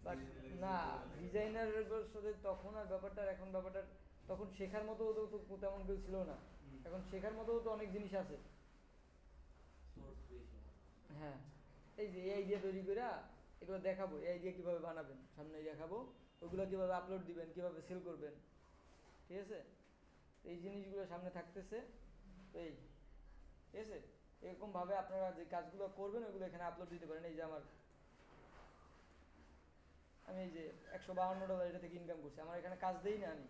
বাট না, ডিজাইনারের সাথে তখন আর ব্যাপারটা এখন ব্যাপারটা তখন শেখার মতো তো তেমন কেউ ছিল না, এখন শেখার মতো তো অনেক জিনিস আছে। সোর্স বেশি। হ্যাঁ, এই যে এআই দিয়ে তৈরি করে এগুলো দেখাবো, এআই দিয়ে কীভাবে বানাবেন সামনে দেখাবো, ওগুলো কীভাবে আপলোড দিবেন, কীভাবে সেল করবেন, ঠিক আছে? এই জিনিসগুলো সামনে থাকতেছে, তো এই ঠিক আছে, এরকমভাবে আপনারা যে কাজগুলো করবেন ওইগুলো এখানে আপলোড দিতে পারেন। এই যে আমি এই যে $152 এটা থেকে ইনকাম করছি, আমার এখানে কাজ দেই না আমি,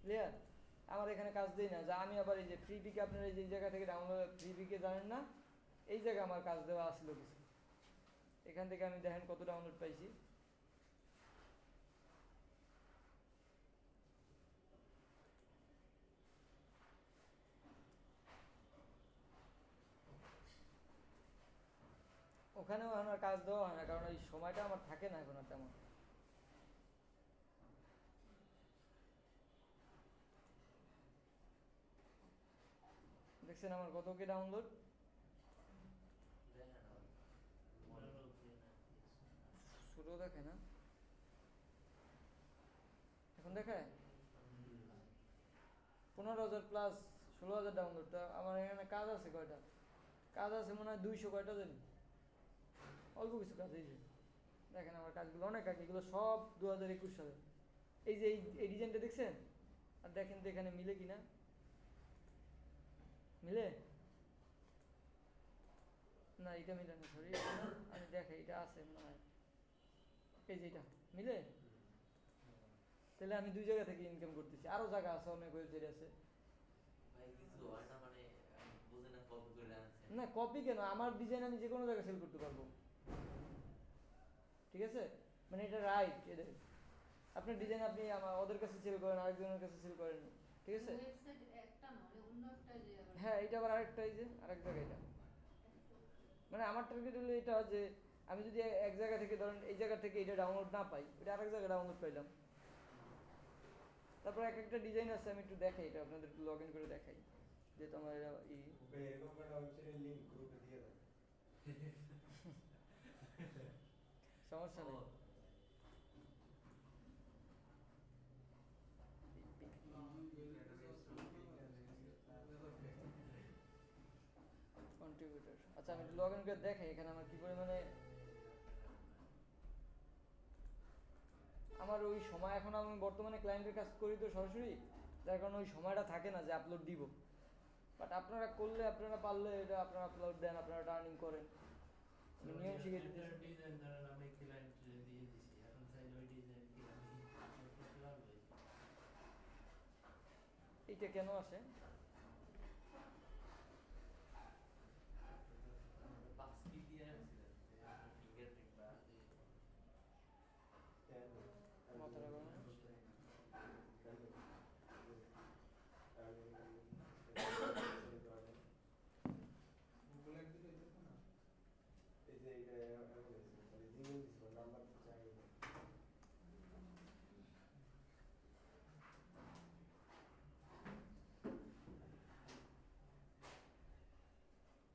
ক্লিয়ার? আমার আমার এখানে কাজ দেই না, যে আমি আবার এই যে ফ্রি পিকে আপনার এই যে জায়গা থেকে ডাউনলোড ফ্রি পিকে জানেন না, এই জায়গায় আমার কাজ দেওয়া আসলো কিছু, এখান থেকে আমি দেখেন কত ডাউনলোড পাইছি। ওখানেও আমার কাজ দেওয়া হয় না, কারণ এই সময়টা আমার থাকে না এখন আর তেমন। দেখছেন আমার কত কি ডাউনলোড? দেখেন আবার। শুরু দেখে না, এখন দেখায় 15,000 প্লাস 16,000 ডাউনলোড। তা আমার এখানে কাজ আছে কয়টা? কাজ আছে মনে হয় 200 কয়টা জানি, অল্প কিছু কাজ। এই যে দেখেন আমার কাজগুলো অনেক কাজ, এগুলো সব 2021 সালে। এই যে এই ডিজাইনটা দেখছেন, আর দেখেন তো এখানে মিলে কিনা, মিলে না, এটা মিলে না, সরি আমি দেখে এটা আছে মনে হয়, এই যে এটা মিলে। তাহলে আমি 2 জায়গা থেকে ইনকাম করতেছি, আরো জায়গা আছে অনেক ওয়েবসাইট আছে। ভাই কিছু হয় না মানে বুঝে না কপি করে আনছেন। না কপি কেন, আমার ডিজাইন আমি যে কোনো জায়গায় সেল করতে পারবো, ঠিক আছে? মানে এটা রাইট, এদের আপনার ডিজাইন আপনি আমার ওদের কাছে সেল করেন, আরেকজনের কাছে সেল করেন, ঠিক আছে? ওয়েবসাইট একটা না মানে অন্য একটা যে আবার হ্যাঁ এটা আবার আরেকটা, এই যে আরেক জায়গায় এটা, মানে আমার টার্গেট হলো এটা যে আমি যদি এক জায়গা থেকে ধরেন এই জায়গা থেকে এটা ডাউনলোড না পাই, এটা আরেক জায়গায় ডাউনলোড পাইলাম। তারপর এক একটা ডিজাইন আছে, আমি একটু দেখাই, এটা আপনাদের একটু লগ ইন করে দেখাই, যেহেতু আমার এটা এরকম একটা ওয়েবসাইটের লিংক গ্রুপে দিয়ে দেন। সমস্যা নেই। কন্ট্রিবিউটর, আচ্ছা আমি লগ ইন করে দেখাই এখানে আমার কি পরিমাণে, আমার ওই সময় এখন আমি বর্তমানে ক্লায়েন্টের কাজ করি তো সরাসরি, যার কারণে ওই সময়টা থাকে না যে আপলোড দিব। বাট আপনারা করলে, আপনারা পারলে এটা আপনারা আপলোড দেন, আপনারা টার্নিং করেন, আমি নিয়ম শিখে দিতে। ডিজাইন ধরেন আমি ক্লায়েন্ট দিয়ে দিছি, এখন চাইলে ওই ডিজাইন কি আমি upload করতে পারবো? এইটা কেন আসে? পাসকি দিয়ে আনছিলেন ফিঙ্গারপ্রিন্ট বা মাথাটা গরম না? গুগল এক দিকে হইতেছে না, এই যে এটা এমন হয়েছে মানে জিমেল দিছিল নাম্বার তো চাই না।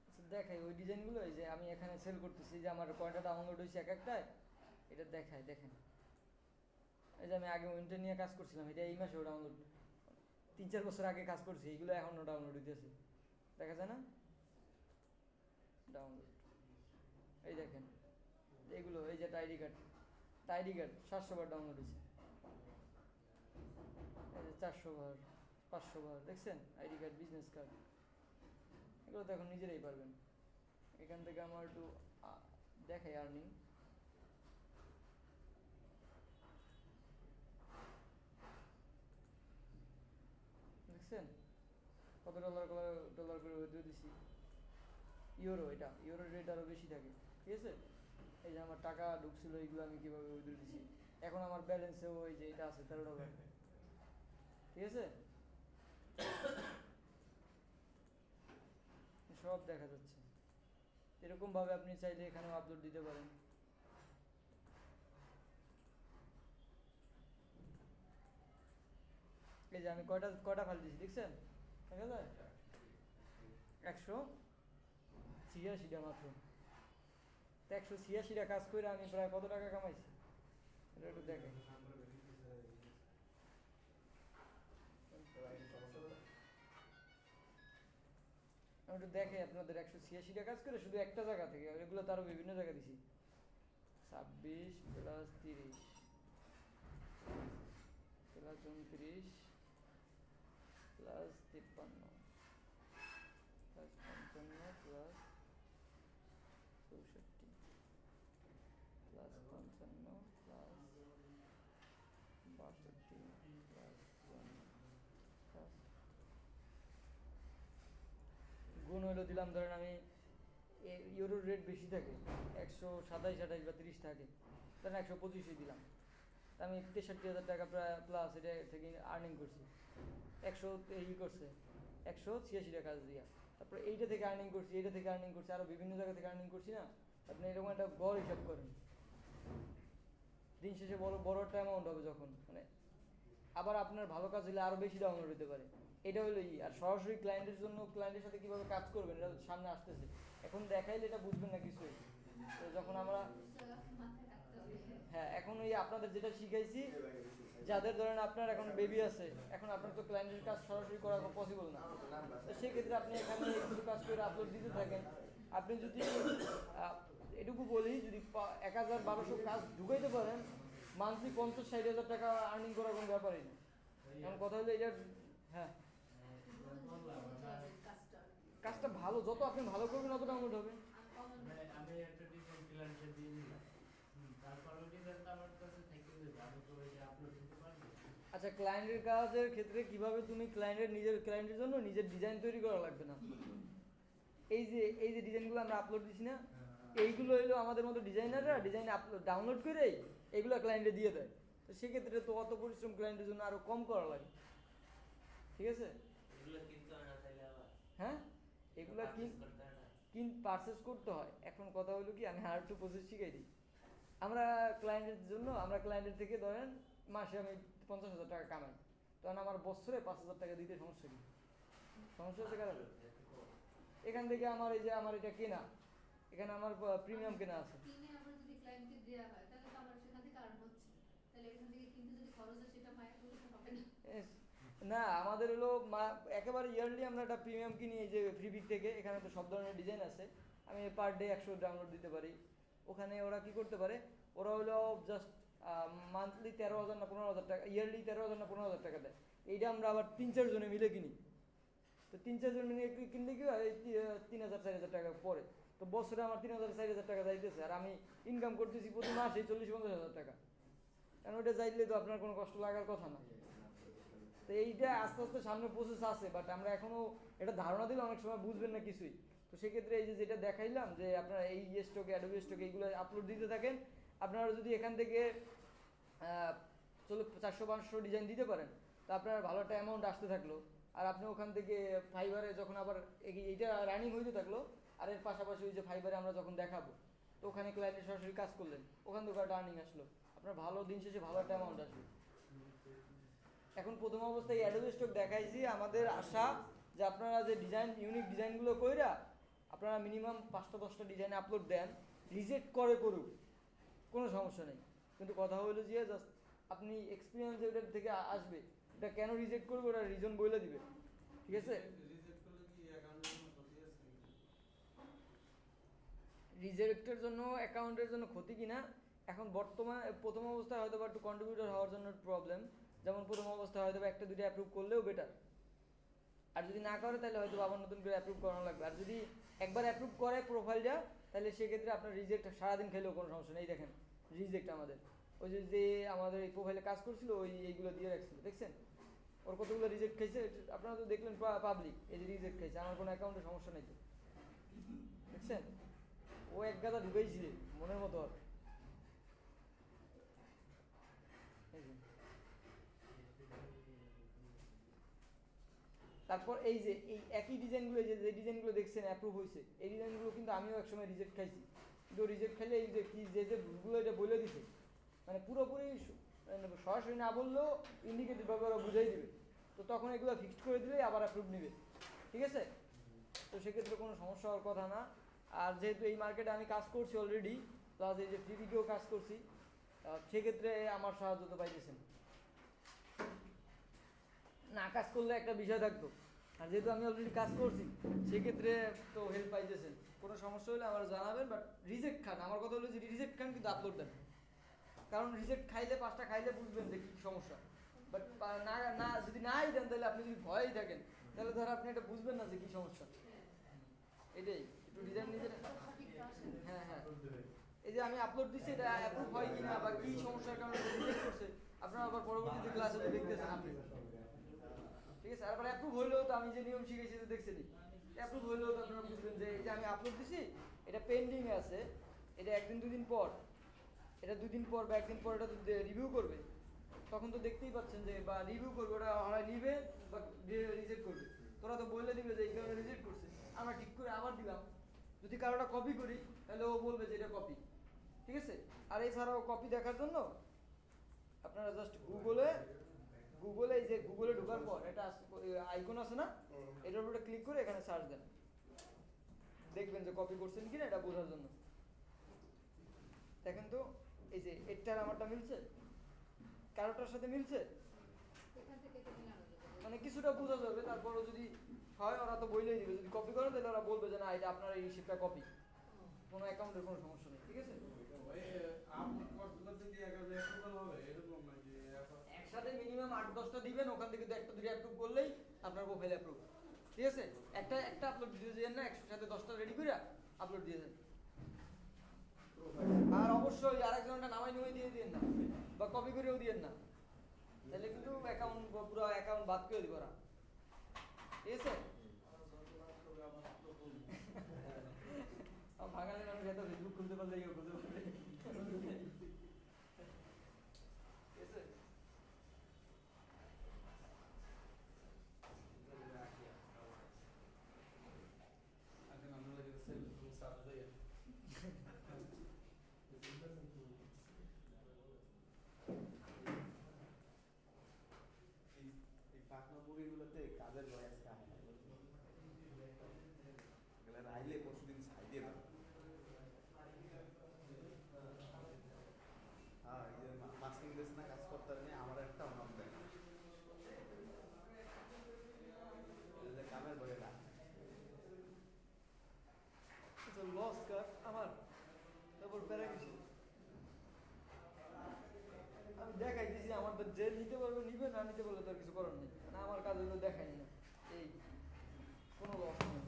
আচ্ছা দেখাই ওই ডিজাইনগুলো, এই যে আমি এখানে সেল করতেছি, যে আমার কয়টা ডাউনলোড হয়েছে এক একটায়, এটা দেখাই দেখেন। এই যে আমি আগে উইন্টার নিয়ে কাজ করছিলাম, এটা এই মাসেও ডাউনলোড, 3-4 বছর আগে কাজ করছি, এইগুলো এখনও ডাউনলোড হইতেছে, দেখা যায় না? ডাউনলোড এই দেখেন এইগুলো, এই যে আইডি কার্ড 700 বার ডাউনলোড হয়েছে, এই যে 400 বার 500 বার, দেখছেন? আইডি কার্ড, বিজনেস কার্ড, এগুলো তো এখন নিজেরাই পারবেন। এখান থেকে আমার একটু দেখাই আর্নিং, দেখছেন কত ডলার করে উইথড্র দিছি। ইউরো, এটা ইউরো রেট আরও বেশি থাকে, ঠিক আছে? এই যে আমার টাকা ঢুকছিল, এইগুলো আমি কীভাবে উইথড্র দিছি, এখন আমার ব্যালেন্সেও ওই যে এটা আছে 13 ডলার, ঠিক আছে? সব দেখা যাচ্ছে। এরকমভাবে আপনি চাইলে এখানেও আপলোড দিতে পারেন। এই যে আমি কয়টা ফাইল দিয়েছি দেখছেন, দেখা যায় 186টা মাত্র। তো 186টা কাজ করে আমি প্রায় কত টাকা কামাইছি এটা একটু দেখেন। আমি একটু দেখে আপনাদের 186টা কাজ করে শুধু একটা জায়গা থেকে, এগুলো তো আরও বিভিন্ন জায়গা দিছি। 26 plus 30 plus 29 plus 53 plus 55 plus 64 plus 55 plus 62 plus 54 plus গুণ হইলো দিলাম ধরেন আমি ইউরোর রেট বেশি থাকে 127-28 বা 30 থাকে, ধরেন 125 দিলাম, তা আমি 63,000 টাকা প্লাস এটা থেকে আর্নিং করছি, 186 টাকা কাজ দিয়া, তারপরে এইটা থেকে আর্নিং করছি, এইটা থেকে আর্নিং করছি, আরও বিভিন্ন জায়গা থেকে আর্নিং করছি না, আপনি এরকম একটা গড় হিসাব করেন, দিন শেষে বড় বড় একটা অ্যামাউন্ট হবে যখন, মানে আবার আপনার ভালো কাজ হলে আরও বেশি ডাউনলোড হতে পারে, এটা হলো আর সরাসরি ক্লায়েন্টের জন্য ক্লায়েন্টের সাথে কীভাবে কাজ করবেন এটা সামনে আসতেছে, এখন দেখাইলে এটা বুঝবেন না কিছুই, তো যখন আমরা মাথায় রাখতে হবে। হ্যাঁ এখন ওই আপনাদের যেটা শিখাইছি, যাদের ধরেন আপনার এখন বেবি আছে, এখন আপনার তো ক্লায়েন্টের কাজ সরাসরি করা পসিবল না, তো সেক্ষেত্রে আপনি এখানে কিছু কাজ করে আপলোড দিতে থাকেন, আপনি যদি এটুকু বলি যদি 1,000-1,200 কাজ ঢুকাইতে পারেন, মান্থলি 50-60 হাজার টাকা আর্নিং করার কোনো ব্যাপারই না, এখন কথা হলো এটা হ্যাঁ কাজটা কাজটা ভালো, যত আপনি ভালো করবেন তত ডাউনলোড হবে। মানে আমি একটা ডিজাইন ক্লায়েন্টে দিয়ে দিলাম, তারপর ওই ডিজাইনটা আমার কাছে থেকে যাবে, আমি তো ওই যে আপলোড দিতে পারবো। আচ্ছা ক্লায়েন্টের কাজের ক্ষেত্রে কিভাবে তুমি নিজের ক্লায়েন্টের জন্য নিজের ডিজাইন তৈরি করা লাগবে না, এই যে ডিজাইনগুলো আমরা আপলোড দিছি না, এইগুলো হলো আমাদের মতো ডিজাইনাররা ডিজাইন আপলোড ডাউনলোড করেই এগুলো ক্লায়েন্টে দিয়ে দেয়, তো সেক্ষেত্রে তো অত পরিশ্রম ক্লায়েন্টের জন্য আরও কম করা লাগে, ঠিক আছে? এগুলো কিনতে হয় না তাইলে আবার হ্যাঁ এগুলা purchase করতে হয় না। পারচেস করতে হয়। এখন কথা হলো কি আমি আর একটু প্রসেস শিখাই দিই, আমরা ক্লায়েন্টের থেকে ধরেন মাসে আমি 50,000 টাকা কামাই, তখন আমার বছরে 5,000 টাকা দিতে সমস্যা কি? সমস্যা হচ্ছে কারণ এখান থেকে আমার এই যে আমার এটা কেনা, এখানে আমার প্রিমিয়াম কেনা আছে, কিনে আবার যদি ক্লায়েন্টকে দেওয়া হয় তাহলে তো আমার সেখান থেকে আর্ন হচ্ছে, তাহলে এখান থেকে কিনতে যদি খরচ হয় সেটা মায়া করলে তো হবে না। এস, না আমাদের হলো একেবারে ইয়ারলি আমরা একটা প্রিমিয়াম কিনি এই যে ফ্রিপিক থেকে, এখানে তো সব ধরনের ডিজাইন আছে, আমি পার ডে 100 ডাউনলোড দিতে পারি, ওখানে ওরা কি করতে পারে, ওরা হলো জাস্ট মান্থলি 13,000 না 15,000 টাকা, ইয়ারলি 13,000 না 15,000 টাকা দেয়, এইটা আমরা আবার 3-4 জনে মিলে কিনি, তো 3-4 জন মিলে কিনলে কি হয় 3,000-4,000 টাকা পরে, তো বছরে আমার 3,000-4,000 টাকা যাইতেছে, আর আমি ইনকাম করতেছি প্রতি মাসে 40-50,000 টাকা, কারণ ওটা চাইলে তো আপনার কোনো কষ্ট লাগার কথা না, তো এইটা আস্তে আস্তে সামনে প্রসেস আছে, বাট আমরা এখনো এটা ধারণা দিলে অনেক সময় বুঝবেন না কিছুই, তো সেক্ষেত্রে এই যে যেটা দেখাইলাম যে আপনারা এই স্টক অ্যাডোবি স্টক এইগুলো আপলোড দিতে থাকেন, আপনারা যদি এখান থেকে 400-500 ডিজাইন দিতে পারেন, তো আপনার ভালো একটা অ্যামাউন্ট আসতে থাকলো, আর আপনি ওখান থেকে ফাইবারে যখন আবার এইটা রানিং হইতে থাকলো, আর এর পাশাপাশি ওই যে ফাইবারে আমরা যখন দেখাবো, তো ওখানে ক্লায়েন্টের সরাসরি কাজ করলেন, ওখান থেকে একটা আর্নিং আসলো, আপনার ভালো দিন শেষে ভালো একটা অ্যামাউন্ট আসবে। এখন প্রথম অবস্থায় অ্যাডোবি স্টক দেখাইছি, আমাদের আশা যে আপনারা যে ইউনিক ডিজাইনগুলো কইরা আপনারা মিনিমাম 5টা-10টা ডিজাইন আপলোড দেন, রিজেক্ট করুক কোনো সমস্যা নেই, কিন্তু কথা হলো যে জাস্ট আপনি এক্সপিরিয়েন্স ওটার থেকে আসবে, এটা কেন রিজেক্ট করবে ওটা রিজন বলে দিবে, ঠিক আছে? রিজেক্ট করলে কি অ্যাকাউন্টের জন্য ক্ষতি আছে নাকি? রিজেক্টের জন্য অ্যাকাউন্টের জন্য ক্ষতি কিনা, এখন বর্তমানে প্রথম অবস্থায় হয়তো বা একটু কন্ট্রিবিউটর হওয়ার জন্য প্রবলেম, যেমন প্রথম অবস্থায় হয়তো 1-2টা অ্যাপ্রুভ করলেও বেটার, আর যদি না করে তাহলে হয়তো আবার নতুন করে অ্যাপ্রুভ করানো লাগবে, আর যদি একবার অ্যাপ্রুভ করে প্রোফাইলটা তাহলে সেক্ষেত্রে আপনার রিজেক্ট সারাদিন খেলেও কোনো সমস্যা নেই। দেখেন রিজেক্ট আমাদের ওই যে আমাদের এই প্রোফাইলে কাজ করছিল এইগুলো দিয়ে রাখছিল, দেখছেন ওর কতগুলো রিজেক্ট খাইছে, আপনারা তো দেখলেন পাবলিক, এই যে রিজেক্ট খাইছে, আমার কোনো অ্যাকাউন্টে সমস্যা নেই তো, দেখছেন ও এক গাদা ঢুকাইছিল মনের মতো আর তারপর এই যে এই একই ডিজাইনগুলো যে ডিজাইনগুলো দেখছেন অ্যাপ্রুভ হয়েছে, এই ডিজাইনগুলো কিন্তু আমিও একসময় রিজেক্ট খাইছি, কিন্তু রিজেক্ট খাইলে এই যে কি যে ভুলগুলো এটা বলে দিছে, মানে পুরোপুরি সরাসরি না বললেও ইন্ডিকেটিভভাবে ওরা বুঝাই দিবে, তো তখন এগুলো ফিক্সড করে দিলেই আবার অ্যাপ্রুভ নেবে, ঠিক আছে? তো সেক্ষেত্রে কোনো সমস্যা হওয়ার কথা না, আর যেহেতু এই মার্কেটে আমি কাজ করছি অলরেডি, প্লাস এই যে ফ্রিপিকেও কাজ করছি, সেক্ষেত্রে আমার সাহায্য তো পাইতেছেন, না কাজ করলে একটা বিষয় থাকতো, আর যেহেতু আমি অলরেডি কাজ করছি সেক্ষেত্রে তো হেল্প পাইতেছেন, কোনো সমস্যা হলে আমার জানাবেন, বাট রিজেক্ট খান, আমার কথা হলো যে রিজেক্ট খান কিন্তু আপলোড দেন, কারণ রিজেক্ট খাইলে 5টা খাইলে বুঝবেন যে কী সমস্যা, বাট না যদি নাই দেন তাহলে আপনি যদি ভয়েই থাকেন তাহলে ধর আপনি এটা বুঝবেন না যে কী সমস্যা, এটাই একটু ডিজাইন নিজের হ্যাঁ হ্যাঁ এই যে আমি আপলোড দিচ্ছি এটা অ্যাপ্রুভ হয় কিনা বা কী সমস্যার কারণে রিজেক্ট করছে আপনারা আবার পরবর্তীতে ক্লাসে দেখতেছেন আপনি, ঠিক আছে? আর অ্যাপ্রুভ হইলেও তো আমি যে নিয়ম শিখেছি তো দেখছেনই, অ্যাপ্রুভ হইলেও তো আপনারা বুঝবেন যে এই যে আমি আপলোড দিছি এটা পেন্ডিং আছে, এটা একদিন দুদিন পর, এটা দুদিন পর বা একদিন পর এটা রিভিউ করবে, তখন তো দেখতেই পাচ্ছেন যে বা রিভিউ করবে, ওটা হয় নিবে বা রিজেক্ট করবে। তোরা তো বললে দিবে যে এই কারণে রিজেক্ট করছে, আমরা ঠিক করে আবার দিলাম। যদি কারোটা কপি করি তাহলে ও বলবে যে এটা কপি, ঠিক আছে। আর এছাড়াও কপি দেখার জন্য আপনারা জাস্ট গুগলে এই যে গুগলে ঢোকার পর এটা আইকন আছে না, এটার উপরে ক্লিক করে এখানে সার্চ দেন, দেখবেন যে কপি করছেন কিনা এটা বোঝার জন্য। দেখেন তো এই যে এটার আমারটা মিলছে, কারোটার সাথে মিলছে, এখান থেকে তো মিলানো যাবে। মানে কিছুটা বোঝা যাবে। তারপরও যদি হয় ওরা তো বইলেই দিবে, যদি কপি করেন তাহলে ওরা বলবে যে না এটা আপনার এই রিসিপ্টটা কপি, কোনো অ্যাকাউন্টের কোনো সমস্যা নেই, ঠিক আছে। একসাথে মিনিমাম 8-10টা দিবেন, ওখান থেকে 1টা 2টা অ্যাপ্রুভ করলেই আপনার প্রোফাইল অ্যাপ্রুভ, ঠিক আছে। একটা আপলোড দিয়ে দেন না, একসাথে 10টা রেডি করে আপলোড দিয়ে দেন। আর অবশ্যই আরেকজনটা নামাই নিয়ে দিয়ে দিন না, বা কপি করেও দিয়েন না, তাহলে কিন্তু অ্যাকাউন্ট পুরো অ্যাকাউন্ট বাদ করে দিব ওরা, ঠিক আছে। বাঙালি মানুষ এত ফেসবুক খুলতে পারলে ইয়ে খুলতে পারলে, ঠিক আছে। এই পাটনা মুভিগুলোতে কাজের বয়স কাহিনী এগুলো আইলে পরশুদিন ছাই দিয়ে দাও। হ্যাঁ এই যে মাস্কিং দেশ না কাজ করতে নিয়ে আমার একটা নাম দেয় কামের বয়ে না লস কার আমার, তারপর বেড়ে গেছি আমি দেখাই দিছি আমার তো, যে নিতে পারবে নিবে, না নিতে পারলে তার কিছু করার নেই, না আমার কাজ হলো দেখাই না, এই কোনো লস নেই।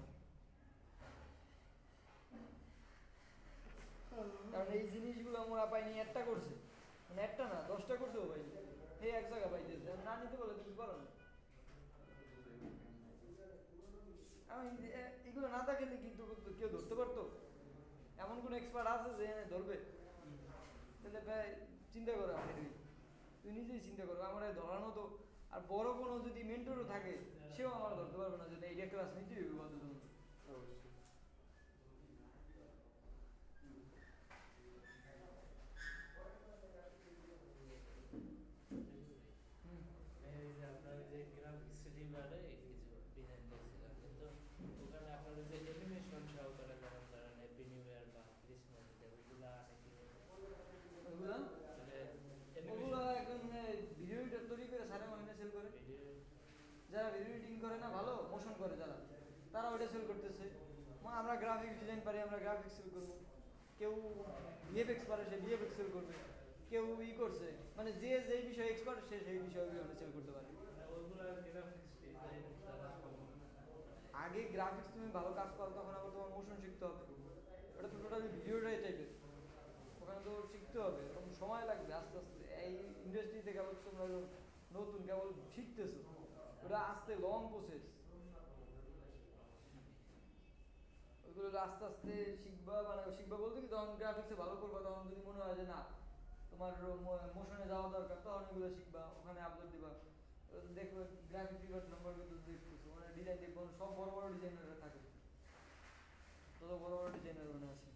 কারণ এই জিনিসগুলো আমরা পাইনি, একটা করছে মানে একটা না 10টা করছে ও পাইনি, এই এক জায়গা পাইতেছে, না নিতে পারলে কিছু করার নেই। আমি এগুলো না দেখালে কিন্তু কেউ ধরতে পারতো, এমন কোন এক্সপার্ট আছে যে ধরবে? তাহলে ভাই চিন্তা করো, তুই নিজেই চিন্তা করো, আমার ধরানো তো। আর বড় কোনো যদি মেন্টরও থাকে সেও আমার ধরতে পারবে না যে এইটা ক্লাস নিতেই হবে বাধ্যতামূলক। এই যে আপনার যে গ্রাফিক্স ডিজাইনারে কিছু ডিজাইন দেখছিলাম, কিন্তু ওখানে আপনাদের যে অ্যানিমেশন সহকারে যেমন ধরেন হ্যাপি নিউ ইয়ার বা ক্রিসমাস ডে ওগুলা নাকি ওগুলা ওগুলা একদম ভিডিও এডিটর তৈরি করে সারা মহিনা সেল করে, ভিডিও যারা ভিডিও এডিটিং করে না ভালো মোশন করে যারা, তারা ওইটা সেল করতেছে। আমরা গ্রাফিক্স ডিজাইন পারি, আমরা গ্রাফিক্স সেল করবো, কেউ ভিএফএক্স পারে সে ভিএফএক্স সেল করবে, কেউ করছে মানে যে যেই বিষয়ে এক্সপার্ট সে সেই বিষয়ে সেল করতে পারে। ওগুলা গ্রাফিক্স ডিজাইন তারা আগে গ্রাফিক্স তুমি ভালো কাজ পাও, তখন আবার তোমার মোশন শিখতে হবে, ওটা তো টোটালি ভিডিওটাই টাইপের, ওখানে তো শিখতে হবে, এবং সময় লাগবে আস্তে আস্তে। এই ইন্ডাস্ট্রিতে কেবল তোমরা নতুন কেবল শিখতেছো, ওটা আস্তে লং প্রসেস, ওইগুলো আস্তে আস্তে শিখবা, মানে শিখবা বলতে কি তখন গ্রাফিক্সে ভালো করবা, তখন যদি মনে হয় যে না তোমার মোশনে যাওয়া দরকার তখন এগুলো শিখবা, ওখানে আপলোড দিবা, দেখবে গ্রাফিক নাম্বার কিন্তু দেখতেছো, মানে ডিজাইন দেখবো সব বড় বড় ডিজাইনাররা থাকে, তত বড় বড় ডিজাইনার মনে আছে।